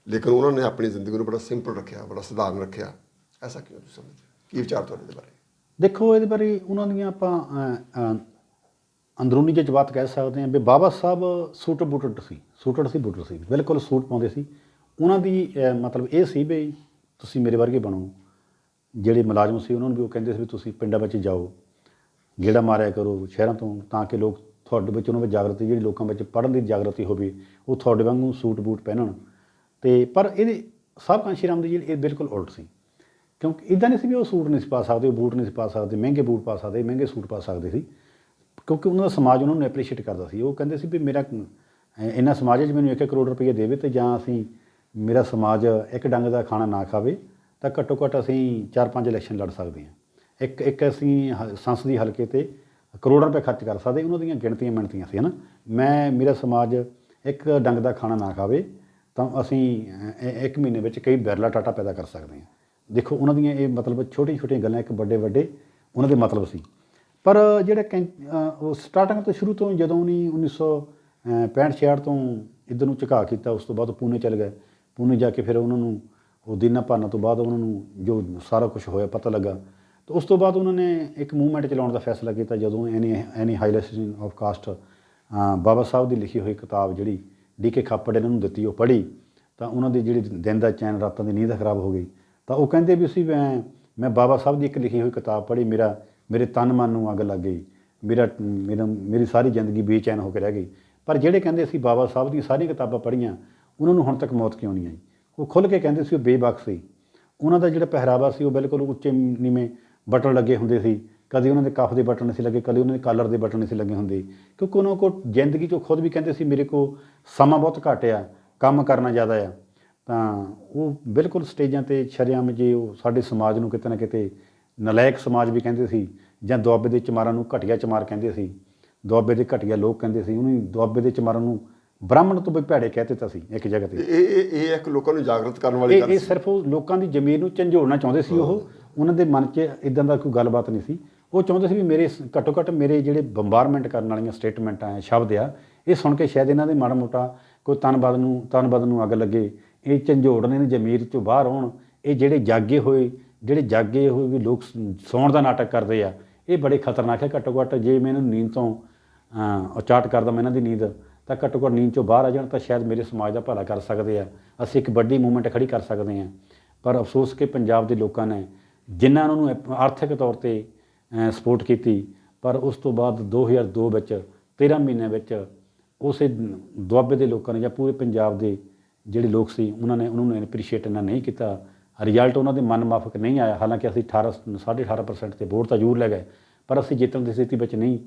ਲੇਕਿਨ ਉਹਨਾਂ ਨੇ ਆਪਣੀ ਜ਼ਿੰਦਗੀ ਨੂੰ ਬੜਾ ਸਿੰਪਲ ਰੱਖਿਆ, ਬੜਾ ਸਧਾਰਨ ਰੱਖਿਆ। ਐਸਾ ਕਿਉਂ ਤੁਸੀਂ ਸਮਝਦੇ, ਕੀ ਵਿਚਾਰ ਤੁਹਾਡੇ ਦੇ ਬਾਰੇ? ਦੇਖੋ, ਇਹਦੇ ਬਾਰੇ ਉਹਨਾਂ ਦੀਆਂ ਆਪਾਂ ਅੰਦਰੂਨੀ ਜਜ਼ਬਾਤ ਕਹਿ ਸਕਦੇ ਹਾਂ ਵੀ ਬਾਬਾ ਸਾਹਿਬ ਸੂਟਡ ਸੀ, ਬਿਲਕੁਲ ਸੂਟ ਪਾਉਂਦੇ ਸੀ। ਉਹਨਾਂ ਦੀ ਮਤਲਬ ਇਹ ਸੀ ਵੀ ਤੁਸੀਂ ਮੇਰੇ ਵਰਗੇ ਬਣੋ। ਜਿਹੜੇ ਮੁਲਾਜ਼ਮ ਸੀ ਉਹਨਾਂ ਨੂੰ ਵੀ ਉਹ ਕਹਿੰਦੇ ਸੀ ਵੀ ਤੁਸੀਂ ਪਿੰਡਾਂ ਵਿੱਚ ਜਾਓ, ਗੇੜਾ ਮਾਰਿਆ ਕਰੋ ਸ਼ਹਿਰਾਂ ਤੋਂ, ਤਾਂ ਕਿ ਲੋਕ ਤੁਹਾਡੇ ਵਿੱਚ, ਉਹਨਾਂ ਵਿੱਚ ਜਾਗਰਤੀ, ਜਿਹੜੀ ਲੋਕਾਂ ਵਿੱਚ ਪੜ੍ਹਨ ਦੀ ਜਾਗਰਤੀ ਹੋਵੇ, ਉਹ ਤੁਹਾਡੇ ਵਾਂਗੂ ਸੂਟ ਬੂਟ ਪਹਿਨਣ। ਅਤੇ ਪਰ ਇਹਦੇ ਸਾਹਿਬ ਕਾਂਸ਼ੀ ਰਾਮ ਦੀ ਜਿਹੜੀ ਇਹ ਬਿਲਕੁਲ ਉਲਟ ਸੀ, ਕਿਉਂਕਿ ਇੱਦਾਂ ਨਹੀਂ ਸੀ ਵੀ ਉਹ ਸੂਟ ਨਹੀਂ ਸੀ ਪਾ ਸਕਦੇ, ਉਹ ਬੂਟ ਨਹੀਂ ਸੀ ਪਾ ਸਕਦੇ, ਮਹਿੰਗੇ ਬੂਟ ਪਾ ਸਕਦੇ, ਮਹਿੰਗੇ ਸੂਟ ਪਾ ਸਕਦੇ ਸੀ, ਕਿਉਂਕਿ ਉਹਨਾਂ ਦਾ ਸਮਾਜ ਉਹਨਾਂ ਨੂੰ ਐਪਰੀਸ਼ੀਏਟ ਕਰਦਾ ਸੀ। ਉਹ ਕਹਿੰਦੇ ਸੀ ਵੀ ਮੇਰਾ ਇੰਨਾ ਸਮਾਜ 'ਚ ਮੈਨੂੰ 1 ਕਰੋੜ ਰੁਪਈਆ ਦੇਵੇ ਅਤੇ ਜਾਂ ਅਸੀਂ ਮੇਰਾ ਸਮਾਜ ਇੱਕ ਡੰਗ ਦਾ ਖਾਣਾ ਨਾ ਖਾਵੇ ਤਾਂ ਘੱਟੋ ਘੱਟ ਅਸੀਂ 4-5 ਇਲੈਕਸ਼ਨ ਲੜ ਸਕਦੇ ਹਾਂ। ਇੱਕ ਅਸੀਂ ਸੰਸਦੀ ਹਲਕੇ 'ਤੇ ਕਰੋੜਾਂ ਰੁਪਏ ਖਰਚ ਕਰ ਸਕਦੇ। ਉਹਨਾਂ ਦੀਆਂ ਗਿਣਤੀਆਂ ਮਿਣਤੀਆਂ ਸੀ, ਹੈ ਨਾ। ਮੇਰਾ ਸਮਾਜ ਇੱਕ ਡੰਗ ਦਾ ਖਾਣਾ ਨਾ ਖਾਵੇ ਤਾਂ ਅਸੀਂ 1 ਮਹੀਨੇ ਵਿੱਚ ਕਈ ਬਿਰਲਾ ਟਾਟਾ ਪੈਦਾ ਕਰ ਸਕਦੇ ਹਾਂ। ਦੇਖੋ, ਉਹਨਾਂ ਦੀਆਂ ਇਹ ਮਤਲਬ ਛੋਟੀਆਂ ਗੱਲਾਂ ਇੱਕ ਵੱਡੇ ਉਹਨਾਂ ਦੇ ਮਤਲਬ ਸੀ। ਪਰ ਜਿਹੜੇ ਉਹ ਸਟਾਰਟਿੰਗ ਤੋਂ ਸ਼ੁਰੂ ਤੋਂ ਜਦੋਂ ਉਹਨੇ 1965-66 ਤੋਂ ਇੱਧਰ ਨੂੰ ਝੁਕਾਅ ਕੀਤਾ, ਉਸ ਤੋਂ ਬਾਅਦ ਪੂਨੇ ਚਲੇ ਗਏ। ਪੂਨੇ ਜਾ ਕੇ ਫਿਰ ਉਹਨਾਂ ਨੂੰ ਉਹ ਦੀਨਾ ਭਾਨਾ ਤੋਂ ਬਾਅਦ ਉਹਨਾਂ ਨੂੰ ਜੋ ਸਾਰਾ ਕੁਛ ਹੋਇਆ ਪਤਾ ਲੱਗਾ, ਤਾਂ ਉਸ ਤੋਂ ਬਾਅਦ ਉਹਨਾਂ ਨੇ ਇੱਕ ਮੂਵਮੈਂਟ ਚਲਾਉਣ ਦਾ ਫੈਸਲਾ ਕੀਤਾ। ਜਦੋਂ ਐਨੀ ਹਾਈਲਾਈਟੇਸ਼ਨ ਆਫ ਕਾਸਟ ਬਾਬਾ ਸਾਹਿਬ ਦੀ ਲਿਖੀ ਹੋਈ ਕਿਤਾਬ ਜਿਹੜੀ ਡੀ ਕੇ ਖਾਪੜ ਇਹਨਾਂ ਨੂੰ ਦਿੱਤੀ, ਉਹ ਪੜ੍ਹੀ ਤਾਂ ਉਹਨਾਂ ਦੀ ਜਿਹੜੀ ਦਿਨ ਦਾ ਚੈਨ ਰਾਤਾਂ ਦੀ ਨੀਂਦ ਖਰਾਬ ਹੋ ਗਈ। ਤਾਂ ਉਹ ਕਹਿੰਦੇ ਵੀ ਸੀ ਮੈਂ ਬਾਬਾ ਸਾਹਿਬ ਦੀ ਇੱਕ ਲਿਖੀ ਹੋਈ ਕਿਤਾਬ ਪੜ੍ਹੀ, ਮੇਰੇ ਤਨ ਮਨ ਨੂੰ ਅੱਗ ਲੱਗ ਗਈ, ਮੇਰੀ ਸਾਰੀ ਜ਼ਿੰਦਗੀ ਬੇਚੈਨ ਹੋ ਕੇ ਰਹਿ ਗਈ। ਪਰ ਜਿਹੜੇ ਕਹਿੰਦੇ ਸੀ ਬਾਬਾ ਸਾਹਿਬ ਦੀਆਂ ਸਾਰੀਆਂ ਕਿਤਾਬਾਂ ਪੜ੍ਹੀਆਂ, ਉਹਨਾਂ ਨੂੰ ਹੁਣ ਤੱਕ ਮੌਤ ਕਿਉਂ ਨਹੀਂ ਆਈ? ਉਹ ਖੁੱਲ੍ਹ ਕੇ ਕਹਿੰਦੇ ਸੀ ਉਹ ਬੇਬਕ ਸੀ। ਉਹਨਾਂ ਦਾ ਜਿਹੜਾ ਪਹਿਰਾਵਾ ਸੀ ਉਹ ਬਿਲਕੁਲ ਉੱਚੇ ਨੀਵੇਂ ਬਟਨ ਲੱਗੇ ਹੁੰਦੇ ਸੀ, ਕਦੇ ਉਹਨਾਂ ਦੇ ਕਫ ਦੇ ਬਟਨ ਨਹੀਂ ਸੀ ਲੱਗੇ, ਕਦੇ ਉਹਨਾਂ ਦੇ ਕਾਲਰ ਦੇ ਬਟਨ ਨਹੀਂ ਸੀ ਲੱਗੇ ਹੁੰਦੇ, ਕਿਉਂਕਿ ਉਹਨਾਂ ਕੋਲ ਜ਼ਿੰਦਗੀ 'ਚੋਂ ਖੁਦ ਵੀ ਕਹਿੰਦੇ ਸੀ ਮੇਰੇ ਕੋਲ ਸਮਾਂ ਬਹੁਤ ਘੱਟ ਆ, ਕੰਮ ਕਰਨਾ ਜ਼ਿਆਦਾ ਆ। ਤਾਂ ਉਹ ਬਿਲਕੁਲ ਸਟੇਜਾਂ 'ਤੇ ਸ਼ਰੇਆਮ ਜੇ ਉਹ ਸਾਡੇ ਸਮਾਜ ਨੂੰ ਕਿਤੇ ਨਾ ਕਿਤੇ ਨਲਾਇਕ ਸਮਾਜ ਵੀ ਕਹਿੰਦੇ ਸੀ, ਜਾਂ ਦੁਆਬੇ ਦੇ ਚਮਾਰਾਂ ਨੂੰ ਘਟੀਆ ਚਮਾਰ ਕਹਿੰਦੇ ਸੀ, ਦੁਆਬੇ ਦੇ ਘਟੀਆ ਲੋਕ ਕਹਿੰਦੇ ਸੀ, ਉਹਨੂੰ ਦੁਆਬੇ ਦੇ ਚਮਾਰਾਂ ਨੂੰ ਬ੍ਰਾਹਮਣ ਤੋਂ ਵੀ ਭੈੜੇ ਕਹਿ ਦਿੱਤਾ ਸੀ ਇੱਕ ਜਗ੍ਹਾ 'ਤੇ। ਇਹ ਇੱਕ ਲੋਕਾਂ ਨੂੰ ਜਾਗਰਤ ਕਰਨ ਵਾਲੀ ਗੱਲ ਇਹ ਸਿਰਫ ਉਹ ਲੋਕਾਂ ਦੀ ਜ਼ਮੀਰ ਨੂੰ ਝੰਜੋੜਨਾ ਚਾਹੁੰਦੇ ਸੀ। ਉਹਨਾਂ ਦੇ ਮਨ 'ਚ ਇੱਦਾਂ ਦਾ ਕੋਈ ਗੱਲਬਾਤ ਨਹੀਂ ਸੀ। ਉਹ ਚਾਹੁੰਦੇ ਸੀ ਵੀ ਮੇਰੇ ਘੱਟੋ ਘੱਟ ਮੇਰੇ ਜਿਹੜੇ ਬੰਬਾਰਮੈਂਟ ਕਰਨ ਵਾਲੀਆਂ ਸਟੇਟਮੈਂਟਾਂ ਆ, ਸ਼ਬਦ ਆ, ਇਹ ਸੁਣ ਕੇ ਸ਼ਾਇਦ ਇਹਨਾਂ ਦੇ ਮਾੜਾ ਮੋਟਾ ਕੋਈ ਤਨ ਬਦਨ ਨੂੰ ਅੱਗ ਲੱਗੇ, ਇਹ ਝੰਜੋੜਨੇ ਨੇ ਜ਼ਮੀਰ 'ਚੋਂ ਬਾਹਰ ਆਉਣ। ਇਹ ਜਿਹੜੇ ਜਾਗੇ ਹੋਏ ਵੀ ਲੋਕ ਸੌਣ ਦਾ ਨਾਟਕ ਕਰਦੇ ਆ, ਇਹ ਬੜੇ ਖਤਰਨਾਕ ਹੈ। ਘੱਟੋ ਘੱਟ ਜੇ ਮੈਂ ਇਹਨਾਂ ਨੂੰ ਨੀਂਦ ਤੋਂ ਉਚਾਟ ਕਰਦਾ ਮੈਂ ਇਹਨਾਂ ਦੀ ਨੀਂਦ, ਤਾਂ ਘੱਟੋ ਘੱਟ ਨੀਂਦ 'ਚੋਂ ਬਾਹਰ ਆ ਜਾਣ ਤਾਂ ਸ਼ਾਇਦ ਮੇਰੇ ਸਮਾਜ ਦਾ ਭਲਾ ਕਰ ਸਕਦੇ ਆ, ਅਸੀਂ ਇੱਕ ਵੱਡੀ ਮੂਵਮੈਂਟ ਖੜੀ ਕਰ ਸਕਦੇ ਹਾਂ। ਪਰ ਅਫਸੋਸ ਕਿ ਪੰਜਾਬ ਦੇ ਲੋਕਾਂ ਨੇ ਜਿਨ੍ਹਾਂ ਨੂੰ ਆਰਥਿਕ ਤੌਰ 'ਤੇ ਸਪੋਰਟ ਕੀਤੀ, ਪਰ ਉਸ ਤੋਂ ਬਾਅਦ 2002 ਵਿੱਚ 13 ਮਹੀਨਿਆਂ ਵਿੱਚ ਉਸੇ ਦੁਆਬੇ ਦੇ ਲੋਕਾਂ ਨੇ ਜਾਂ ਪੂਰੇ ਪੰਜਾਬ ਦੇ ਜਿਹੜੇ ਲੋਕ ਸੀ ਉਹਨਾਂ ਨੂੰ ਐਪਰੀਸ਼ੀਏਟ ਇੰਨਾ ਨਹੀਂ ਕੀਤਾ। ਰਿਜ਼ਲਟ ਉਹਨਾਂ ਦੇ ਮਨ ਮਾਫਕ ਨਹੀਂ ਆਇਆ। ਹਾਲਾਂਕਿ ਅਸੀਂ 18.5% 'ਤੇ ਵੋਟ ਤਾਂ ਜ਼ਰੂਰ ਲੈ ਗਏ, ਪਰ ਅਸੀਂ ਜਿੱਤਣ ਦੀ ਸਥਿਤੀ ਵਿੱਚ ਨਹੀਂ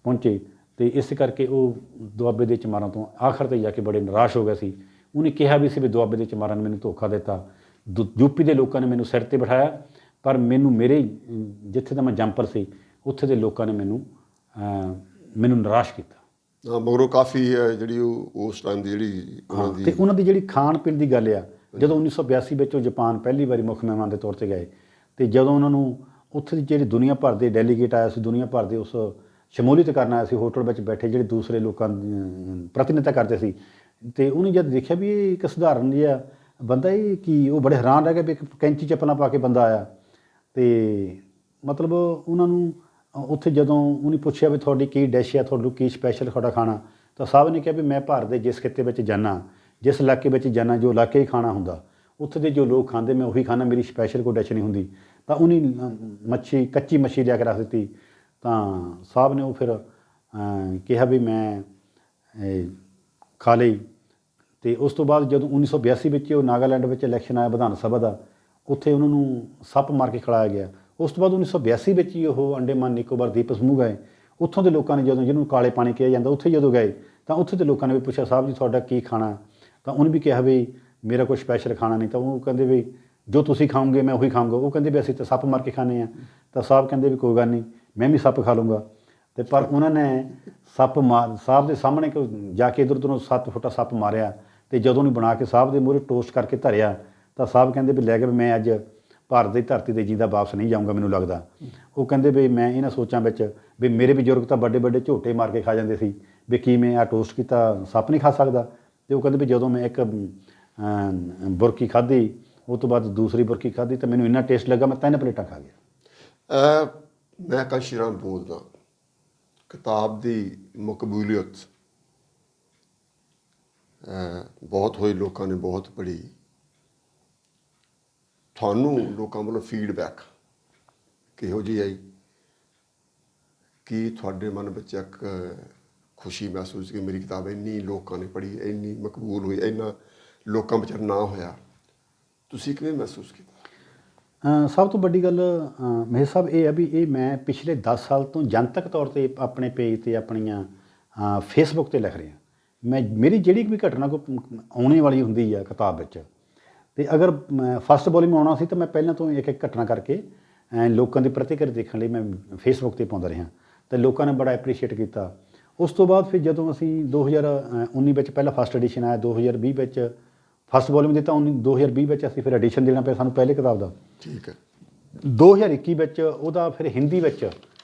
ਪਹੁੰਚੇ। ਅਤੇ ਇਸ ਕਰਕੇ ਉਹ ਦੁਆਬੇ ਦੇ ਚਮਾਰਾਂ ਤੋਂ ਆਖਰ 'ਤੇ ਜਾ ਕੇ ਬੜੇ ਨਿਰਾਸ਼ ਹੋ ਗਏ ਸੀ। ਉਹਨੇ ਕਿਹਾ ਵੀ ਸੀ ਵੀ ਦੁਆਬੇ ਦੇ ਚਮਾਰਾਂ ਨੇ ਮੈਨੂੰ ਧੋਖਾ ਦਿੱਤਾ, ਯੂਪੀ ਦੇ ਲੋਕਾਂ ਨੇ ਮੈਨੂੰ ਸਿਰ 'ਤੇ ਬਿਠਾਇਆ, ਪਰ ਮੇਰੇ ਜਿੱਥੇ ਦਾ ਮੈਂ ਜੰਪਰ ਸੀ ਉੱਥੇ ਦੇ ਲੋਕਾਂ ਨੇ ਮੈਨੂੰ ਨਿਰਾਸ਼ ਕੀਤਾ। ਮਗਰੋਂ ਕਾਫੀ ਜਿਹੜੀ ਉਸ ਟਾਈਮ ਦੀ ਜਿਹੜੀ ਉਹਨਾਂ ਦੀ ਜਿਹੜੀ ਖਾਣ ਪੀਣ ਦੀ ਗੱਲ ਆ, ਜਦੋਂ 1982 ਵਿੱਚ ਉਹ ਜਾਪਾਨ ਪਹਿਲੀ ਵਾਰੀ ਮੁੱਖ ਮਹਿਮਾਨ ਦੇ ਤੌਰ 'ਤੇ ਗਏ, ਅਤੇ ਜਦੋਂ ਉਹਨਾਂ ਨੂੰ ਉੱਥੇ ਦੀ ਜਿਹੜੀ ਦੁਨੀਆ ਭਰ ਦੇ ਡੈਲੀਗੇਟ ਆਇਆ ਸੀ, ਦੁਨੀਆ ਭਰ ਦੇ ਉਸ ਸ਼ਮੂਲੀਅਤ ਕਰਨ ਆਇਆ ਸੀ, ਹੋਟਲ ਵਿੱਚ ਬੈਠੇ ਜਿਹੜੇ ਦੂਸਰੇ ਲੋਕਾਂ ਪ੍ਰਤੀਨਿਧਤਾ ਕਰਦੇ ਸੀ, ਅਤੇ ਉਹਨੇ ਜਦ ਦੇਖਿਆ ਵੀ ਇਹ ਇੱਕ ਸਧਾਰਨ ਜਿਹਾ ਬੰਦਾ, ਇਹ ਕੀ, ਉਹ ਬੜੇ ਹੈਰਾਨ ਰਹਿ ਗਏ ਵੀ ਇੱਕ ਕੈਂਚੀ ਚੱਪਲਾਂ ਪਾ ਕੇ ਬੰਦਾ ਆਇਆ। ਅਤੇ ਮਤਲਬ ਉਹਨਾਂ ਨੂੰ ਉੱਥੇ ਜਦੋਂ ਉਹਨੇ ਪੁੱਛਿਆ ਵੀ ਤੁਹਾਡੀ ਕੀ ਡਿਸ਼ ਆ, ਤੁਹਾਨੂੰ ਕੀ ਸਪੈਸ਼ਲ ਤੁਹਾਡਾ ਖਾਣਾ, ਤਾਂ ਸਾਹਿਬ ਨੇ ਕਿਹਾ ਵੀ ਮੈਂ ਭਾਰਤ ਦੇ ਜਿਸ ਖਿੱਤੇ ਵਿੱਚ ਜਾਂਦਾ, ਜਿਸ ਇਲਾਕੇ ਵਿੱਚ ਜਾਂਦਾ, ਜੋ ਇਲਾਕੇ ਹੀ ਖਾਣਾ ਹੁੰਦਾ, ਉੱਥੇ ਦੇ ਜੋ ਲੋਕ ਖਾਂਦੇ ਮੈਂ ਉਹੀ ਖਾਣਾ, ਮੇਰੀ ਸਪੈਸ਼ਲ ਕੋਈ ਡਿਸ਼ ਨਹੀਂ ਹੁੰਦੀ। ਤਾਂ ਉਹਨੇ ਕੱਚੀ ਮੱਛੀ ਲਿਆ ਕੇ ਰੱਖ ਦਿੱਤੀ। ਤਾਂ ਸਾਹਿਬ ਨੇ ਉਹ ਫਿਰ ਕਿਹਾ ਵੀ ਮੈਂ ਖਾ ਲਈ। ਅਤੇ ਉਸ ਤੋਂ ਬਾਅਦ ਜਦੋਂ 1982 ਵਿੱਚ ਉਹ ਨਾਗਾਲੈਂਡ ਵਿੱਚ ਇਲੈਕਸ਼ਨ ਆਇਆ ਵਿਧਾਨ ਸਭਾ ਦਾ, ਉੱਥੇ ਉਹਨਾਂ ਨੂੰ ਸੱਪ ਮਾਰ ਕੇ ਖਿਲਾਇਆ ਗਿਆ। ਉਸ ਤੋਂ ਬਾਅਦ 1982 ਵਿੱਚ ਹੀ ਉਹ ਅੰਡੇਮਾਨ ਨਿਕੋਬਾਰ ਦੀਪ ਸਮੂਹ ਗਏ। ਉੱਥੋਂ ਦੇ ਲੋਕਾਂ ਨੇ ਜਿਹਨੂੰ ਕਾਲੇ ਪਾਣੀ ਕਿਹਾ ਜਾਂਦਾ, ਉੱਥੇ ਜਦੋਂ ਗਏ ਤਾਂ ਉੱਥੇ ਦੇ ਲੋਕਾਂ ਨੇ ਵੀ ਪੁੱਛਿਆ ਸਾਹਿਬ ਜੀ ਤੁਹਾਡਾ ਕੀ ਖਾਣਾ, ਤਾਂ ਉਹਨੇ ਵੀ ਕਿਹਾ ਵੀ ਮੇਰਾ ਕੋਈ ਸਪੈਸ਼ਲ ਖਾਣਾ ਨਹੀਂ। ਤਾਂ ਉਹ ਕਹਿੰਦੇ ਵੀ ਜੋ ਤੁਸੀਂ ਖਾਓਗੇ ਮੈਂ ਉਹੀ ਖਾਊਂਗਾ। ਉਹ ਕਹਿੰਦੇ ਵੀ ਅਸੀਂ ਤਾਂ ਸੱਪ ਮਾਰ ਕੇ ਖਾਂਦੇ ਹਾਂ। ਤਾਂ ਸਾਹਿਬ ਕਹਿੰਦੇ ਵੀ ਕੋਈ ਗੱਲ ਨਹੀਂ, ਮੈਂ ਵੀ ਸੱਪ ਖਾ ਲੂੰਗਾ। ਅਤੇ ਪਰ ਉਹਨਾਂ ਨੇ ਸਾਹਿਬ ਦੇ ਸਾਹਮਣੇ ਜਾ ਕੇ ਇੱਧਰ ਉੱਧਰੋਂ 7 ਫੁੱਟਾ ਸੱਪ ਮਾਰਿਆ, ਅਤੇ ਜਦੋਂ ਉਹਨੂੰ ਬਣਾ ਕੇ ਸਾਹਿਬ ਦੇ ਮੂਹਰੇ ਟੋਸਟ ਕਰਕੇ ਧਰਿਆ, ਤਾਂ ਸਾਹਿਬ ਕਹਿੰਦੇ ਵੀ ਲੈ ਕੇ ਮੈਂ ਅੱਜ ਭਾਰਤ ਦੀ ਧਰਤੀ 'ਤੇ ਜਿੰਦਾ ਵਾਪਸ ਨਹੀਂ ਜਾਊਂਗਾ ਮੈਨੂੰ ਲੱਗਦਾ। ਉਹ ਕਹਿੰਦੇ ਵੀ ਮੈਂ ਇਹਨਾਂ ਸੋਚਾਂ ਵਿੱਚ ਵੀ ਮੇਰੇ ਬਜ਼ੁਰਗ ਤਾਂ ਵੱਡੇ ਵੱਡੇ ਝੋਟੇ ਮਾਰ ਕੇ ਖਾ ਜਾਂਦੇ ਸੀ, ਵੀ ਕੀ ਮੈਂ ਆਹ ਟੋਸਟ ਕੀਤਾ ਸੱਪ ਨਹੀਂ ਖਾ ਸਕਦਾ। ਅਤੇ ਉਹ ਕਹਿੰਦੇ ਵੀ ਜਦੋਂ ਮੈਂ ਇੱਕ ਬੁਰਕੀ ਖਾਧੀ, ਉਹ ਤੋਂ ਬਾਅਦ ਦੂਸਰੀ ਬੁਰਕੀ ਖਾਧੀ, ਤਾਂ ਮੈਨੂੰ ਇੰਨਾ ਟੇਸਟ ਲੱਗਾ ਮੈਂ 3 ਪਲੇਟਾਂ ਖਾ ਗਿਆ। ਮੈਂ ਕੱਲ੍ਹ ਸ਼੍ਰੀ ਰਾਮ ਬੋਲਦਾ, ਕਿਤਾਬ ਦੀ ਮਕਬੂਲੀਅਤ ਬਹੁਤ ਹੋਈ, ਲੋਕਾਂ ਨੇ ਬਹੁਤ ਪੜ੍ਹੀ। ਤੁਹਾਨੂੰ ਲੋਕਾਂ ਵੱਲੋਂ ਫੀਡਬੈਕ ਕਿਹੋ ਜਿਹੀ ਆਈ? ਕੀ ਤੁਹਾਡੇ ਮਨ ਵਿੱਚ ਇੱਕ ਖੁਸ਼ੀ ਮਹਿਸੂਸ ਕਿ ਮੇਰੀ ਕਿਤਾਬ ਇੰਨੀ ਲੋਕਾਂ ਨੇ ਪੜ੍ਹੀ, ਇੰਨੀ ਮਕਬੂਲ ਹੋਈ, ਇੰਨਾ ਲੋਕਾਂ ਵਿੱਚ ਨਾ ਹੋਇਆ, ਤੁਸੀਂ ਕਿਵੇਂ ਮਹਿਸੂਸ ਕੀਤਾ? ਸਭ ਤੋਂ ਵੱਡੀ ਗੱਲ ਮੇਹਰ ਸਾਹਿਬ ਇਹ ਹੈ ਵੀ ਇਹ ਮੈਂ ਪਿਛਲੇ 10 ਸਾਲ ਤੋਂ ਜਨਤਕ ਤੌਰ 'ਤੇ ਆਪਣੇ ਪੇਜ 'ਤੇ ਆਪਣੀਆਂ ਫੇਸਬੁੱਕ 'ਤੇ ਲਿਖ ਰਿਹਾ। ਮੇਰੀ ਜਿਹੜੀ ਵੀ ਘਟਨਾ ਕੋਈ ਆਉਣੇ ਵਾਲੀ ਹੁੰਦੀ ਆ ਕਿਤਾਬ ਵਿੱਚ, ਅਤੇ ਅਗਰ ਫਸਟ ਵੋਲੀਅਮ ਆਉਣਾ ਸੀ ਤਾਂ ਮੈਂ ਪਹਿਲਾਂ ਤੋਂ ਇੱਕ ਘਟਨਾ ਕਰਕੇ ਲੋਕਾਂ ਦੀ ਪ੍ਰਤੀਕਿਰਿਆ ਦੇਖਣ ਲਈ ਮੈਂ ਫੇਸਬੁੱਕ 'ਤੇ ਪਾਉਂਦਾ ਰਿਹਾ, ਅਤੇ ਲੋਕਾਂ ਨੇ ਬੜਾ ਐਪਰੀਸ਼ੀਏਟ ਕੀਤਾ। ਉਸ ਤੋਂ ਬਾਅਦ ਫਿਰ ਜਦੋਂ ਅਸੀਂ 2019 ਵਿੱਚ ਪਹਿਲਾ ਫਸਟ ਐਡੀਸ਼ਨ ਆਇਆ, 2020 ਵਿੱਚ ਫਸਟ ਵੋਲੀਅਮ ਦਿੱਤਾ, 2020 ਵਿੱਚ ਅਸੀਂ ਫਿਰ ਐਡੀਸ਼ਨ ਦੇਣਾ ਪਿਆ ਸਾਨੂੰ ਪਹਿਲੇ ਕਿਤਾਬ ਦਾ। ਠੀਕ ਹੈ। 2021 ਵਿੱਚ ਉਹਦਾ ਫਿਰ ਹਿੰਦੀ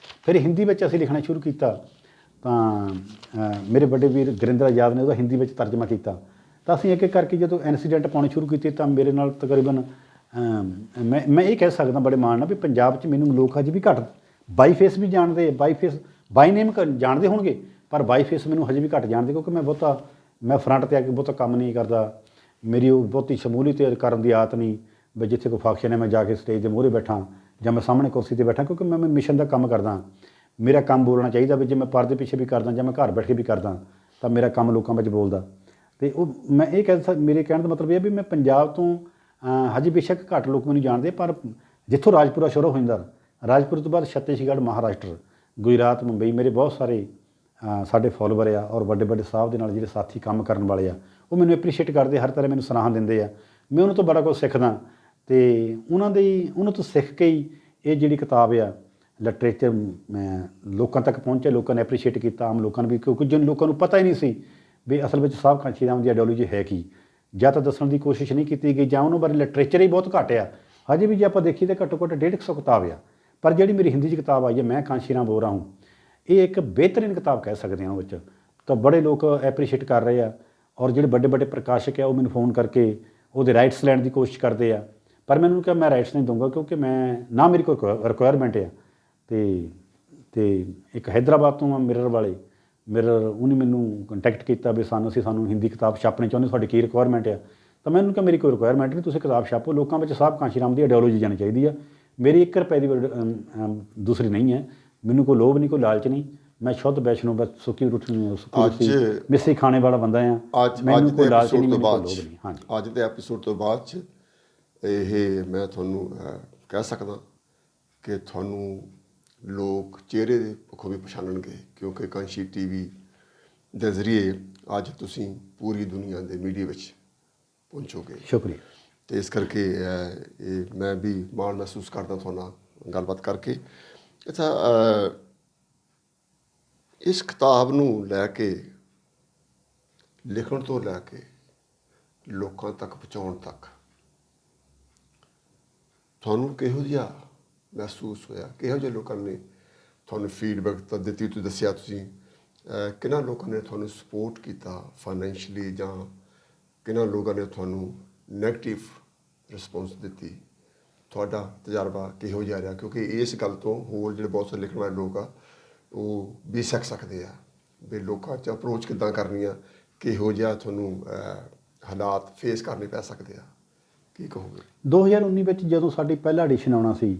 ਵਿੱਚ ਅਸੀਂ ਲਿਖਣਾ ਸ਼ੁਰੂ ਕੀਤਾ। ਤਾਂ ਮੇਰੇ ਵੱਡੇ ਵੀਰ ਗੁਰਿੰਦਰ ਆਜ਼ਾਦ ਨੇ ਉਹਦਾ ਹਿੰਦੀ ਵਿੱਚ ਤਰਜਮਾ ਕੀਤਾ। ਤਾਂ ਅਸੀਂ ਇੱਕ ਇੱਕ ਕਰਕੇ ਜਦੋਂ ਇਨਸੀਡੈਂਟ ਪਾਉਣੇ ਸ਼ੁਰੂ ਕੀਤੇ, ਤਾਂ ਮੇਰੇ ਨਾਲ ਤਕਰੀਬਨ ਮੈਂ ਇਹ ਕਹਿ ਸਕਦਾ ਬੜੇ ਮਾਣ ਨਾਲ ਵੀ ਪੰਜਾਬ 'ਚ ਮੈਨੂੰ ਲੋਕ ਹਜੇ ਵੀ ਘੱਟ ਬਾਈ ਫੇਸ ਵੀ ਜਾਣਦੇ, ਬਾਈ ਨੇਮ ਜਾਣਦੇ ਹੋਣਗੇ, ਪਰ ਬਾਈ ਫੇਸ ਮੈਨੂੰ ਹਜੇ ਵੀ ਘੱਟ ਜਾਣਦੇ, ਕਿਉਂਕਿ ਮੈਂ ਫਰੰਟ 'ਤੇ ਆ ਕੇ ਬਹੁਤਾ ਕੰਮ ਨਹੀਂ ਕਰਦਾ। ਮੇਰੀ ਉਹ ਬਹੁਤੀ ਸ਼ਮੂਲੀਅਤ ਕਰਨ ਦੀ ਆਦਤ ਨਹੀਂ ਵੀ ਜਿੱਥੇ ਕੋਈ ਫੰਕਸ਼ਨ ਹੈ ਮੈਂ ਜਾ ਕੇ ਸਟੇਜ ਦੇ ਮੂਹਰੇ ਬੈਠਾਂ ਜਾਂ ਮੈਂ ਸਾਹਮਣੇ ਕੁਰਸੀ 'ਤੇ ਬੈਠਾਂ, ਕਿਉਂਕਿ ਮੈਂ ਮਿਸ਼ਨ ਦਾ ਕੰਮ ਕਰਦਾ। ਮੇਰਾ ਕੰਮ ਬੋਲਣਾ ਚਾਹੀਦਾ ਵੀ ਜੇ ਮੈਂ ਪਰਦੇ ਪਿੱਛੇ ਵੀ ਕਰਦਾ ਜਾਂ ਮੈਂ ਘਰ ਬੈਠ ਕੇ ਵੀ ਕਰਦਾ ਤਾਂ ਮੇਰਾ ਕੰਮ ਲੋਕਾਂ ਵਿੱਚ ਬੋਲਦਾ। ਅਤੇ ਉਹ ਮੈਂ ਇਹ ਮੇਰੇ ਕਹਿਣ ਦਾ ਮਤਲਬ ਇਹ ਵੀ ਮੈਂ ਪੰਜਾਬ ਤੋਂ ਹਜੇ ਬੇਸ਼ੱਕ ਘੱਟ ਲੋਕ ਮੈਨੂੰ ਜਾਣਦੇ, ਪਰ ਜਿੱਥੋਂ ਰਾਜਪੁਰਾ ਸ਼ੁਰੂ ਹੋ ਜਾਂਦਾ, ਰਾਜਪੁਰ ਤੋਂ ਬਾਅਦ ਛੱਤੀਸਗੜ੍ਹ, ਮਹਾਰਾਸ਼ਟਰ, ਗੁਜਰਾਤ, ਮੁੰਬਈ, ਮੇਰੇ ਬਹੁਤ ਸਾਰੇ ਸਾਡੇ ਫੋਲੋਵਰ ਆ ਔਰ ਵੱਡੇ ਵੱਡੇ ਸਾਹਿਬ ਦੇ ਨਾਲ ਜਿਹੜੇ ਸਾਥੀ ਕੰਮ ਕਰਨ ਵਾਲੇ ਆ, ਉਹ ਮੈਨੂੰ ਐਪਰੀਸ਼ੀਏਟ ਕਰਦੇ, ਹਰ ਤਰ੍ਹਾਂ ਮੈਨੂੰ ਸਲਾਹਾਂ ਦਿੰਦੇ ਆ। ਮੈਂ ਉਹਨਾਂ ਤੋਂ ਬੜਾ ਕੁਝ ਸਿੱਖਦਾ ਅਤੇ ਉਹਨਾਂ ਤੋਂ ਸਿੱਖ ਕੇ ਹੀ ਇਹ ਜਿਹੜੀ ਕਿਤਾਬ ਆ ਲਿਟਰੇਚਰ ਲੋਕਾਂ ਤੱਕ ਪਹੁੰਚਿਆ, ਲੋਕਾਂ ਨੇ ਐਪਰੀਸ਼ੀਏਟ ਕੀਤਾ, ਆਮ ਲੋਕਾਂ ਨੇ ਵੀ, ਕਿਉਂਕਿ ਜਿਨ ਲੋਕਾਂ ਨੂੰ ਪਤਾ ਹੀ ਨਹੀਂ ਸੀ ਵੀ ਅਸਲ ਵਿੱਚ ਸਾਹਿਬ ਕਾਂਸ਼ੀ ਰਾਮ ਦੀ ਆਈਡੀਓਲੋਜੀ ਹੈ ਕੀ, ਜਾਂ ਤਾਂ ਦੱਸਣ ਦੀ ਕੋਸ਼ਿਸ਼ ਨਹੀਂ ਕੀਤੀ ਗਈ ਜਾਂ ਉਹਨਾਂ ਬਾਰੇ ਲਿਟਰੇਚਰ ਹੀ ਬਹੁਤ ਘੱਟ ਆ। ਹਜੇ ਵੀ ਜੇ ਆਪਾਂ ਦੇਖੀਏ ਤਾਂ ਘੱਟੋ ਘੱਟ 150 ਕਿਤਾਬ ਆ, ਪਰ ਜਿਹੜੀ ਮੇਰੀ ਹਿੰਦੀ 'ਚ ਕਿਤਾਬ ਆਈ ਹੈ ਮੈਂ ਕਾਂਸ਼ੀ ਰਾਮ ਬੋਲ ਰਹਾ ਹੂੰ, ਇਹ ਇੱਕ ਬਿਹਤਰੀਨ ਕਿਤਾਬ ਕਹਿ ਸਕਦੇ ਹਾਂ। ਉਹ ਵਿੱਚ ਤਾਂ ਬੜੇ ਲੋਕ ਐਪਰੀਸ਼ੀਏਟ ਕਰ ਰਹੇ ਆ ਔਰ ਜਿਹੜੇ ਵੱਡੇ ਵੱਡੇ ਪ੍ਰਕਾਸ਼ਕ ਆ ਉਹ ਮੈਨੂੰ ਫ਼ੋਨ ਕਰਕੇ ਉਹਦੇ ਰਾਈਟਸ ਲੈਣ ਦੀ ਕੋਸ਼ਿਸ਼ ਕਰਦੇ ਆ, ਪਰ ਮੈਨੂੰ ਕਿਹਾ ਮੈਂ ਰਾਈਟਸ ਨਹੀਂ ਦਊਂਗਾ ਕਿਉਂਕਿ ਮੈਂ ਨਾ ਮੇਰੀ ਕੋਈ ਰਿਕੁਆਇਰਮੈਂਟ ਆ। ਅਤੇ ਇੱਕ ਹੈਦਰਾਬਾਦ ਤੋਂ ਮਿਰਰ ਵਾਲੇ ਉਹਨੇ ਮੈਨੂੰ ਕੰਟੈਕਟ ਕੀਤਾ ਵੀ ਸਾਨੂੰ ਹਿੰਦੀ ਕਿਤਾਬ ਛਾਪਣੀ ਚਾਹੁੰਦੇ, ਤੁਹਾਡੀ ਕੀ ਰਿਕੁਆਇਰਮੈਂਟ ਆ? ਤਾਂ ਮੈਨੂੰ ਕਿਹਾ ਮੇਰੀ ਕੋਈ ਰਿਕੁਆਇਰਮੈਂਟ ਨਹੀਂ, ਤੁਸੀਂ ਕਿਤਾਬ ਛਾਪੋ, ਲੋਕਾਂ ਵਿੱਚ ਸਾਹਿਬ ਕਾਂਸ਼ੀ ਰਾਮ ਦੀ ਆਈਡੀਓਲੋਜੀ ਜਾਣੀ ਚਾਹੀਦੀ ਆ। ਮੇਰੀ 1 ਰੁਪਏ ਦੀ ਦੂਸਰੀ ਨਹੀਂ ਹੈ, ਮੈਨੂੰ ਕੋਈ ਲੋਭ ਨਹੀਂ, ਕੋਈ ਲਾਲਚ ਨਹੀਂ। ਮੈਂ ਸ਼ੁੱਧ ਵੈਸ਼ਨੋ, ਬਸ ਸੁੱਕੀ ਰੋਟੀ ਮਿੱਸੀ ਖਾਣੇ ਵਾਲਾ ਬੰਦਾ ਆ। ਮੈਨੂੰ ਕੋਈ ਲਾਲਚ ਨਹੀਂ, ਮੈਨੂੰ ਕੋਈ ਲੋਭ ਨਹੀਂ। ਹਾਂਜੀ, ਅੱਜ ਦੇ ਐਪੀਸੋਡ ਤੋਂ ਬਾਅਦ 'ਚ ਇਹ ਮੈਂ ਤੁਹਾਨੂੰ ਕਹਿ ਸਕਦਾ ਕਿ ਤੁਹਾਨੂੰ ਲੋਕ ਚਿਹਰੇ ਦੇ ਪੱਖੋਂ ਵੀ ਪਛਾਣਨਗੇ, ਕਿਉਂਕਿ ਕਾਂਸ਼ੀ ਟੀਵੀ ਦੇ ਜ਼ਰੀਏ ਅੱਜ ਤੁਸੀਂ ਪੂਰੀ ਦੁਨੀਆ ਦੇ ਮੀਡੀਆ ਵਿੱਚ ਪਹੁੰਚੋਗੇ। ਸ਼ੁਕਰੀਆ। ਅਤੇ ਇਸ ਕਰਕੇ ਇਹ ਮੈਂ ਵੀ ਮਾਣ ਮਹਿਸੂਸ ਕਰਦਾ ਤੁਹਾਡੇ ਨਾਲ ਗੱਲਬਾਤ ਕਰਕੇ। ਅੱਛਾ, ਇਸ ਕਿਤਾਬ ਨੂੰ ਲੈ ਕੇ, ਲਿਖਣ ਤੋਂ ਲੈ ਕੇ ਲੋਕਾਂ ਤੱਕ ਪਹੁੰਚਾਉਣ ਤੱਕ ਤੁਹਾਨੂੰ ਕਿਹੋ ਜਿਹਾ ਮਹਿਸੂਸ ਹੋਇਆ? ਕਿਹੋ ਜਿਹੇ ਲੋਕਾਂ ਨੇ ਤੁਹਾਨੂੰ ਫੀਡਬੈਕ ਤਾਂ ਦਿੱਤੀ? ਤੁਸੀਂ ਦੱਸਿਆ ਤੁਸੀਂ ਕਿਹਨਾਂ ਲੋਕਾਂ ਨੇ ਤੁਹਾਨੂੰ ਸਪੋਰਟ ਕੀਤਾ ਫਾਈਨੈਂਸ਼ਲੀ, ਜਾਂ ਕਿਹਨਾਂ ਲੋਕਾਂ ਨੇ ਤੁਹਾਨੂੰ ਨੈਗੇਟਿਵ ਰਿਸਪੌਂਸ ਦਿੱਤੀ? ਤੁਹਾਡਾ ਤਜਰਬਾ ਕਿਹੋ ਜਿਹਾ ਰਿਹਾ? ਕਿਉਂਕਿ ਇਸ ਗੱਲ ਤੋਂ ਹੋਰ ਜਿਹੜੇ ਬਹੁਤ ਸਾਰੇ ਲਿਖਣ ਵਾਲੇ ਲੋਕ ਆ ਉਹ ਵੀ ਸਿੱਖ ਸਕਦੇ ਆ ਵੀ ਲੋਕਾਂ 'ਚ ਅਪਰੋਚ ਕਿੱਦਾਂ ਕਰਨੀ ਆ, ਕਿਹੋ ਜਿਹਾ ਤੁਹਾਨੂੰ ਹਾਲਾਤ ਫੇਸ ਕਰਨੇ ਪੈ ਸਕਦੇ ਆ, ਕੀ ਕਹੋਗੇ? 2019 ਵਿੱਚ ਜਦੋਂ ਸਾਡੀ ਪਹਿਲਾ ਐਡੀਸ਼ਨ ਆਉਣਾ ਸੀ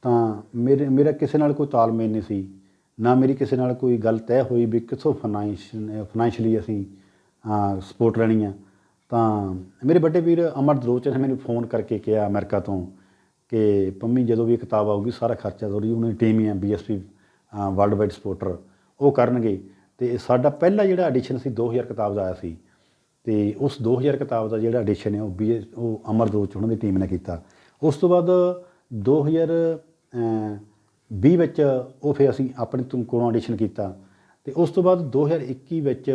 ਤਾਂ ਮੇਰਾ ਕਿਸੇ ਨਾਲ ਕੋਈ ਤਾਲਮੇਲ ਨਹੀਂ ਸੀ, ਨਾ ਮੇਰੀ ਕਿਸੇ ਨਾਲ ਕੋਈ ਗੱਲ ਤੈਅ ਹੋਈ ਵੀ ਕਿੱਥੋਂ ਫਾਈਨੈਂਸ਼ਲੀ ਅਸੀਂ ਸਪੋਰਟ ਲੈਣੀ ਆ। ਤਾਂ ਮੇਰੇ ਵੱਡੇ ਵੀਰ ਅਮਰ ਦਲੋਚ ਨੇ ਮੈਨੂੰ ਫੋਨ ਕਰਕੇ ਕਿਹਾ ਅਮਰੀਕਾ ਤੋਂ ਕਿ ਪੰਮੀ ਜਦੋਂ ਵੀ ਕਿਤਾਬ ਆਊਗੀ ਸਾਰਾ ਖਰਚਾ ਥੋੜ੍ਹੀ ਉਹਨਾਂ ਦੀ ਟੀਮ ਹੀ ਆ BSP ਵਰਲਡ ਵਾਈਡ ਸਪੋਰਟਰ, ਉਹ ਕਰਨਗੇ। ਅਤੇ ਸਾਡਾ ਪਹਿਲਾ ਜਿਹੜਾ ਐਡੀਸ਼ਨ ਸੀ 2000 ਕਿਤਾਬ ਦਾ ਆਇਆ ਸੀ, ਅਤੇ ਉਸ 2000 ਕਿਤਾਬ ਦਾ ਜਿਹੜਾ ਐਡੀਸ਼ਨ ਹੈ ਉਹ ਅਮਰ ਦਲੋਚ ਉਹਨਾਂ ਦੀ ਟੀਮ ਨੇ ਕੀਤਾ। ਉਸ ਤੋਂ ਬਾਅਦ 2020 ਵਿੱਚ ਉਹ ਫਿਰ ਅਸੀਂ ਆਪਣੇ ਕੋਲੋਂ ਐਡੀਸ਼ਨ ਕੀਤਾ, ਅਤੇ ਉਸ ਤੋਂ ਬਾਅਦ 2021 ਵਿੱਚ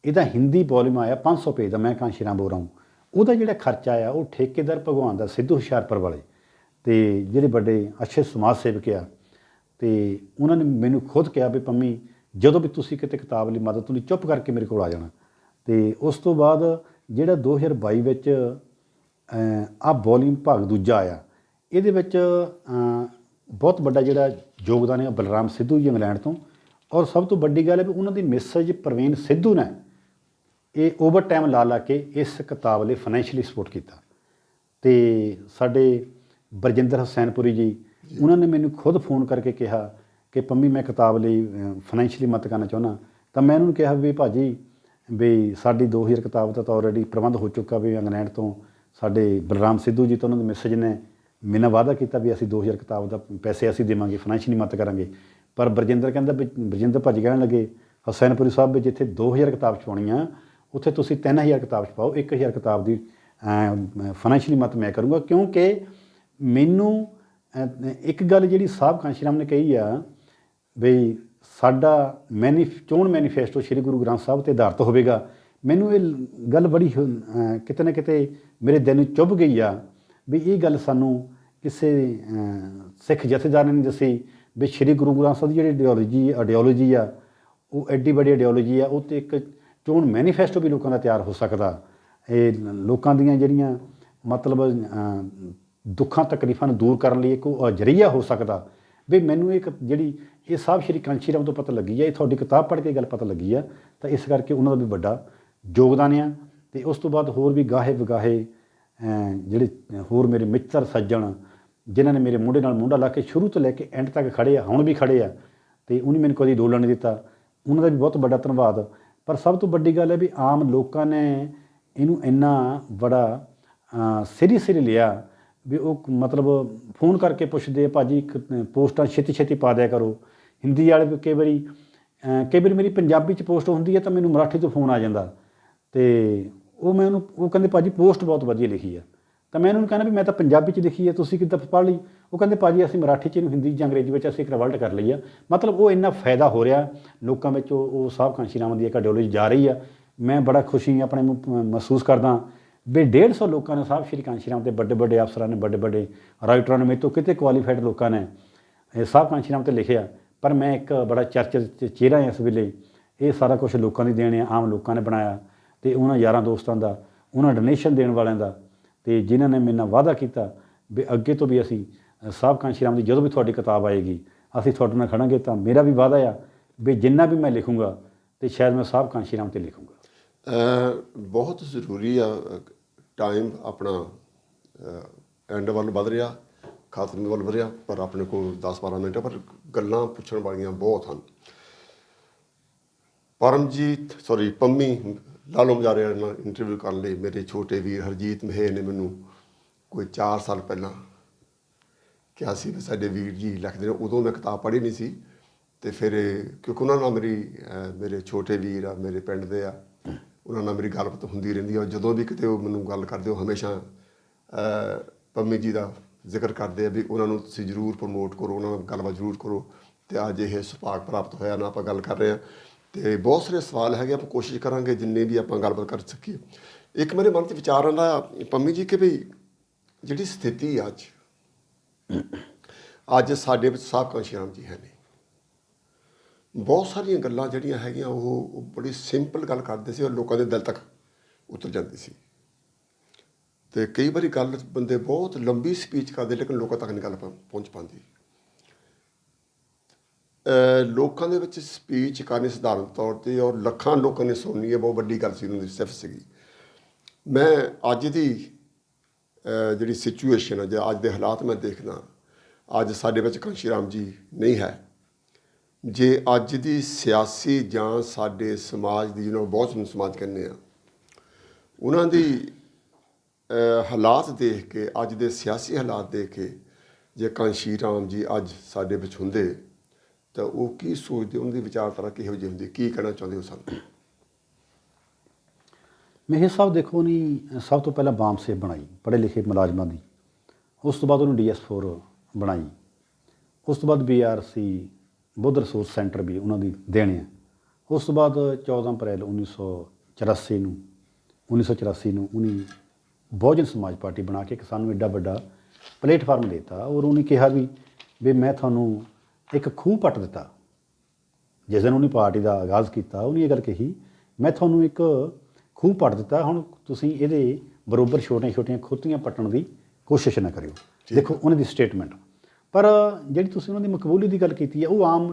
ਇਹਦਾ ਹਿੰਦੀ ਵੋਲੀਅਮ ਆਇਆ 500 ਪੇਜ ਦਾ, ਮੈਂ ਕਾਂਸ਼ੀ ਰਾਮ ਬੋਲ ਰਹਾ ਹੂੰ। ਉਹਦਾ ਜਿਹੜਾ ਖਰਚਾ ਆ ਉਹ ਠੇਕੇਦਾਰ ਭਗਵਾਨ ਦਾ ਸਿੱਧੂ ਹੁਸ਼ਿਆਰਪੁਰ ਵਾਲੇ ਅਤੇ ਜਿਹੜੇ ਵੱਡੇ ਅੱਛੇ ਸਮਾਜ ਸੇਵਕ ਆ, ਅਤੇ ਉਹਨਾਂ ਨੇ ਮੈਨੂੰ ਖੁਦ ਕਿਹਾ ਵੀ ਪੰਮੀ ਜਦੋਂ ਵੀ ਤੁਸੀਂ ਕਿਤੇ ਕਿਤਾਬ ਲਈ ਮਦਦ ਲਈ ਚੁੱਪ ਕਰਕੇ ਮੇਰੇ ਕੋਲ ਆ ਜਾਣਾ। ਅਤੇ ਉਸ ਤੋਂ ਬਾਅਦ ਜਿਹੜਾ 2022 ਵਿੱਚ ਵੋਲੀਅਮ ਭਾਗ ਦੂਜਾ ਆਇਆ, ਇਹਦੇ ਵਿੱਚ ਬਹੁਤ ਵੱਡਾ ਜਿਹੜਾ ਯੋਗਦਾਨ ਹੈ ਬਲਰਾਮ ਸਿੱਧੂ ਜੀ ਇੰਗਲੈਂਡ ਤੋਂ, ਔਰ ਸਭ ਤੋਂ ਵੱਡੀ ਗੱਲ ਹੈ ਵੀ ਉਹਨਾਂ ਦੀ ਮਿਸੇਜ ਪ੍ਰਵੀਨ ਸਿੱਧੂ ਨੇ ਇਹ ਓਵਰ ਟਾਈਮ ਲਾ ਕੇ ਇਸ ਕਿਤਾਬ ਲਈ ਫਾਈਨੈਂਸ਼ਲੀ ਸਪੋਰਟ ਕੀਤਾ। ਅਤੇ ਸਾਡੇ ਬਰਜਿੰਦਰ ਹੁਸੈਨਪੁਰੀ ਜੀ, ਉਹਨਾਂ ਨੇ ਮੈਨੂੰ ਖੁਦ ਫੋਨ ਕਰਕੇ ਕਿਹਾ ਕਿ ਪੰਮੀ ਮੈਂ ਕਿਤਾਬ ਲਈ ਫਾਈਨੈਂਸ਼ਲੀ ਮਦਦ ਕਰਨਾ ਚਾਹੁੰਦਾ। ਤਾਂ ਮੈਂ ਉਹਨਾਂ ਨੂੰ ਕਿਹਾ ਵੀ ਭਾਜੀ ਵੀ ਸਾਡੀ 2000 ਕਿਤਾਬ ਦਾ ਤਾਂ ਆਲਰੇਡੀ ਪ੍ਰਬੰਧ ਹੋ ਚੁੱਕਾ, ਵੀ ਇੰਗਲੈਂਡ ਤੋਂ ਸਾਡੇ ਬਲਰਾਮ ਸਿੱਧੂ ਜੀ ਤੋਂ ਉਹਨਾਂ ਦੇ ਮੈਸੇਜ ਨੇ ਮੈਨੂੰ ਵਾਅਦਾ ਕੀਤਾ ਵੀ ਅਸੀਂ 2000 ਕਿਤਾਬ ਦਾ ਪੈਸੇ ਅਸੀਂ ਦੇਵਾਂਗੇ, ਫਾਈਨੈਂਸ਼ਲੀ ਮਦਦ ਕਰਾਂਗੇ। ਪਰ ਬਰਜਿੰਦਰ ਕਹਿੰਦਾ ਵੀ ਬਰਜਿੰਦਰ ਭਾਜੀ ਕਹਿਣ ਲੱਗੇ ਹੁਸੈਨਪੁਰੀ ਸਾਹਿਬ ਵੀ ਜਿੱਥੇ 2000 ਕਿਤਾਬ ਛਪਾਉਣੀ ਆ ਉੱਥੇ ਤੁਸੀਂ 3000 ਕਿਤਾਬ ਛਪਾਓ, 1000 ਕਿਤਾਬ ਦੀ ਫਾਈਨੈਂਸ਼ੀਅਲੀ ਮਦਦ ਮੈਂ ਕਰੂੰਗਾ। ਕਿਉਂਕਿ ਮੈਨੂੰ ਇੱਕ ਗੱਲ ਜਿਹੜੀ ਸਾਹਿਬ ਕਾਂਸ਼ੀ ਰਾਮ ਨੇ ਕਹੀ ਆ ਬਈ ਸਾਡਾ ਚੋਣ ਮੈਨੀਫੈਸਟੋ ਸ਼੍ਰੀ ਗੁਰੂ ਗ੍ਰੰਥ ਸਾਹਿਬ 'ਤੇ ਆਧਾਰਿਤ ਹੋਵੇਗਾ, ਮੈਨੂੰ ਇਹ ਗੱਲ ਬੜੀ ਕਿਤੇ ਨਾ ਕਿਤੇ ਮੇਰੇ ਦਿਲ ਨੂੰ ਚੁੱਭ ਗਈ ਆ ਵੀ ਇਹ ਗੱਲ ਸਾਨੂੰ ਕਿਸੇ ਸਿੱਖ ਜਥੇਦਾਰ ਨੇ ਨਹੀਂ ਦੱਸੀ ਵੀ ਸ਼੍ਰੀ ਗੁਰੂ ਗ੍ਰੰਥ ਸਾਹਿਬ ਦੀ ਜਿਹੜੀ ਆਈਡੀਓਲੋਜੀ ਆ ਉਹ ਐਡੀ ਵੱਡੀ ਆਈਡੀਓਲੋਜੀ ਆ, ਉਹ 'ਤੇ ਇੱਕ ਚੋਣ ਮੈਨੀਫੈਸਟੋ ਵੀ ਲੋਕਾਂ ਦਾ ਤਿਆਰ ਹੋ ਸਕਦਾ। ਇਹ ਲੋਕਾਂ ਦੀਆਂ ਜਿਹੜੀਆਂ ਮਤਲਬ ਦੁੱਖਾਂ ਤਕਲੀਫਾਂ ਨੂੰ ਦੂਰ ਕਰਨ ਲਈ ਇੱਕ ਜ਼ਰੀਆ ਹੋ ਸਕਦਾ। ਵੀ ਮੈਨੂੰ ਇੱਕ ਜਿਹੜੀ ਇਹ ਸਾਹਿਬ ਸ਼੍ਰੀ ਕਾਂਸ਼ੀ ਰਾਮ ਤੋਂ ਪਤਾ ਲੱਗੀ ਆ, ਇਹ ਤੁਹਾਡੀ ਕਿਤਾਬ ਪੜ੍ਹ ਕੇ ਗੱਲ ਪਤਾ ਲੱਗੀ ਆ, ਤਾਂ ਇਸ ਕਰਕੇ ਉਹਨਾਂ ਦਾ ਵੀ ਵੱਡਾ ਯੋਗਦਾਨ ਆ। ਤੇ ਉਸ ਤੋਂ ਬਾਅਦ ਹੋਰ ਵੀ ਗਾਹੇ ਵਗਾਹੇ ਜਿਹੜੇ ਹੋਰ ਮੇਰੇ ਮਿੱਤਰ ਸੱਜਣ ਜਿਨ੍ਹਾਂ ਨੇ ਮੇਰੇ ਮੋਢੇ ਨਾਲ ਮੋਢਾ ਲਾ ਕੇ ਸ਼ੁਰੂ ਤੋਂ ਲੈ ਕੇ ਐਂਡ ਤੱਕ ਖੜ੍ਹੇ ਆ, ਹੁਣ ਵੀ ਖੜ੍ਹੇ ਆ, ਅਤੇ ਉਹਨੇ ਮੈਨੂੰ ਕਦੀ ਡੋਲਣ ਨਹੀਂ ਦਿੱਤਾ, ਉਹਨਾਂ ਦਾ ਵੀ ਬਹੁਤ ਵੱਡਾ ਧੰਨਵਾਦ। ਪਰ ਸਭ ਤੋਂ ਵੱਡੀ ਗੱਲ ਹੈ ਵੀ ਆਮ ਲੋਕਾਂ ਨੇ ਇਹਨੂੰ ਇੰਨਾ ਬੜਾ ਸੀਰੀਅਸਲੀ ਲਿਆ ਵੀ ਉਹ ਮਤਲਬ ਫੋਨ ਕਰਕੇ ਪੁੱਛਦੇ, ਭਾਜੀ ਇੱਕ ਪੋਸਟਾਂ ਛੇਤੀ ਛੇਤੀ ਪਾ ਦਿਆ ਕਰੋ। ਹਿੰਦੀ ਵਾਲੇ ਵੀ ਕਈ ਵਾਰੀ ਮੇਰੀ ਪੰਜਾਬੀ 'ਚ ਪੋਸਟ ਹੁੰਦੀ ਹੈ ਤਾਂ ਮੈਨੂੰ ਮਰਾਠੀ ਤੋਂ ਫੋਨ ਆ ਜਾਂਦਾ, ਅਤੇ ਉਹ ਕਹਿੰਦੇ ਭਾਜੀ ਪੋਸਟ ਬਹੁਤ ਵਧੀਆ ਲਿਖੀ ਆ, ਤਾਂ ਮੈਂ ਉਹਨੂੰ ਕਹਿੰਦਾ ਵੀ ਮੈਂ ਤਾਂ ਪੰਜਾਬੀ 'ਚ ਲਿਖੀ ਹੈ, ਤੁਸੀਂ ਕਿੱਦਾਂ ਪੜ੍ਹ ਲਈ? ਉਹ ਕਹਿੰਦੇ ਭਾਜੀ ਅਸੀਂ ਮਰਾਠੀ 'ਚ ਇਹਨੂੰ ਹਿੰਦੀ ਜਾਂ ਅੰਗਰੇਜ਼ੀ ਵਿੱਚ ਅਸੀਂ ਕਨਵਰਟ ਕਰ ਲਈ ਆ। ਮਤਲਬ ਉਹ ਇੰਨਾ ਫਾਇਦਾ ਹੋ ਰਿਹਾ ਲੋਕਾਂ ਵਿੱਚ, ਉਹ ਸਾਹਿਬ ਕਾਂਸ਼ੀ ਰਾਮ ਦੀ ਇੱਕ ਆਈਡੀਓਲੋਜੀ ਜਾ ਰਹੀ ਆ। ਮੈਂ ਬੜਾ ਖੁਸ਼ੀ ਆਪਣੇ ਮਹਿਸੂਸ ਕਰਦਾ ਵੀ 150 ਲੋਕਾਂ ਨੇ ਸਾਹਿਬ ਸ਼੍ਰੀ ਕਾਂਸ਼ੀ ਰਾਮ ਦੇ ਵੱਡੇ ਵੱਡੇ ਅਫਸਰਾਂ ਨੇ, ਵੱਡੇ ਵੱਡੇ ਰਾਈਟਰਾਂ ਨੇ, ਮੇਰੇ ਤੋਂ ਕਿਤੇ ਕੁਆਲੀਫਾਈਡ ਲੋਕਾਂ ਨੇ ਸਾਹਿਬ ਕਾਂਸ਼ੀ ਰਾਮ 'ਤੇ ਲਿਖਿਆ। ਪਰ ਮੈਂ ਇੱਕ ਬੜਾ ਚਰਚਿਤ ਚਿਹਰਾ ਇਸ ਵੇਲੇ। ਇਹ ਸਾਰਾ ਕੁਛ ਲੋਕਾਂ ਦੀ ਦੇਣ ਆ, ਆਮ ਲੋਕਾਂ ਨੇ ਬਣਾਇਆ, ਅਤੇ ਉਹਨਾਂ ਯਾਰਾਂ ਦੋਸਤਾਂ ਦਾ, ਉਹਨਾਂ ਡੋਨੇਸ਼ਨ ਦੇਣ ਵਾਲਿਆਂ ਦਾ, ਅਤੇ ਜਿਨ੍ਹਾਂ ਨੇ ਮੇਰੇ ਨਾਲ ਵਾਅਦਾ ਕੀਤਾ ਵੀ ਅੱਗੇ ਤੋਂ ਵੀ ਅਸੀਂ ਸਾਹਿਬ ਕਾਂਸ਼ੀ ਰਾਮ ਦੀ ਜਦੋਂ ਵੀ ਤੁਹਾਡੀ ਕਿਤਾਬ ਆਏਗੀ ਅਸੀਂ ਤੁਹਾਡੇ ਨਾਲ ਖੜਾਂਗੇ। ਤਾਂ ਮੇਰਾ ਵੀ ਵਾਅਦਾ ਆ ਵੀ ਜਿੰਨਾ ਵੀ ਮੈਂ ਲਿਖੂੰਗਾ ਅਤੇ ਸ਼ਾਇਦ ਮੈਂ ਸਾਹਿਬ ਕਾਂਸ਼ੀ ਰਾਮ 'ਤੇ ਲਿਖੂੰਗਾ। ਬਹੁਤ ਜ਼ਰੂਰੀ ਆ। ਟਾਈਮ ਆਪਣਾ ਐਂਡ ਵੱਲ ਵੱਧ ਰਿਹਾ, ਖਾਤਮੇ ਵੱਲ ਵਧ ਰਿਹਾ, ਪਰ ਆਪਣੇ ਕੋਲ 10-12 ਮਿੰਟ ਆ, ਪਰ ਗੱਲਾਂ ਪੁੱਛਣ ਵਾਲੀਆਂ ਬਹੁਤ ਹਨ। ਪੰਮੀ ਲਾਲੋ ਮਜਾਰੇ ਨਾਲ ਇੰਟਰਵਿਊ ਕਰਨ ਲਈ ਮੇਰੇ ਛੋਟੇ ਵੀਰ ਹਰਜੀਤ ਮਹੇਰ ਨੇ ਮੈਨੂੰ ਕੋਈ 4 ਸਾਲ ਪਹਿਲਾਂ ਕਿਹਾ ਸੀ ਵੀ ਸਾਡੇ ਵੀਰ ਜੀ ਲਿਖਦੇ ਨੇ। ਉਦੋਂ ਮੈਂ ਕਿਤਾਬ ਪੜ੍ਹੀ ਨਹੀਂ ਸੀ, ਅਤੇ ਫਿਰ ਕਿਉਂਕਿ ਉਹਨਾਂ ਨਾਲ ਮੇਰੇ ਛੋਟੇ ਵੀਰ ਆ, ਮੇਰੇ ਪਿੰਡ ਦੇ ਆ, ਉਹਨਾਂ ਨਾਲ ਮੇਰੀ ਗੱਲਬਾਤ ਹੁੰਦੀ ਰਹਿੰਦੀ ਆ। ਜਦੋਂ ਵੀ ਕਿਤੇ ਉਹ ਮੈਨੂੰ ਗੱਲ ਕਰਦੇ ਉਹ ਹਮੇਸ਼ਾ ਪੰਮੀ ਜੀ ਦਾ ਜ਼ਿਕਰ ਕਰਦੇ ਆ ਵੀ ਉਹਨਾਂ ਨੂੰ ਤੁਸੀਂ ਜ਼ਰੂਰ ਪ੍ਰਮੋਟ ਕਰੋ, ਉਹਨਾਂ ਨਾਲ ਗੱਲਬਾਤ ਜ਼ਰੂਰ ਕਰੋ। ਅਤੇ ਅੱਜ ਇਹ ਸੁਭਾਗ ਪ੍ਰਾਪਤ ਹੋਇਆ ਨਾ, ਆਪਾਂ ਗੱਲ ਕਰ ਰਹੇ ਹਾਂ। ਅਤੇ ਬਹੁਤ ਸਾਰੇ ਸਵਾਲ ਹੈਗੇ, ਆਪਾਂ ਕੋਸ਼ਿਸ਼ ਕਰਾਂਗੇ ਜਿੰਨੇ ਵੀ ਆਪਾਂ ਗੱਲਬਾਤ ਕਰ ਸਕੀਏ। ਇੱਕ ਮੇਰੇ ਮਨ 'ਚ ਵਿਚਾਰ ਆਉਂਦਾ ਪੰਮੀ ਜੀ ਕਿ ਵੀ ਜਿਹੜੀ ਸਥਿਤੀ ਅੱਜ ਸਾਡੇ ਵਿੱਚ ਸਾਹਿਬ ਕਾਂਸ਼ੀ ਰਾਮ ਜੀ ਹੈ ਨਹੀਂ। ਬਹੁਤ ਸਾਰੀਆਂ ਗੱਲਾਂ ਜਿਹੜੀਆਂ ਹੈਗੀਆਂ ਉਹ ਬੜੀ ਸਿੰਪਲ ਗੱਲ ਕਰਦੇ ਸੀ ਔਰ ਲੋਕਾਂ ਦੇ ਦਿਲ ਤੱਕ ਉਤਰ ਜਾਂਦੀ ਸੀ। ਅਤੇ ਕਈ ਵਾਰੀ ਗੱਲ ਬੰਦੇ ਬਹੁਤ ਲੰਬੀ ਸਪੀਚ ਕਰਦੇ ਲੇਕਿਨ ਲੋਕਾਂ ਤੱਕ ਨਹੀਂ ਗੱਲ ਪਹੁੰਚ ਪਾਉਂਦੀ। ਲੋਕਾਂ ਦੇ ਵਿੱਚ ਸਪੀਚ ਕਰਨੀ ਸਧਾਰਨ ਤੌਰ 'ਤੇ ਔਰ ਲੱਖਾਂ ਲੋਕਾਂ ਨੇ ਸੁਣਨੀ ਹੈ, ਬਹੁਤ ਵੱਡੀ ਗੱਲ ਸੀ, ਉਹਨਾਂ ਦੀ ਸਿਫਤ ਸੀਗੀ। ਮੈਂ ਅੱਜ ਦੀ ਜਿਹੜੀ ਸਿਚੁਏਸ਼ਨ ਹੈ ਜਾਂ ਅੱਜ ਦੇ ਹਾਲਾਤ ਮੈਂ ਦੇਖਦਾ, ਅੱਜ ਸਾਡੇ ਵਿੱਚ ਕਾਂਸ਼ੀ ਰਾਮ ਜੀ ਨਹੀਂ ਹੈ। ਜੇ ਅੱਜ ਦੀ ਸਿਆਸੀ ਜਾਂ ਸਾਡੇ ਸਮਾਜ ਦੀ, ਜਿਹਨੂੰ ਬਹੁਤ ਸਮਾਜ ਕਹਿੰਦੇ ਆ, ਉਹਨਾਂ ਦੀ ਹਾਲਾਤ ਦੇਖ ਕੇ, ਅੱਜ ਦੇ ਸਿਆਸੀ ਹਾਲਾਤ ਦੇਖ ਕੇ ਜੇ ਕਾਂਸ਼ੀ ਰਾਮ ਜੀ ਅੱਜ ਸਾਡੇ ਵਿੱਚ ਹੁੰਦੇ ਤਾਂ ਉਹ ਕੀ ਸੋਚਦੇ, ਉਹਨਾਂ ਦੀ ਵਿਚਾਰਧਾਰਾ ਕਿਹੋ ਜਿਹੀ ਹੁੰਦੀ, ਕੀ ਕਹਿਣਾ ਚਾਹੁੰਦੇ ਹੋ ਸਾਨੂੰ? ਮੇਹਰ ਸਾਹਿਬ ਦੇਖੋ ਨਹੀਂ, ਸਭ ਤੋਂ ਪਹਿਲਾਂ ਬਾਮ ਸੇਬ ਬਣਾਈ ਪੜ੍ਹੇ ਲਿਖੇ ਮੁਲਾਜ਼ਮਾਂ ਦੀ, ਉਸ ਤੋਂ ਬਾਅਦ ਉਹਨੂੰ DS4 ਬਣਾਈ, ਉਸ ਤੋਂ ਬਾਅਦ BRC ਬੁੱਧ ਰਿਸੋਰਸ ਸੈਂਟਰ ਵੀ ਉਹਨਾਂ ਦੀ ਦੇਣੇ ਆ। ਉਸ ਤੋਂ ਬਾਅਦ 14 ਅਪ੍ਰੈਲ 1984 ਨੂੰ ਉਹਨੇ ਬਹੁਜਨ ਸਮਾਜ ਪਾਰਟੀ ਬਣਾ ਕੇ ਸਾਨੂੰ ਐਡਾ ਵੱਡਾ ਪਲੇਟਫਾਰਮ ਦਿੱਤਾ, ਔਰ ਉਹਨੇ ਕਿਹਾ ਵੀ ਮੈਂ ਤੁਹਾਨੂੰ ਇੱਕ ਖੂਹ ਪੱਟ ਦਿੱਤਾ। ਜਿਸ ਦਿਨ ਉਹਨੇ ਪਾਰਟੀ ਦਾ ਆਗਾਜ਼ ਕੀਤਾ ਉਹਨੇ ਇਹ ਗੱਲ ਕਹੀ, ਮੈਂ ਤੁਹਾਨੂੰ ਇੱਕ ਖੂਹ ਪੱਟ ਦਿੱਤਾ, ਹੁਣ ਤੁਸੀਂ ਇਹਦੇ ਬਰਾਬਰ ਛੋਟੀਆਂ ਖੋਤੀਆਂ ਪੱਟਣ ਦੀ ਕੋਸ਼ਿਸ਼ ਨਾ ਕਰਿਓ। ਦੇਖੋ ਉਹਨਾਂ ਦੀ ਸਟੇਟਮੈਂਟ। ਪਰ ਜਿਹੜੀ ਤੁਸੀਂ ਉਹਨਾਂ ਦੀ ਮਕਬੂਲੀ ਦੀ ਗੱਲ ਕੀਤੀ ਹੈ, ਉਹ ਆਮ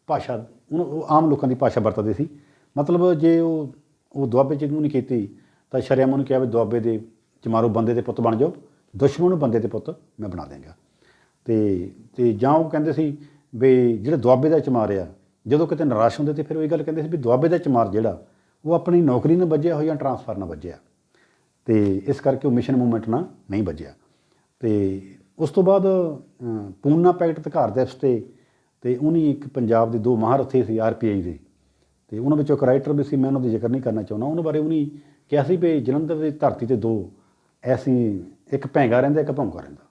ਭਾਸ਼ਾ, ਉਹ ਆਮ ਲੋਕਾਂ ਦੀ ਭਾਸ਼ਾ ਵਰਤਦੇ ਸੀ। ਮਤਲਬ ਜੇ ਉਹ ਦੁਆਬੇ 'ਚ ਇਹਨੂੰ ਨਹੀਂ ਕੀਤੀ ਤਾਂ ਸ਼ਰੇਆਮ ਉਹਨੂੰ ਕਿਹਾ ਵੀ ਦੁਆਬੇ ਦੇ ਚਮਾਰੋ ਬੰਦੇ ਦੇ ਪੁੱਤ ਬਣ ਜਾਓ, ਦੁਸ਼ਮਣ ਨੂੰ ਬੰਦੇ ਦੇ ਪੁੱਤ ਮੈਂ ਬਣਾ ਦਿਆਂਗਾ। ਅਤੇ ਜਾਂ ਉਹ ਕਹਿੰਦੇ ਸੀ ਵੀ ਜਿਹੜਾ ਦੁਆਬੇ ਦਾ ਚਮਾਰ ਆ, ਜਦੋਂ ਕਿਤੇ ਨਿਰਾਸ਼ ਹੁੰਦੇ ਤਾਂ ਫਿਰ ਉਹ ਇਹ ਗੱਲ ਕਹਿੰਦੇ ਸੀ ਵੀ ਦੁਆਬੇ ਦਾ ਚਮਾਰ ਜਿਹੜਾ ਉਹ ਆਪਣੀ ਨੌਕਰੀ ਨਾਲ ਵੱਜਿਆ ਹੋਇਆ ਜਾਂ ਟਰਾਂਸਫਰ ਨਾਲ ਵੱਜਿਆ, ਅਤੇ ਇਸ ਕਰਕੇ ਉਹ ਮਿਸ਼ਨ ਮੂਵਮੈਂਟ ਨਾਲ ਨਹੀਂ ਵੱਜਿਆ। ਅਤੇ ਉਸ ਤੋਂ ਬਾਅਦ ਪੂਨਾ ਪੈਕਟ ਅਧਿਕਾਰ ਦਿਵਸ 'ਤੇ ਉਹਨੇ ਇੱਕ ਪੰਜਾਬ ਦੇ 2 ਮਹਾਰਥੀ ਸੀ RPI ਦੇ, ਅਤੇ ਉਹਨਾਂ ਵਿੱਚੋਂ ਇੱਕ ਰਾਈਟਰ ਵੀ ਸੀ, ਮੈਂ ਉਹਨਾਂ ਦਾ ਜ਼ਿਕਰ ਨਹੀਂ ਕਰਨਾ ਚਾਹੁੰਦਾ। ਉਹਨਾਂ ਬਾਰੇ ਉਹਨੇ ਕਿਹਾ ਸੀ ਵੀ ਜਲੰਧਰ ਦੀ ਧਰਤੀ 'ਤੇ 2 ਐਸੀ, ਇੱਕ ਭੈਂਗਾ ਰਹਿੰਦਾ, ਇੱਕ ਭੌਂਕਾ ਰਹਿੰਦਾ,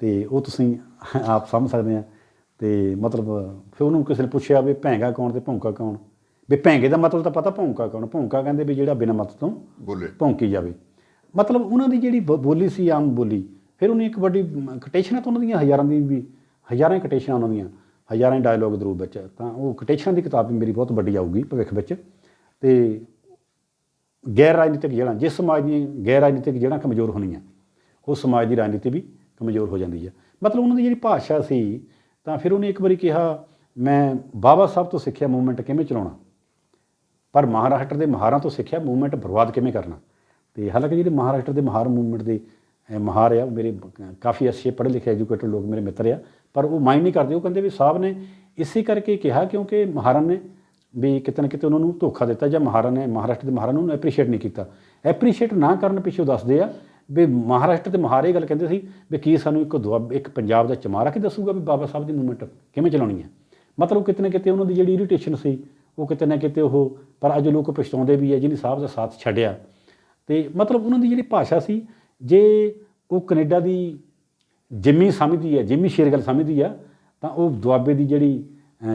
ਅਤੇ ਉਹ ਤੁਸੀਂ ਆਪ ਸਮਝ ਸਕਦੇ ਆ। ਅਤੇ ਮਤਲਬ ਫਿਰ ਉਹਨੂੰ ਕਿਸੇ ਨੇ ਪੁੱਛਿਆ ਵੀ ਭੈਂਗਾ ਕੌਣ ਅਤੇ ਭੌਂਕਾ ਕੌਣ? ਵੀ ਭੈਂਗੇ ਦਾ ਮਤਲਬ ਤਾਂ ਪਤਾ, ਭੌਂਕਾ ਕੌਣ? ਭੌਂਕਾ ਕਹਿੰਦੇ ਵੀ ਜਿਹੜਾ ਬਿਨਾਂ ਮਤ ਤੋਂ ਬੋਲੇ, ਭੌਂਕੀ ਜਾਵੇ। ਮਤਲਬ ਉਹਨਾਂ ਦੀ ਜਿਹੜੀ ਬੋਲੀ ਸੀ, ਆਮ ਬੋਲੀ। ਫਿਰ ਉਹਨੇ ਇੱਕ ਵੱਡੀ ਕੋਟੇਸ਼ਨਾਂ ਤਾਂ ਉਹਨਾਂ ਦੀਆਂ ਹਜ਼ਾਰਾਂ ਕੋਟੇਸ਼ਨਾਂ ਉਹਨਾਂ ਦੀਆਂ, ਹਜ਼ਾਰਾਂ ਡਾਇਲੋਗ ਦੇ ਰੂਪ ਵਿੱਚ। ਤਾਂ ਉਹ ਕੋਟੇਸ਼ਨਾਂ ਦੀ ਕਿਤਾਬ ਵੀ ਮੇਰੀ ਬਹੁਤ ਵੱਡੀ ਆਊਗੀ ਭਵਿੱਖ ਵਿੱਚ। ਅਤੇ ਗੈਰ ਰਾਜਨੀਤਿਕ ਜੜ੍ਹਾਂ, ਜਿਸ ਸਮਾਜ ਦੀਆਂ ਗੈਰ ਰਾਜਨੀਤਿਕ ਜੜ੍ਹਾਂ ਕਮਜ਼ੋਰ ਹੋਣੀਆਂ, ਉਹ ਸਮਾਜ ਦੀ ਰਾਜਨੀਤੀ ਵੀ ਕਮਜ਼ੋਰ ਹੋ ਜਾਂਦੀ ਹੈ। ਮਤਲਬ ਉਹਨਾਂ ਦੀ ਜਿਹੜੀ ਭਾਸ਼ਾ ਸੀ, ਤਾਂ ਫਿਰ ਉਹਨੇ ਇੱਕ ਵਾਰੀ ਕਿਹਾ, ਮੈਂ ਬਾਬਾ ਸਾਹਿਬ ਤੋਂ ਸਿੱਖਿਆ ਮੂਵਮੈਂਟ ਕਿਵੇਂ ਚਲਾਉਣਾ, ਪਰ ਮਹਾਰਾਸ਼ਟਰ ਦੇ ਮਹਾਰਾਂ ਤੋਂ ਸਿੱਖਿਆ ਮੂਵਮੈਂਟ ਬਰਬਾਦ ਕਿਵੇਂ ਕਰਨਾ। ਤੇ ਹਾਲਾਂਕਿ ਜਿਹੜੇ ਮਹਾਰਾਸ਼ਟਰ ਦੇ ਮਹਾਰ ਮੂਵਮੈਂਟ ਦੇ ਮਹਾਰ ਆ, ਉਹ ਮੇਰੇ ਕਾਫੀ ਅੱਛੇ ਪੜ੍ਹੇ ਲਿਖੇ ਐਜੂਕੇਟਡ ਲੋਕ ਮੇਰੇ ਮਿੱਤਰ ਆ, ਪਰ ਉਹ ਮਾਈਂਡ ਨਹੀਂ ਕਰਦੇ। ਉਹ ਕਹਿੰਦੇ ਵੀ ਸਾਹਿਬ ਨੇ ਇਸੇ ਕਰਕੇ ਕਿਹਾ ਕਿਉਂਕਿ ਮਹਾਰਨ ਨੇ ਵੀ ਕਿਤੇ ਨਾ ਕਿਤੇ ਉਹਨਾਂ ਨੂੰ ਧੋਖਾ ਦਿੱਤਾ, ਜਾਂ ਮਹਾਰਨ ਨੇ ਮਹਾਰਾਸ਼ਟਰ ਦੇ ਮਹਾਰਾਂ ਨੂੰ ਐਪਰੀਸ਼ੀਏਟ ਨਹੀਂ ਕੀਤਾ। ਐਪਰੀਸ਼ੀਏਟ ਨਾ ਕਰਨ ਪਿੱਛੋਂ ਦੱਸਦੇ ਆ ਵੀ ਮਹਾਰਾਸ਼ਟਰ ਦੇ ਮਹਾਰ ਇਹ ਗੱਲ ਕਹਿੰਦੇ ਸੀ ਵੀ ਕੀ ਸਾਨੂੰ ਇੱਕ ਪੰਜਾਬ ਦਾ ਚਮਾਰਾ ਕੇ ਦੱਸੂਗਾ ਵੀ ਬਾਬਾ ਸਾਹਿਬ ਦੀ ਮੂਵਮੈਂਟ ਕਿਵੇਂ ਚਲਾਉਣੀ ਹੈ। ਮਤਲਬ ਕਿਤੇ ਨਾ ਕਿਤੇ ਉਹਨਾਂ ਦੀ ਜਿਹੜੀ ਇਰੀਟੇਸ਼ਨ ਸੀ ਉਹ ਕਿਤੇ ਨਾ ਕਿਤੇ ਉਹ, ਪਰ ਅੱਜ ਲੋਕ ਪਛਤਾਉਂਦੇ ਵੀ ਹੈ ਜਿਹਨੇ ਸਾਹਿਬ ਦਾ ਸਾਥ ਛੱਡਿਆ। ਅਤੇ ਮਤਲਬ ਉਹਨਾਂ ਦੀ ਜਿਹੜੀ ਭਾਸ਼ਾ ਸੀ, ਜੇ ਉਹ ਕੈਨੇਡਾ ਦੀ ਜਿੰਮੀ ਸਮਝਦੀ ਹੈ, ਜਿੰਮੀ ਸ਼ੇਰਗਿੱਲ ਸਮਝਦੀ ਆ, ਤਾਂ ਉਹ ਦੁਆਬੇ ਦੀ ਜਿਹੜੀ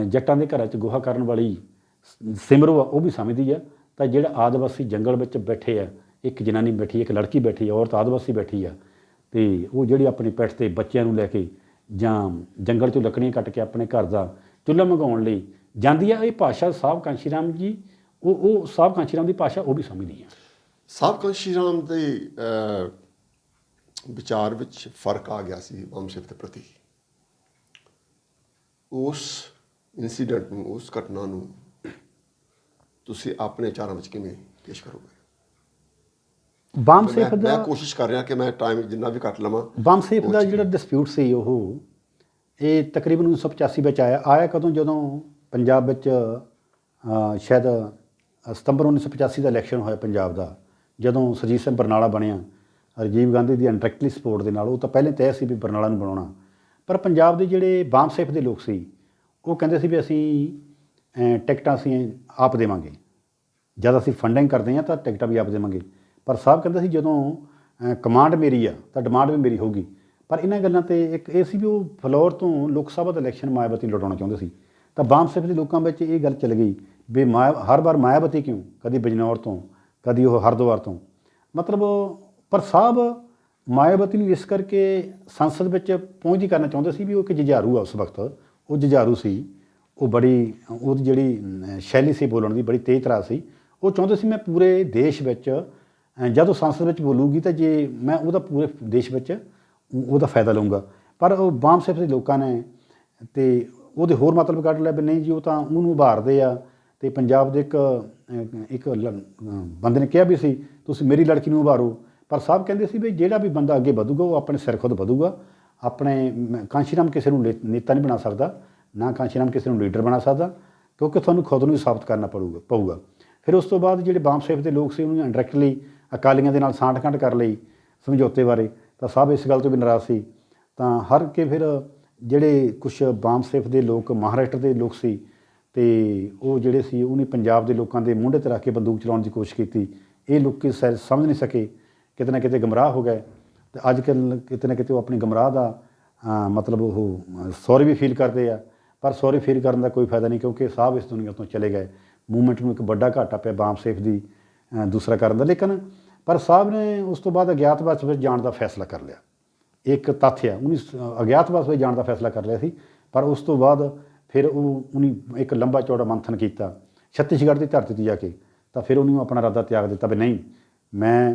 ਜੱਟਾਂ ਦੇ ਘਰਾਂ 'ਚ ਗੋਹਾ ਕਰਨ ਵਾਲੀ ਸਿਮਰੋ ਆ ਉਹ ਵੀ ਸਮਝਦੀ ਆ। ਤਾਂ ਜਿਹੜਾ ਆਦਿਵਾਸੀ ਜੰਗਲ ਵਿੱਚ ਬੈਠੇ ਆ, ਇੱਕ ਜਨਾਨੀ ਬੈਠੀ, ਇੱਕ ਲੜਕੀ ਬੈਠੀ, ਔਰਤ ਆਦਿਵਾਸੀ ਬੈਠੀ ਆ, ਅਤੇ ਉਹ ਜਿਹੜੀ ਆਪਣੀ ਪਿੱਠ 'ਤੇ ਬੱਚਿਆਂ ਨੂੰ ਲੈ ਕੇ ਜਾਂ ਜੰਗਲ 'ਚੋਂ ਲੱਕੜੀਆਂ ਕੱਟ ਕੇ ਆਪਣੇ ਘਰ ਦਾ ਚੁੱਲ੍ਹਾ ਮੰਗਾਉਣ ਲਈ ਜਾਂਦੀ ਆ, ਇਹ ਭਾਸ਼ਾ ਸਾਹਿਬ ਕਾਂਸ਼ੀ ਰਾਮ ਜੀ ਉਹ ਸਾਹਿਬ ਕਾਂਸ਼ੀ ਰਾਮ ਦੀ ਭਾਸ਼ਾ ਉਹ ਵੀ ਸਮਝਦੀ ਆ। ਸਾਹਿਬ ਕਾਂਸ਼ੀ ਰਾਮ ਦੇ ਵਿਚਾਰ ਵਿੱਚ ਫਰਕ ਆ ਗਿਆ ਸੀ ਬਾਮ ਸਾਹਿਬ ਦੇ ਪ੍ਰਤੀ। ਉਸ ਇਨਸੀਡੈਂਟ ਨੂੰ, ਉਸ ਘਟਨਾ ਨੂੰ ਤੁਸੀਂ ਆਪਣੇ ਵਿਚਾਰਾਂ ਵਿੱਚ ਕਿਵੇਂ ਪੇਸ਼ ਕਰੋਗੇ? ਬਾਮ ਸੇਖ ਦਾ, ਮੈਂ ਕੋਸ਼ਿਸ਼ ਕਰ ਰਿਹਾ ਕਿ ਮੈਂ ਟਾਈਮ ਜਿੰਨਾ ਵੀ ਕੱਟ ਲਵਾਂ। ਬਾਮ ਸੇਖ ਦਾ ਜਿਹੜਾ ਡਿਸਪਿਊਟ ਸੀ ਇਹ ਤਕਰੀਬਨ 1985 ਵਿੱਚ ਆਇਆ ਕਦੋਂ? ਜਦੋਂ ਪੰਜਾਬ ਵਿੱਚ ਸ਼ਾਇਦ ਸਤੰਬਰ 1985 ਦਾ ਇਲੈਕਸ਼ਨ ਹੋਇਆ ਪੰਜਾਬ ਦਾ, ਜਦੋਂ ਸੁਰਜੀਤ ਸਿੰਘ ਬਰਨਾਲਾ ਬਣਿਆ ਰਾਜੀਵ ਗਾਂਧੀ ਦੀ ਅਨਡਾਇਰੈਕਟਲੀ ਸਪੋਰਟ ਦੇ ਨਾਲ। ਉਹ ਤਾਂ ਪਹਿਲੇ ਤੈਅ ਸੀ ਵੀ ਬਰਨਾਲਾ ਨੂੰ ਬਣਾਉਣਾ, ਪਰ ਪੰਜਾਬ ਦੇ ਜਿਹੜੇ ਬਾਮ ਸੇਖ ਦੇ ਲੋਕ ਸੀ ਉਹ ਕਹਿੰਦੇ ਸੀ ਵੀ ਅਸੀਂ ਟਿਕਟਾਂ ਅਸੀਂ ਆਪ ਦੇਵਾਂਗੇ, ਜਦ ਅਸੀਂ ਫੰਡਿੰਗ ਕਰਦੇ ਹਾਂ ਤਾਂ ਟਿਕਟਾਂ ਵੀ ਆਪ ਦੇਵਾਂਗੇ। ਪਰ ਸਾਹਿਬ ਕਹਿੰਦੇ ਸੀ ਜਦੋਂ ਕਮਾਂਡ ਮੇਰੀ ਆ ਤਾਂ ਡਿਮਾਂਡ ਵੀ ਮੇਰੀ ਹੋਊਗੀ। ਪਰ ਇਹਨਾਂ ਗੱਲਾਂ 'ਤੇ ਇੱਕ ਇਹ ਸੀ ਵੀ ਉਹ ਫਲੋਰ ਤੋਂ ਲੋਕ ਸਭਾ ਦਾ ਇਲੈਕਸ਼ਨ ਮਾਇਆਵਤੀ ਲੜਾਉਣਾ ਚਾਹੁੰਦੇ ਸੀ। ਤਾਂ ਬਾਮ ਸੇਖ ਦੇ ਲੋਕਾਂ ਵਿੱਚ ਇਹ ਗੱਲ ਚੱਲ ਗਈ ਵੀ ਹਰ ਵਾਰ ਮਾਇਆਵਤੀ ਕਿਉਂ, ਕਦੀ ਬਿਜਨੌਰ ਤੋਂ, ਕਦੀ ਉਹ ਹਰਿਦੁਆਰ ਤੋਂ, ਮਤਲਬ। ਪਰ ਸਾਹਿਬ ਮਾਇਆਵਤੀ ਨੂੰ ਇਸ ਕਰਕੇ ਸੰਸਦ ਵਿੱਚ ਪਹੁੰਚਦੀ ਕਰਨਾ ਚਾਹੁੰਦੇ ਸੀ ਵੀ ਉਹ ਇੱਕ ਜੁਝਾਰੂ ਆ। ਉਸ ਵਕਤ ਉਹ ਜੁਝਾਰੂ ਸੀ, ਉਹ ਬੜੀ, ਉਹਦੀ ਜਿਹੜੀ ਸ਼ੈਲੀ ਸੀ ਬੋਲਣ ਦੀ ਬੜੀ ਤੇਜ਼ ਤਰਾਰ ਸੀ। ਉਹ ਚਾਹੁੰਦੇ ਸੀ ਮੈਂ ਪੂਰੇ ਦੇਸ਼ ਵਿੱਚ ਜਦੋਂ ਸੰਸਦ ਵਿੱਚ ਬੋਲੂਗੀ ਤਾਂ ਜੇ ਮੈਂ ਉਹਦਾ ਪੂਰੇ ਦੇਸ਼ ਵਿੱਚ ਉਹਦਾ ਫਾਇਦਾ ਲਊਂਗਾ। ਪਰ ਉਹ ਬਾਮ ਸੇਖ ਦੇ ਲੋਕਾਂ ਨੇ ਅਤੇ ਉਹਦੇ ਹੋਰ ਮਤਲਬ ਕੱਢ ਲਿਆ ਵੀ ਨਹੀਂ ਜੀ ਉਹ ਤਾਂ ਉਹਨੂੰ ਉਭਾਰਦੇ ਆ। ਅਤੇ ਪੰਜਾਬ ਦੇ ਇੱਕ ਬੰਦੇ ਨੇ ਕਿਹਾ ਵੀ ਸੀ ਤੁਸੀਂ ਮੇਰੀ ਲੜਕੀ ਨੂੰ ਉਭਾਰੋ। ਪਰ ਸਾਹਿਬ ਕਹਿੰਦੇ ਸੀ ਵੀ ਜਿਹੜਾ ਵੀ ਬੰਦਾ ਅੱਗੇ ਵਧੂਗਾ ਉਹ ਆਪਣੇ ਸਿਰ ਖੁਦ ਵਧੂਗਾ। ਆਪਣੇ ਕਾਂਸ਼ੀ ਰਾਮ ਕਿਸੇ ਨੂੰ ਨੇਤਾ ਨਹੀਂ ਬਣਾ ਸਕਦਾ, ਨਾ ਕਾਂਸ਼ੀ ਰਾਮ ਕਿਸੇ ਨੂੰ ਲੀਡਰ ਬਣਾ ਸਕਦਾ, ਕਿਉਂਕਿ ਤੁਹਾਨੂੰ ਖੁਦ ਨੂੰ ਹੀ ਸਾਬਤ ਕਰਨਾ ਪਊਗਾ। ਫਿਰ ਉਸ ਤੋਂ ਬਾਅਦ ਜਿਹੜੇ ਬਾਮ ਸੇਖ ਦੇ ਲੋਕ ਸੀ ਉਹਨਾਂ ਨੇ ਇੰਡਾਇਰੈਕਟਲੀ ਅਕਾਲੀਆਂ ਦੇ ਨਾਲ ਸਾਂਠ-ਗੰਢ ਕਰ ਲਈ ਸਮਝੌਤੇ ਬਾਰੇ। ਤਾਂ ਸਾਹਿਬ ਇਸ ਗੱਲ ਤੋਂ ਵੀ ਨਾਰਾਜ਼ ਸੀ। ਤਾਂ ਹਰ ਕੇ ਫਿਰ ਜਿਹੜੇ ਕੁਛ ਬਾਮ ਸੇਖ ਦੇ ਲੋਕ ਮਹਾਰਾਸ਼ਟਰ ਦੇ ਲੋਕ ਸੀ ਅਤੇ ਉਹ ਜਿਹੜੇ ਸੀ ਉਹਨੇ ਪੰਜਾਬ ਦੇ ਲੋਕਾਂ ਦੇ ਮੂੰਢੇ 'ਤੇ ਰੱਖ ਕੇ ਬੰਦੂਕ ਚਲਾਉਣ ਦੀ ਕੋਸ਼ਿਸ਼ ਕੀਤੀ। ਇਹ ਲੋਕ ਸਮਝ ਨਹੀਂ ਸਕੇ, ਕਿਤੇ ਨਾ ਕਿਤੇ ਗਮਰਾਹ ਹੋ ਗਏ। ਅਤੇ ਅੱਜ ਕੱਲ੍ਹ ਕਿਤੇ ਨਾ ਕਿਤੇ ਉਹ ਆਪਣੀ ਗਮਰਾਹ ਦਾ ਮਤਲਬ ਉਹ ਸੌਰੀ ਵੀ ਫੀਲ ਕਰਦੇ ਆ। ਪਰ ਸੌਰੀ ਫੀਲ ਕਰਨ ਦਾ ਕੋਈ ਫਾਇਦਾ ਨਹੀਂ, ਕਿਉਂਕਿ ਸਾਹਿਬ ਇਸ ਦੁਨੀਆ ਤੋਂ ਚਲੇ ਗਏ। ਮੂਵਮੈਂਟ ਨੂੰ ਇੱਕ ਵੱਡਾ ਘਾਟਾ ਪਿਆ ਬਾਮ ਸੇਖ ਦੀ ਦੂਸਰਾ ਕਰਨ ਦਾ। ਲੇਕਿਨ ਪਰ ਸਾਹਿਬ ਨੇ ਉਸ ਤੋਂ ਬਾਅਦ ਅਗਿਆਤਵਾਸ ਵਿੱਚ ਜਾਣ ਦਾ ਫੈਸਲਾ ਕਰ ਲਿਆ। ਇੱਕ ਤੱਥ ਆ, ਉਹਨੇ ਅਗਿਆਤਵਾਸ ਵਿੱਚ ਜਾਣ ਦਾ ਫੈਸਲਾ ਕਰ ਲਿਆ ਸੀ। ਪਰ ਉਸ ਤੋਂ ਬਾਅਦ ਫਿਰ ਉਹਨੇ ਇੱਕ ਲੰਬਾ ਚੌੜਾ ਮੰਥਨ ਕੀਤਾ ਛੱਤੀਸਗੜ੍ਹ ਦੀ ਧਰਤੀ 'ਤੇ ਜਾ ਕੇ। ਤਾਂ ਫਿਰ ਉਹਨੂੰ ਆਪਣਾ ਇਰਾਦਾ ਤਿਆਗ ਦਿੱਤਾ ਵੀ ਨਹੀਂ, ਮੈਂ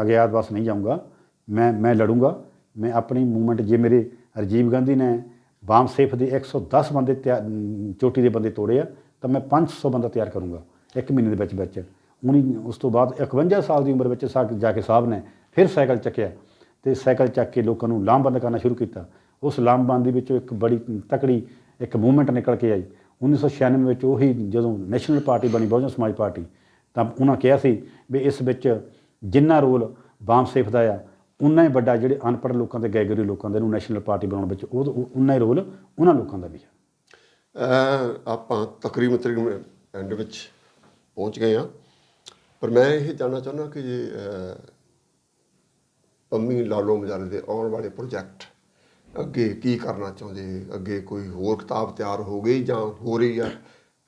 ਅਗਿਆਤਵਾਸ ਨਹੀਂ ਜਾਊਂਗਾ, ਮੈਂ ਲੜੂੰਗਾ। ਮੈਂ ਆਪਣੀ ਮੂਵਮੈਂਟ, ਜੇ ਮੇਰੇ ਰਾਜੀਵ ਗਾਂਧੀ ਨੇ ਬਾਮ ਸੇਖ ਦੇ 110 ਬੰਦੇ ਚੋਟੀ ਦੇ ਬੰਦੇ ਤੋੜੇ ਆ ਤਾਂ ਮੈਂ 500 ਬੰਦਾ ਤਿਆਰ ਕਰੂੰਗਾ 1 ਮਹੀਨੇ ਦੇ ਵਿੱਚ। ਉਹਨੇ ਉਸ ਤੋਂ ਬਾਅਦ 51 ਸਾਲ ਦੀ ਉਮਰ ਵਿੱਚ ਜਾ ਕੇ ਸਾਹਿਬ ਨੇ ਫਿਰ ਸਾਈਕਲ ਚੱਕਿਆ ਅਤੇ ਸਾਈਕਲ ਚੱਕ ਕੇ ਲੋਕਾਂ ਨੂੰ ਲਾਮਬੰਦ ਕਰਨਾ ਸ਼ੁਰੂ ਕੀਤਾ। ਉਸ ਲਾਮਬੰਦ ਦੇ ਵਿੱਚੋਂ ਇੱਕ ਬੜੀ ਤਕੜੀ ਇੱਕ ਮੂਵਮੈਂਟ ਨਿਕਲ ਕੇ ਆਈ 1996 ਵਿੱਚ। ਉਹੀ ਜਦੋਂ ਨੈਸ਼ਨਲ ਪਾਰਟੀ ਬਣੀ, ਬਹੁਜਨ ਸਮਾਜ ਪਾਰਟੀ, ਤਾਂ ਉਹਨਾਂ ਕਿਹਾ ਸੀ ਵੀ ਇਸ ਵਿੱਚ ਜਿੰਨਾ ਰੋਲ ਬਾਮ ਸੇਖ ਦਾ ਆ ਉਨਾ ਹੀ ਵੱਡਾ ਜਿਹੜੇ ਅਨਪੜ੍ਹ ਲੋਕਾਂ ਦੇ ਗੈਗਰੀ ਲੋਕਾਂ ਦੇ ਨੂੰ ਨੈਸ਼ਨਲ ਪਾਰਟੀ ਬਣਾਉਣ ਵਿੱਚ ਉਨਾ ਹੀ ਰੋਲ ਉਹਨਾਂ ਲੋਕਾਂ ਦਾ ਵੀ ਹੈ। ਆਪਾਂ ਤਕਰੀਬਨ ਐਂਡ ਵਿੱਚ ਪਹੁੰਚ ਗਏ ਹਾਂ, ਪਰ ਮੈਂ ਇਹ ਜਾਣਨਾ ਚਾਹੁੰਦਾ ਕਿ ਜੇ ਪੰਮੀ ਲਾਲੋ ਮਜਾਰੇ ਦੇ ਆਉਣ ਵਾਲੇ ਪ੍ਰੋਜੈਕਟ ਅੱਗੇ ਕੀ ਕਰਨਾ ਚਾਹੁੰਦੇ, ਅੱਗੇ ਕੋਈ ਹੋਰ ਕਿਤਾਬ ਤਿਆਰ ਹੋ ਗਈ ਜਾਂ ਹੋ ਰਹੀ ਆ,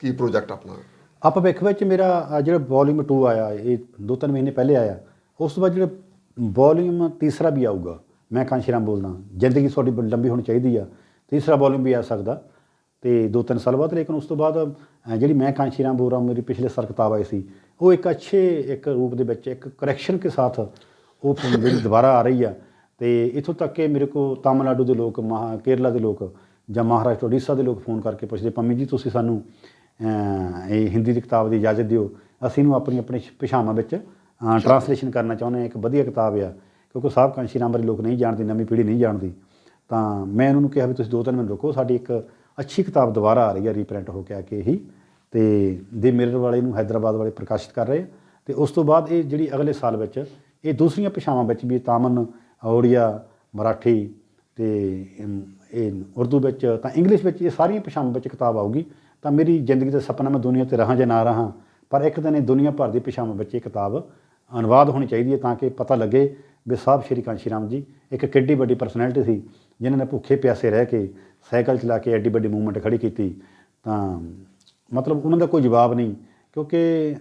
ਕੀ ਪ੍ਰੋਜੈਕਟ ਆਪਣਾ? ਭਵਿੱਖ ਵਿੱਚ ਮੇਰਾ ਜਿਹੜਾ ਵੋਲੀਅਮ 2 ਆਇਆ, ਇਹ 2-3 ਮਹੀਨੇ ਪਹਿਲੇ ਆਇਆ। ਉਸ ਤੋਂ ਬਾਅਦ ਜਿਹੜਾ ਵੋਲੀਅਮ ਤੀਸਰਾ ਵੀ ਆਊਗਾ, ਮੈਂ ਕਾਂਸ਼ੀ ਰਾਮ ਬੋਲਦਾ, ਜ਼ਿੰਦਗੀ ਤੁਹਾਡੀ ਲੰਬੀ ਹੋਣੀ ਚਾਹੀਦੀ ਆ, ਤੀਸਰਾ ਵੋਲੀਅਮ ਵੀ ਆ ਸਕਦਾ ਅਤੇ 2-3 ਸਾਲ ਬਾਅਦ। ਲੇਕਿਨ ਉਸ ਤੋਂ ਬਾਅਦ ਜਿਹੜੀ ਮੈਂ ਕਾਂਸ਼ੀ ਰਾਮ ਬੋਲ ਰਹਾ, ਮੇਰੀ ਪਿਛਲੇ ਸਾਲ ਕਿਤਾਬ ਆਈ ਸੀ, ਉਹ ਇੱਕ ਰੂਪ ਦੇ ਵਿੱਚ ਇੱਕ ਕਰੈਕਸ਼ਨ ਕੇ ਸਾਥ ਉਹ ਜਿਹੜੀ ਦੁਬਾਰਾ ਆ ਰਹੀ ਆ। ਅਤੇ ਇੱਥੋਂ ਤੱਕ ਕਿ ਮੇਰੇ ਕੋਲ ਤਾਮਿਲਨਾਡੂ ਦੇ ਲੋਕ, ਕੇਰਲਾ ਦੇ ਲੋਕ ਜਾਂ ਮਹਾਰਾਸ਼ਟਰ, ਉੜੀਸਾ ਦੇ ਲੋਕ ਫੋਨ ਕਰਕੇ ਪੁੱਛਦੇ, ਪੰਮੀ ਜੀ ਤੁਸੀਂ ਸਾਨੂੰ ਇਹ ਹਿੰਦੀ ਦੀ ਕਿਤਾਬ ਦੀ ਇਜਾਜ਼ਤ ਦਿਓ, ਅਸੀਂ ਇਹਨੂੰ ਆਪਣੀ ਭਾਸ਼ਾਵਾਂ ਵਿੱਚ ਟਰਾਂਸਲੇਸ਼ਨ ਕਰਨਾ ਚਾਹੁੰਦੇ ਹਾਂ। ਇੱਕ ਵਧੀਆ ਕਿਤਾਬ ਆ, ਕਿਉਂਕਿ ਸਾਹਿਬ ਕਾਂਸ਼ੀ ਰਾਮ ਬਾਰੇ ਲੋਕ ਨਹੀਂ ਜਾਣਦੇ, ਨਵੀਂ ਪੀੜ੍ਹੀ ਨਹੀਂ ਜਾਣਦੀ। ਤਾਂ ਮੈਂ ਉਹਨਾਂ ਨੂੰ ਕਿਹਾ ਵੀ ਤੁਸੀਂ 2-3 ਮਹੀਨੇ ਰੁਕੋ, ਸਾਡੀ ਇੱਕ ਅੱਛੀ ਕਿਤਾਬ ਦੁਬਾਰਾ ਆ ਰਹੀ ਹੈ ਰੀਪ੍ਰਿੰਟ ਹੋ ਕੇ ਆ ਕੇ ਇਹੀ, ਅਤੇ ਦੇ ਮਿਰਰ ਵਾਲੇ ਨੂੰ ਹੈਦਰਾਬਾਦ ਵਾਲੇ ਪ੍ਰਕਾਸ਼ਿਤ ਕਰ ਰਹੇ। ਅਤੇ ਉਸ ਤੋਂ ਬਾਅਦ ਇਹ ਜਿਹੜੀ ਅਗਲੇ ਸਾਲ ਵਿੱਚ ਇਹ ਦੂਸਰੀਆਂ ਭਾਸ਼ਾਵਾਂ ਵਿੱਚ ਵੀ, ਤਾਮਨ, ਉੜੀਆ, ਮਰਾਠੀ ਅਤੇ ਇਹ ਉਰਦੂ ਵਿੱਚ, ਤਾਂ ਇੰਗਲਿਸ਼ ਵਿੱਚ, ਇਹ ਸਾਰੀਆਂ ਭਾਸ਼ਾਵਾਂ ਵਿੱਚ ਕਿਤਾਬ ਆਊਗੀ। ਤਾਂ ਮੇਰੀ ਜ਼ਿੰਦਗੀ ਦਾ ਸੁਪਨਾ, ਮੈਂ ਦੁਨੀਆ 'ਤੇ ਰਹਾਂ ਜਾਂ ਨਾ ਰਹਾਂ, ਪਰ ਇੱਕ ਦਿਨ ਇਹ ਦੁਨੀਆ ਭਰ ਦੀ ਭਾਸ਼ਾਵਾਂ ਵਿੱਚ ਇਹ ਕਿਤਾਬ ਅਨੁਵਾਦ ਹੋਣੀ ਚਾਹੀਦੀ ਹੈ, ਤਾਂ ਕਿ ਪਤਾ ਲੱਗੇ ਵੀ ਸਾਹਿਬ ਸ਼੍ਰੀ ਕਾਂਸ਼ੀ ਰਾਮ ਜੀ ਇੱਕ ਕਿੱਡੀ ਵੱਡੀ ਪਰਸਨੈਲਿਟੀ ਸੀ, ਜਿਨ੍ਹਾਂ ਨੇ ਭੁੱਖੇ ਪਿਆਸੇ ਰਹਿ ਕੇ ਸਾਈਕਲ ਚਲਾ ਕੇ ਐਡੀ ਵੱਡੀ ਮੂਵਮੈਂਟ ਖੜੀ ਕੀਤੀ। ਤਾਂ ਮਤਲਬ ਉਹਨਾਂ ਦਾ ਕੋਈ ਜਵਾਬ ਨਹੀਂ, ਕਿਉਂਕਿ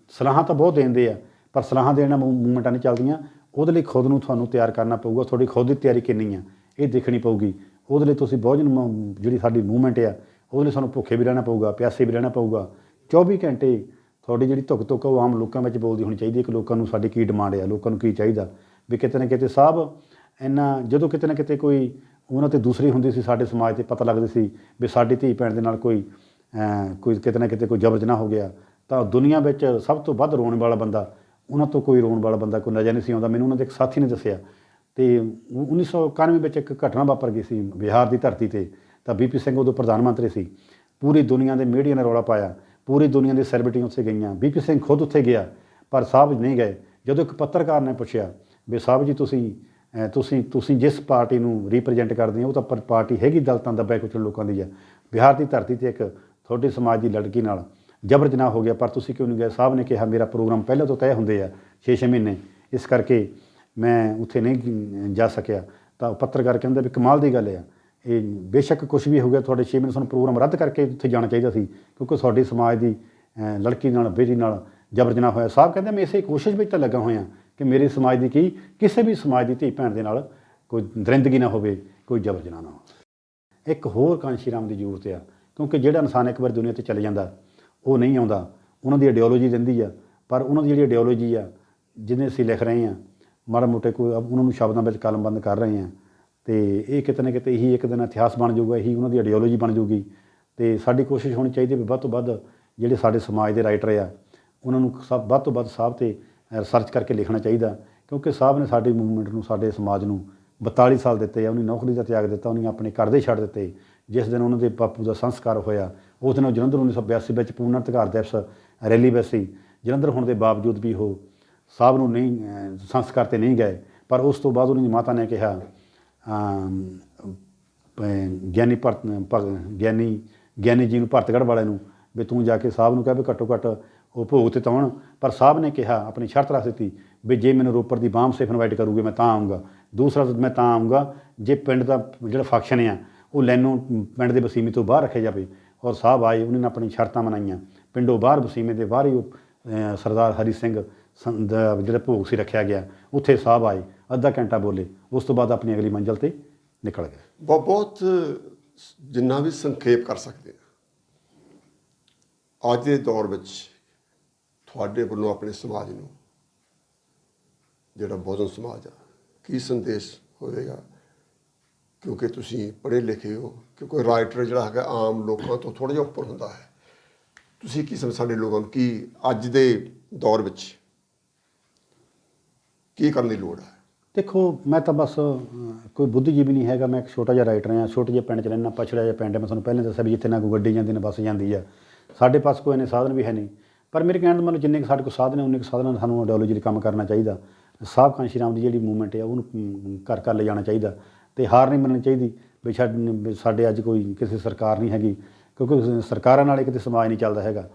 ਸਲਾਹਾਂ ਤਾਂ ਬਹੁਤ ਦਿੰਦੇ ਆ, ਪਰ ਸਲਾਹਾਂ ਦੇਣ ਨਾਲ ਮੂਵਮੈਂਟਾਂ ਨਹੀਂ ਚੱਲਦੀਆਂ। ਉਹਦੇ ਲਈ ਖੁਦ ਨੂੰ ਤੁਹਾਨੂੰ ਤਿਆਰ ਕਰਨਾ ਪਊਗਾ, ਤੁਹਾਡੀ ਖੁਦ ਦੀ ਤਿਆਰੀ ਕਿੰਨੀ ਆ ਇਹ ਦੇਖਣੀ ਪਊਗੀ। ਉਹਦੇ ਲਈ ਤੁਸੀਂ ਬਹੁਜਨ ਜਿਹੜੀ ਸਾਡੀ ਮੂਵਮੈਂਟ ਆ, ਉਹਦੇ ਲਈ ਸਾਨੂੰ ਭੁੱਖੇ ਵੀ ਰਹਿਣਾ ਪਊਗਾ, ਪਿਆਸੇ ਵੀ ਰਹਿਣਾ ਪਊਗਾ। 24 ਘੰਟੇ ਤੁਹਾਡੀ ਜਿਹੜੀ ਧੁੱਕ ਉਹ ਆਮ ਲੋਕਾਂ ਵਿੱਚ ਬੋਲਦੀ ਹੋਣੀ ਚਾਹੀਦੀ ਹੈ ਕਿ ਲੋਕਾਂ ਨੂੰ ਸਾਡੀ ਕੀ ਡਿਮਾਂਡ ਆ, ਲੋਕਾਂ ਨੂੰ ਕੀ ਚਾਹੀਦਾ। ਵੀ ਕਿਤੇ ਨਾ ਕਿਤੇ ਸਾਹਿਬ ਇੰਨਾ, ਜਦੋਂ ਕਿਤੇ ਨਾ ਕਿਤੇ ਕੋਈ ਉਹਨਾਂ 'ਤੇ ਦੂਸਰੀ ਹੁੰਦੀ ਸੀ, ਸਾਡੇ ਸਮਾਜ 'ਤੇ ਪਤਾ ਲੱਗਦੀ ਸੀ ਵੀ ਸਾਡੀ ਧੀ ਭੈਣ ਦੇ ਨਾਲ ਕੋਈ ਕਿਤੇ ਨਾ ਕਿਤੇ ਕੋਈ ਜਬਰ ਜਨਾਹ ਹੋ ਗਿਆ, ਤਾਂ ਦੁਨੀਆ ਵਿੱਚ ਸਭ ਤੋਂ ਵੱਧ ਰੋਣ ਵਾਲਾ ਬੰਦਾ, ਉਹਨਾਂ ਤੋਂ ਕੋਈ ਰੋਣ ਵਾਲਾ ਬੰਦਾ ਕੋਈ ਨਜ਼ਰ ਨਹੀਂ ਸੀ ਆਉਂਦਾ। ਮੈਨੂੰ ਉਹਨਾਂ ਦੇ ਇੱਕ ਸਾਥੀ ਨੇ ਦੱਸਿਆ। ਅਤੇ 1991 ਵਿੱਚ ਇੱਕ ਘਟਨਾ ਵਾਪਰ ਗਈ ਸੀ ਬਿਹਾਰ ਦੀ ਧਰਤੀ 'ਤੇ, ਤਾਂ BP ਸਿੰਘ ਉਦੋਂ ਪ੍ਰਧਾਨ ਮੰਤਰੀ ਸੀ। ਪੂਰੀ ਦੁਨੀਆ ਦੇ ਮੀਡੀਆ ਨੇ ਰੌਲਾ ਪਾਇਆ, ਪੂਰੀ ਦੁਨੀਆ ਦੀ ਸੈਲੀਬ੍ਰਿਟੀਆਂ ਉੱਥੇ ਗਈਆਂ, BP ਸਿੰਘ ਖੁਦ ਉੱਥੇ ਗਿਆ, ਪਰ ਸਾਹਿਬ ਨਹੀਂ ਗਏ। ਜਦੋਂ ਇੱਕ ਪੱਤਰਕਾਰ ਨੇ ਪੁੱਛਿਆ ਵੀ ਸਾਹਿਬ ਜੀ ਤੁਸੀਂ ਜਿਸ ਪਾਰਟੀ ਨੂੰ ਰੀਪ੍ਰਜੈਂਟ ਕਰਦੇ ਹੋ, ਉਹ ਤਾਂ ਪਾਰਟੀ ਹੈਗੀ ਦਲਿਤਾਂ ਦੱਬੇ ਕੁਚਲੇ ਲੋਕਾਂ ਦੀ ਆ, ਬਿਹਾਰ ਦੀ ਧਰਤੀ 'ਤੇ ਇੱਕ ਤੁਹਾਡੇ ਸਮਾਜ ਦੀ ਲੜਕੀ ਨਾਲ ਜਬਰ ਜਨਾਹ ਹੋ ਗਿਆ, ਪਰ ਤੁਸੀਂ ਕਿਉਂ ਨਹੀਂ ਗਏ? ਸਾਹਿਬ ਨੇ ਕਿਹਾ ਮੇਰਾ ਪ੍ਰੋਗਰਾਮ ਪਹਿਲਾਂ ਤੋਂ ਤੈਅ ਹੁੰਦੇ ਆ 6-6 ਮਹੀਨੇ, ਇਸ ਕਰਕੇ ਮੈਂ ਉੱਥੇ ਨਹੀਂ ਜਾ ਸਕਿਆ। ਤਾਂ ਪੱਤਰਕਾਰ ਕਹਿੰਦਾ ਵੀ ਕਮਾਲ ਦੀ ਗੱਲ ਆ, ਇਹ ਬੇਸ਼ੱਕ ਕੁਛ ਵੀ ਹੋ ਗਿਆ, ਤੁਹਾਡੇ 6 ਮਹੀਨੇ ਸਾਨੂੰ ਪ੍ਰੋਗਰਾਮ ਰੱਦ ਕਰਕੇ ਉੱਥੇ ਜਾਣਾ ਚਾਹੀਦਾ ਸੀ, ਕਿਉਂਕਿ ਤੁਹਾਡੇ ਸਮਾਜ ਦੀ ਲੜਕੀ ਨਾਲ, ਬੇਟੀ ਨਾਲ ਜਬਰ ਜਨਾਹ ਹੋਇਆ। ਸਾਹਿਬ ਕਹਿੰਦੇ ਮੈਂ ਇਸੇ ਕੋਸ਼ਿਸ਼ ਵਿੱਚ ਤਾਂ ਲੱਗਾ ਹੋਇਆ ਕਿ ਮੇਰੇ ਸਮਾਜ ਦੀ ਕੀ, ਕਿਸੇ ਵੀ ਸਮਾਜ ਦੀ ਧੀ ਭੈਣ ਦੇ ਨਾਲ ਕੋਈ ਦਰਿੰਦਗੀ ਨਾ ਹੋਵੇ, ਕੋਈ ਜਬਰ ਜਨਾਹ ਨਾ ਹੋਵੇ। ਇੱਕ ਹੋਰ ਕਾਂਸ਼ੀ ਰਾਮ ਦੀ ਜ਼ਰੂਰਤ ਆ, ਕਿਉਂਕਿ ਜਿਹੜਾ ਇਨਸਾਨ ਇੱਕ ਵਾਰ ਦੁਨੀਆ 'ਤੇ ਚਲੇ ਜਾਂਦਾ ਉਹ ਨਹੀਂ ਆਉਂਦਾ। ਉਹਨਾਂ ਦੀ ਆਈਡੀਓਲੋਜੀ ਰਹਿੰਦੀ ਆ, ਪਰ ਉਹਨਾਂ ਦੀ ਜਿਹੜੀ ਆਈਡੀਓਲੋਜੀ ਆ, ਜਿਹਨੇ ਅਸੀਂ ਲਿਖ ਰਹੇ ਹਾਂ, ਮਾੜਾ ਮੋਟੇ ਕੋਈ ਉਹਨਾਂ ਨੂੰ ਸ਼ਬਦਾਂ ਵਿੱਚ ਕਲਮਬੰਦ ਕਰ ਰਹੇ ਹਾਂ, ਅਤੇ ਇਹ ਕਿਤੇ ਨਾ ਕਿਤੇ ਇਹੀ ਇੱਕ ਦਿਨ ਇਤਿਹਾਸ ਬਣ ਜਾਊਗਾ, ਇਹੀ ਉਹਨਾਂ ਦੀ ਆਈਡੀਓਲੋਜੀ ਬਣ ਜਾਊਗੀ। ਅਤੇ ਸਾਡੀ ਕੋਸ਼ਿਸ਼ ਹੋਣੀ ਚਾਹੀਦੀ ਵੀ ਵੱਧ ਤੋਂ ਵੱਧ ਜਿਹੜੇ ਸਾਡੇ ਸਮਾਜ ਦੇ ਰਾਈਟਰ ਆ, ਉਹਨਾਂ ਨੂੰ ਵੱਧ ਤੋਂ ਵੱਧ ਸਾਹਿਬ 'ਤੇ ਰਿਸਰਚ ਕਰਕੇ ਲਿਖਣਾ ਚਾਹੀਦਾ, ਕਿਉਂਕਿ ਸਾਹਿਬ ਨੇ ਸਾਡੀ ਮੂਵਮੈਂਟ ਨੂੰ, ਸਾਡੇ ਸਮਾਜ ਨੂੰ 42 ਸਾਲ ਦਿੱਤੇ ਆ। ਉਹਨੇ ਨੌਕਰੀ ਦਾ ਤਿਆਗ ਦਿੱਤਾ, ਉਹਨੇ ਆਪਣੇ ਘਰ ਦੇ ਛੱਡ ਦਿੱਤੇ। ਜਿਸ ਦਿਨ ਉਹਨਾਂ ਦੇ ਬਾਪੂ ਦਾ ਸੰਸਕਾਰ ਹੋਇਆ, ਉਸ ਦਿਨ ਉਹ ਜਲੰਧਰ 1982 ਵਿੱਚ ਪੂਰਨ ਅਧਿਕਾਰ ਦਿਵਸ ਰੈਲੀ ਵਿੱਚ ਸੀ। ਜਲੰਧਰ ਹੋਣ ਦੇ ਬਾਵਜੂਦ ਵੀ ਉਹ ਸਾਹਿਬ ਨੂੰ ਨਹੀਂ ਸੰਸਕਾਰ 'ਤੇ ਨਹੀਂ ਗਏ। ਪਰ ਉਸ ਤੋਂ ਬਾਅਦ ਉਹਨਾਂ ਦੀ ਮਾਤਾ ਨੇ ਕਿਹਾ ਗਿਆਨੀ ਜੀ ਨੂੰ, ਭਰਤਗੜ੍ਹ ਵਾਲੇ ਨੂੰ, ਵੀ ਤੂੰ ਜਾ ਕੇ ਸਾਹਿਬ ਨੂੰ ਕਹਿ ਵੀ ਘੱਟੋ ਘੱਟ ਉਹ ਭੋਗ 'ਤੇ ਤਾਉਣ। ਪਰ ਸਾਹਿਬ ਨੇ ਕਿਹਾ, ਆਪਣੀ ਸ਼ਰਤ ਰੱਖ ਦਿੱਤੀ ਵੀ ਜੇ ਮੈਨੂੰ ਰੋਪੜ ਦੀ ਬਾਮ ਸੇਫ ਇਨਵਾਈਟ ਕਰੂਗੇ ਮੈਂ ਤਾਂ ਆਊਂਗਾ। ਦੂਸਰਾ ਮੈਂ ਤਾਂ ਆਊਂਗਾ ਜੇ ਪਿੰਡ ਦਾ ਜਿਹੜਾ ਫੰਕਸ਼ਨ ਆ ਉਹ ਲੈਨੋਂ ਪਿੰਡ ਦੇ ਵਸੀਮੇ ਤੋਂ ਬਾਹਰ ਰੱਖਿਆ ਜਾਵੇ। ਔਰ ਸਾਹਿਬ ਆਏ, ਉਹਨਾਂ ਨੇ ਆਪਣੀ ਸ਼ਰਤਾਂ ਮਨਾਈਆਂ, ਪਿੰਡੋਂ ਬਾਹਰ ਵਸੀਮੇ ਦੇ ਬਾਹਰ ਹੀ ਉਹ ਸਰਦਾਰ ਹਰੀ ਸਿੰਘ ਦਾ ਜਿਹੜਾ ਭੋਗ ਸੀ ਰੱਖਿਆ ਗਿਆ, ਉੱਥੇ ਸਾਹਿਬ ਆਏ, ਅੱਧਾ ਘੰਟਾ ਬੋਲੇ, ਉਸ ਤੋਂ ਬਾਅਦ ਆਪਣੀ ਅਗਲੀ ਮੰਜ਼ਿਲ 'ਤੇ ਨਿਕਲ ਗਏ। ਬਹੁਤ ਜਿੰਨਾ ਵੀ ਸੰਖੇਪ ਕਰ ਸਕਦੇ ਹਾਂ, ਅੱਜ ਦੇ ਦੌਰ ਵਿੱਚ ਤੁਹਾਡੇ ਵੱਲੋਂ ਆਪਣੇ ਸਮਾਜ ਨੂੰ, ਜਿਹੜਾ ਬਹੁਜਨ ਸਮਾਜ ਆ, ਕੀ ਸੰਦੇਸ਼ ਹੋਵੇਗਾ? ਕਿਉਂਕਿ ਤੁਸੀਂ ਪੜ੍ਹੇ ਲਿਖੇ ਹੋ, ਕਿਉਂਕਿ ਰਾਈਟਰ ਜਿਹੜਾ ਹੈਗਾ ਆਮ ਲੋਕਾਂ ਤੋਂ ਥੋੜ੍ਹਾ ਜਿਹਾ ਉੱਪਰ ਹੁੰਦਾ ਹੈ। ਤੁਸੀਂ ਕੀ ਸਾਡੇ ਲੋਕਾਂ ਨੂੰ ਕੀ ਅੱਜ ਦੇ ਦੌਰ ਵਿੱਚ ਕੀ ਕਰਨ ਦੀ ਲੋੜ ਹੈ? ਦੇਖੋ, ਮੈਂ ਤਾਂ ਬਸ ਕੋਈ ਬੁੱਧੀਜੀਵੀ ਨਹੀਂ ਹੈਗਾ, ਮੈਂ ਇੱਕ ਛੋਟਾ ਜਿਹਾ ਰਾਈਟਰ ਹਾਂ, ਛੋਟੇ ਜਿਹੇ ਪਿੰਡ 'ਚ ਰਹਿਣਾ, ਪਛੜਿਆ ਜਿਹਾ ਪਿੰਡ ਹੈ। ਮੈਂ ਤੁਹਾਨੂੰ ਪਹਿਲਾਂ ਦੱਸਿਆ ਵੀ ਜਿੱਥੇ ਨਾ ਕੋਈ ਗੱਡੀ ਜਾਂਦੀ ਨਾ ਬੱਸ ਜਾਂਦੀ ਆ, ਸਾਡੇ ਪਾਸ ਕੋਈ ਇੰਨੇ ਸਾਧਨ ਵੀ ਹੈ ਨਹੀਂ। ਪਰ ਮੇਰੇ ਕਹਿਣ ਦਾ ਮਤਲਬ ਜਿੰਨੇ ਕੁ ਸਾਡੇ ਕੋਲ ਸਾਧਨ ਹੈ, ਉਨੇ ਕੁ ਸਾਧਨਾਂ ਨਾਲ ਸਾਨੂੰ ਆਈਡੀਓਲੋਜੀ 'ਤੇ ਕੰਮ ਕਰਨਾ ਚਾਹੀਦਾ। ਸਾਹਿਬ ਕਾਂਸ਼ੀ ਰਾਮ ਦੀ ਜਿਹੜੀ ਮੂਵਮੈਂਟ ਹੈ ਉਹਨੂੰ ਘਰ ਘਰ ਲੈ ਜਾਣਾ ਚਾਹੀਦਾ, ਅਤੇ ਹਾਰ ਨਹੀਂ ਮੰਨਣੀ ਚਾਹੀਦੀ ਵੀ ਸਾਡੇ ਅੱਜ ਕੋਈ ਕਿਸੇ ਸਰਕਾਰ ਨਹੀਂ ਹੈਗੀ, ਕਿਉਂਕਿ ਸਰਕਾਰਾਂ ਨਾਲ ਕਿਤੇ ਸਮਾਜ ਨਹੀਂ ਚੱਲਦਾ ਹੈਗਾ।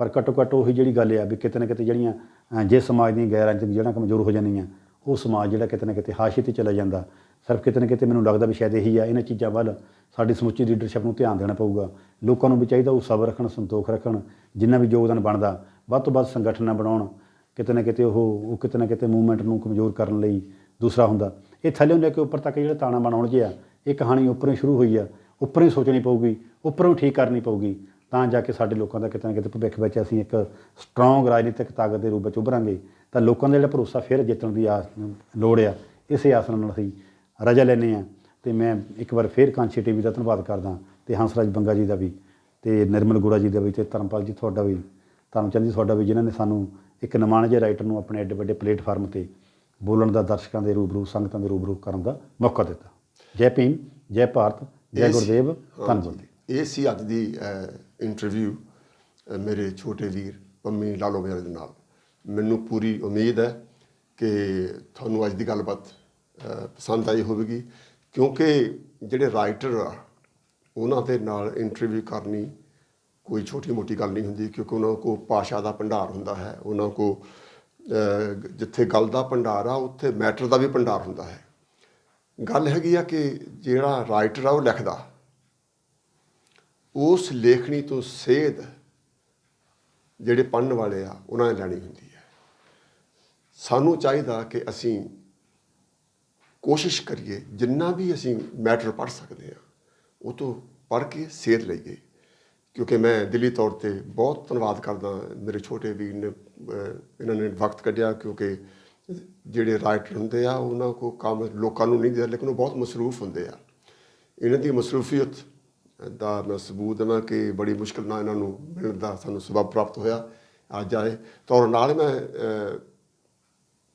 ਪਰ ਘੱਟੋ ਘੱਟ ਉਹੀ ਜਿਹੜੀ ਗੱਲ ਆ ਵੀ ਕਿਤੇ ਨਾ ਕਿਤੇ ਜਿਹੜੀਆਂ ਜੇ ਸਮਾਜ ਦੀਆਂ ਗੈਰ-ਰਾਜਨੀਤਿਕ ਜੜ੍ਹਾਂ ਕਮਜ਼ੋਰ ਹੋ ਜਾਂਦੀਆਂ, ਉਹ ਸਮਾਜ ਜਿਹੜਾ ਕਿਤੇ ਨਾ ਕਿਤੇ ਹਾਸ਼ੀਏ 'ਤੇ ਚਲਾ ਜਾਂਦਾ। ਸਿਰਫ ਕਿਤੇ ਨਾ ਕਿਤੇ ਮੈਨੂੰ ਲੱਗਦਾ ਵੀ ਸ਼ਾਇਦ ਇਹੀ ਆ, ਇਹਨਾਂ ਚੀਜ਼ਾਂ ਵੱਲ ਸਾਡੀ ਸਮੁੱਚੀ ਲੀਡਰਸ਼ਿਪ ਨੂੰ ਧਿਆਨ ਦੇਣਾ ਪਊਗਾ। ਲੋਕਾਂ ਨੂੰ ਵੀ ਚਾਹੀਦਾ ਉਹ ਸਬਰ ਰੱਖਣ, ਸੰਤੋਖ ਰੱਖਣ, ਜਿੰਨਾ ਵੀ ਯੋਗਦਾਨ ਬਣਦਾ ਵੱਧ ਤੋਂ ਵੱਧ ਸੰਗਠਨ ਨਾਲ ਬਣਾਉਣ। ਕਿਤੇ ਨਾ ਕਿਤੇ ਉਹ ਕਿਤੇ ਨਾ ਕਿਤੇ ਮੂਵਮੈਂਟ ਨੂੰ ਕਮਜ਼ੋਰ ਕਰਨ ਲਈ ਦੂਸਰਾ ਹੁੰਦਾ। ਇਹ ਥੱਲਿਓਂ ਲੈ ਕੇ ਉੱਪਰ ਤੱਕ ਜਿਹੜਾ ਤਾਣਾ ਬਣਾਉਣ ਜਿਹਾ, ਇਹ ਕਹਾਣੀ ਉੱਪਰੋਂ ਹੀ ਸ਼ੁਰੂ ਹੋਈ ਆ, ਉੱਪਰੋਂ ਹੀ ਸੋਚਣੀ ਪਊਗੀ, ਉੱਪਰੋਂ ਠੀਕ ਕਰਨੀ ਪਊਗੀ, ਤਾਂ ਜਾ ਕੇ ਸਾਡੇ ਲੋਕਾਂ ਦਾ ਕਿਤੇ ਨਾ ਕਿਤੇ ਭਵਿੱਖ ਵਿੱਚ ਅਸੀਂ ਇੱਕ ਸਟਰੋਂਗ ਰਾਜਨੀਤਿਕ ਤਾਕਤ ਦੇ ਰੂਪ ਵਿੱਚ ਉੱਭਰਾਂਗੇ। ਤਾਂ ਲੋਕਾਂ ਦਾ ਜਿਹੜਾ ਭਰੋਸਾ ਫਿਰ ਜਿੱਤਣ ਦੀ ਆਸ ਲੋੜ ਆ, ਇਸੇ ਆਸ ਨਾਲ ਅਸੀਂ ਰਜਾ ਲੈਂਦੇ ਹਾਂ। ਅਤੇ ਮੈਂ ਇੱਕ ਵਾਰ ਫਿਰ ਕਾਂਸ਼ੀ TV ਦਾ ਧੰਨਵਾਦ ਕਰਦਾ, ਅਤੇ ਹੰਸਰਾਜ ਬੰਗਾ ਜੀ ਦਾ ਵੀ, ਅਤੇ ਨਿਰਮਲ ਗੋੜਾ ਜੀ ਦਾ ਵੀ, ਅਤੇ ਧਰਮਪਾਲ ਜੀ ਤੁਹਾਡਾ ਵੀ, ਧਰਮਚੰਦ ਜੀ ਤੁਹਾਡਾ ਵੀ, ਜਿਨ੍ਹਾਂ ਨੇ ਸਾਨੂੰ ਇੱਕ ਨਿਮਾਣੇ ਜਿਹੇ ਰਾਈਟਰ ਨੂੰ ਆਪਣੇ ਐਡੇ ਵੱਡੇ ਪਲੇਟਫਾਰਮ 'ਤੇ ਬੋਲਣ ਦਾ, ਦਰਸ਼ਕਾਂ ਦੇ ਰੂਬਰੂ, ਸੰਗਤਾਂ ਦੇ ਰੂਬਰੂ ਕਰਨ ਦਾ ਮੌਕਾ ਦਿੱਤਾ। ਜੈ ਭੀਮ, ਜੈ ਭਾਰਤ, ਜੈ ਗੁਰਦੇਵ, ਧੰਨਵਾਦ। ਇਹ ਸੀ ਅੱਜ ਦੀ ਇੰਟਰਵਿਊ ਮੇਰੇ ਛੋਟੇ ਵੀਰ ਪੰਮੀ ਲਾਲੋਵਾਲ ਦੇ ਨਾਲ। ਮੈਨੂੰ ਪੂਰੀ ਉਮੀਦ ਹੈ ਕਿ ਤੁਹਾਨੂੰ ਅੱਜ ਦੀ ਗੱਲਬਾਤ ਪਸੰਦ ਆਈ ਹੋਵੇਗੀ, ਕਿਉਂਕਿ ਜਿਹੜੇ ਰਾਈਟਰ ਆ ਉਹਨਾਂ ਦੇ ਨਾਲ ਇੰਟਰਵਿਊ ਕਰਨੀ ਕੋਈ ਛੋਟੀ ਮੋਟੀ ਗੱਲ ਨਹੀਂ ਹੁੰਦੀ, ਕਿਉਂਕਿ ਉਹਨਾਂ ਕੋਲ ਭਾਸ਼ਾ ਦਾ ਭੰਡਾਰ ਹੁੰਦਾ ਹੈ। ਉਹਨਾਂ ਕੋਲ ਜਿੱਥੇ ਗੱਲ ਦਾ ਭੰਡਾਰ ਆ ਉੱਥੇ ਮੈਟਰ ਦਾ ਵੀ ਭੰਡਾਰ ਹੁੰਦਾ ਹੈ। ਗੱਲ ਹੈਗੀ ਆ ਕਿ ਜਿਹੜਾ ਰਾਈਟਰ ਆ ਉਹ ਲਿਖਦਾ, ਉਸ ਲੇਖਣੀ ਤੋਂ ਸੇਧ ਜਿਹੜੇ ਪੜ੍ਹਨ ਵਾਲੇ ਆ ਉਹਨਾਂ ਨੇ ਲੈਣੀ ਹੁੰਦੀ ਹੈ। ਸਾਨੂੰ ਚਾਹੀਦਾ ਕਿ ਅਸੀਂ ਕੋਸ਼ਿਸ਼ ਕਰੀਏ ਜਿੰਨਾ ਵੀ ਅਸੀਂ ਮੈਟਰ ਪੜ੍ਹ ਸਕਦੇ ਹਾਂ ਉਹ ਤੋਂ ਪੜ੍ਹ ਕੇ ਸੇਧ ਲਈਏ। ਕਿਉਂਕਿ ਮੈਂ ਦਿਲੀ ਤੌਰ 'ਤੇ ਬਹੁਤ ਧੰਨਵਾਦ ਕਰਦਾ ਮੇਰੇ ਛੋਟੇ ਵੀਰ ਨੇ, ਇਹਨਾਂ ਨੇ ਵਕਤ ਕੱਢਿਆ, ਕਿਉਂਕਿ ਜਿਹੜੇ ਰਾਈਟਰ ਹੁੰਦੇ ਆ ਉਹਨਾਂ ਕੋਲ ਕੰਮ ਲੋਕਾਂ ਨੂੰ ਨਹੀਂ ਦਿੰਦੇ, ਲੇਕਿਨ ਉਹ ਬਹੁਤ ਮਸਰੂਫ ਹੁੰਦੇ ਆ। ਇਹਨਾਂ ਦੀ ਮਸਰੂਫੀਅਤ ਦਾ ਮੈਂ ਸਬੂਤ ਦੇਵਾਂ ਕਿ ਬੜੀ ਮੁਸ਼ਕਿਲ ਨਾਲ ਇਹਨਾਂ ਨੂੰ ਮਿਲਣ ਦਾ ਸਾਨੂੰ ਸਬਬ ਪ੍ਰਾਪਤ ਹੋਇਆ ਅੱਜ ਆਏ। ਤਾਂ ਨਾਲ ਮੈਂ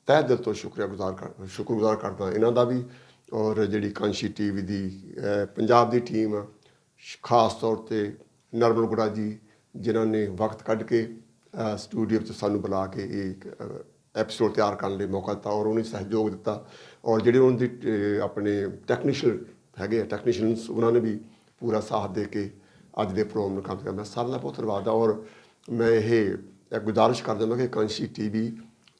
ਤਹਿ ਦਿਲ ਤੋਂ ਸ਼ੁਕਰਗੁਜ਼ਾਰ ਕਰਦਾ ਇਹਨਾਂ ਦਾ ਵੀ, ਔਰ ਜਿਹੜੀ ਕਾਂਸ਼ੀ ਟੀਵੀ ਦੀ ਪੰਜਾਬ ਦੀ ਟੀਮ ਆ, ਖਾਸ ਤੌਰ 'ਤੇ ਨਰਮਲ ਗੁੜਾ ਜੀ, ਜਿਨ੍ਹਾਂ ਨੇ ਵਕਤ ਕੱਢ ਕੇ ਸਟੂਡੀਓ 'ਚ ਸਾਨੂੰ ਬੁਲਾ ਕੇ ਇੱਕ ਐਪੀਸੋਡ ਤਿਆਰ ਕਰਨ ਲਈ ਮੌਕਾ ਦਿੱਤਾ, ਔਰ ਉਹਨੇ ਸਹਿਯੋਗ ਦਿੱਤਾ। ਔਰ ਜਿਹੜੇ ਉਹਨਾਂ ਦੀ ਆਪਣੇ ਟੈਕਨੀਸ਼ੀਅਨਸ ਉਹਨਾਂ ਨੇ ਵੀ ਪੂਰਾ ਸਾਥ ਦੇ ਕੇ ਅੱਜ ਦੇ ਪ੍ਰੋਗਰਾਮ ਨੂੰ ਕੰਮ ਕੀਤਾ। ਮੈਂ ਸਾਰਿਆਂ ਦਾ ਬਹੁਤ ਧੰਨਵਾਦ ਆ। ਔਰ ਮੈਂ ਇਹ ਗੁਜ਼ਾਰਿਸ਼ ਕਰਦਾ ਮੈਂ ਕਿ ਕਾਂਸ਼ੀ ਟੀਵੀ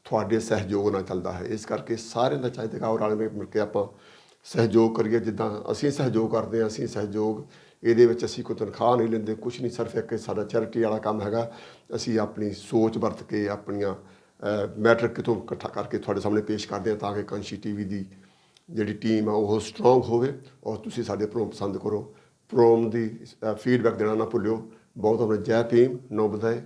ਤੁਹਾਡੇ ਸਹਿਯੋਗ ਨਾਲ ਚੱਲਦਾ ਹੈ, ਇਸ ਕਰਕੇ ਸਾਰਿਆਂ ਦਾ ਚਾਹੀਦਾ ਕਿ ਰਲ ਮਿਲ ਕੇ ਆਪਾਂ ਸਹਿਯੋਗ ਕਰੀਏ। ਜਿੱਦਾਂ ਅਸੀਂ ਸਹਿਯੋਗ ਕਰਦੇ ਹਾਂ, ਅਸੀਂ ਸਹਿਯੋਗ ਇਹਦੇ ਵਿੱਚ ਅਸੀਂ ਕੋਈ ਤਨਖਾਹ ਨਹੀਂ ਲੈਂਦੇ, ਕੁਛ ਨਹੀਂ, ਸਿਰਫ ਇੱਕ ਸਾਡਾ ਚੈਰਿਟੀ ਵਾਲਾ ਕੰਮ ਹੈਗਾ। ਅਸੀਂ ਆਪਣੀ ਸੋਚ ਵਰਤ ਕੇ ਆਪਣੀਆਂ ਮੈਟਰ ਕਿਤੋਂ ਇਕੱਠਾ ਕਰਕੇ ਤੁਹਾਡੇ ਸਾਹਮਣੇ ਪੇਸ਼ ਕਰਦੇ ਹਾਂ, ਤਾਂ ਕਿ ਕਾਂਸ਼ੀ ਟੀਵੀ ਦੀ ਜਿਹੜੀ ਟੀਮ ਆ ਉਹ ਸਟਰੋਂਗ ਹੋਵੇ ਔਰ ਤੁਸੀਂ ਸਾਡੇ ਪ੍ਰੋਗਰਾਮ ਪਸੰਦ ਕਰੋ। ਪ੍ਰੋਗਰਾਮ ਦੀ ਫੀਡਬੈਕ ਦੇਣਾ ਨਾ ਭੁੱਲਿਓ। ਬਹੁਤ ਬਹੁਤ ਜੈ ਭੀਮ, ਨੋ ਬਧਾਏ।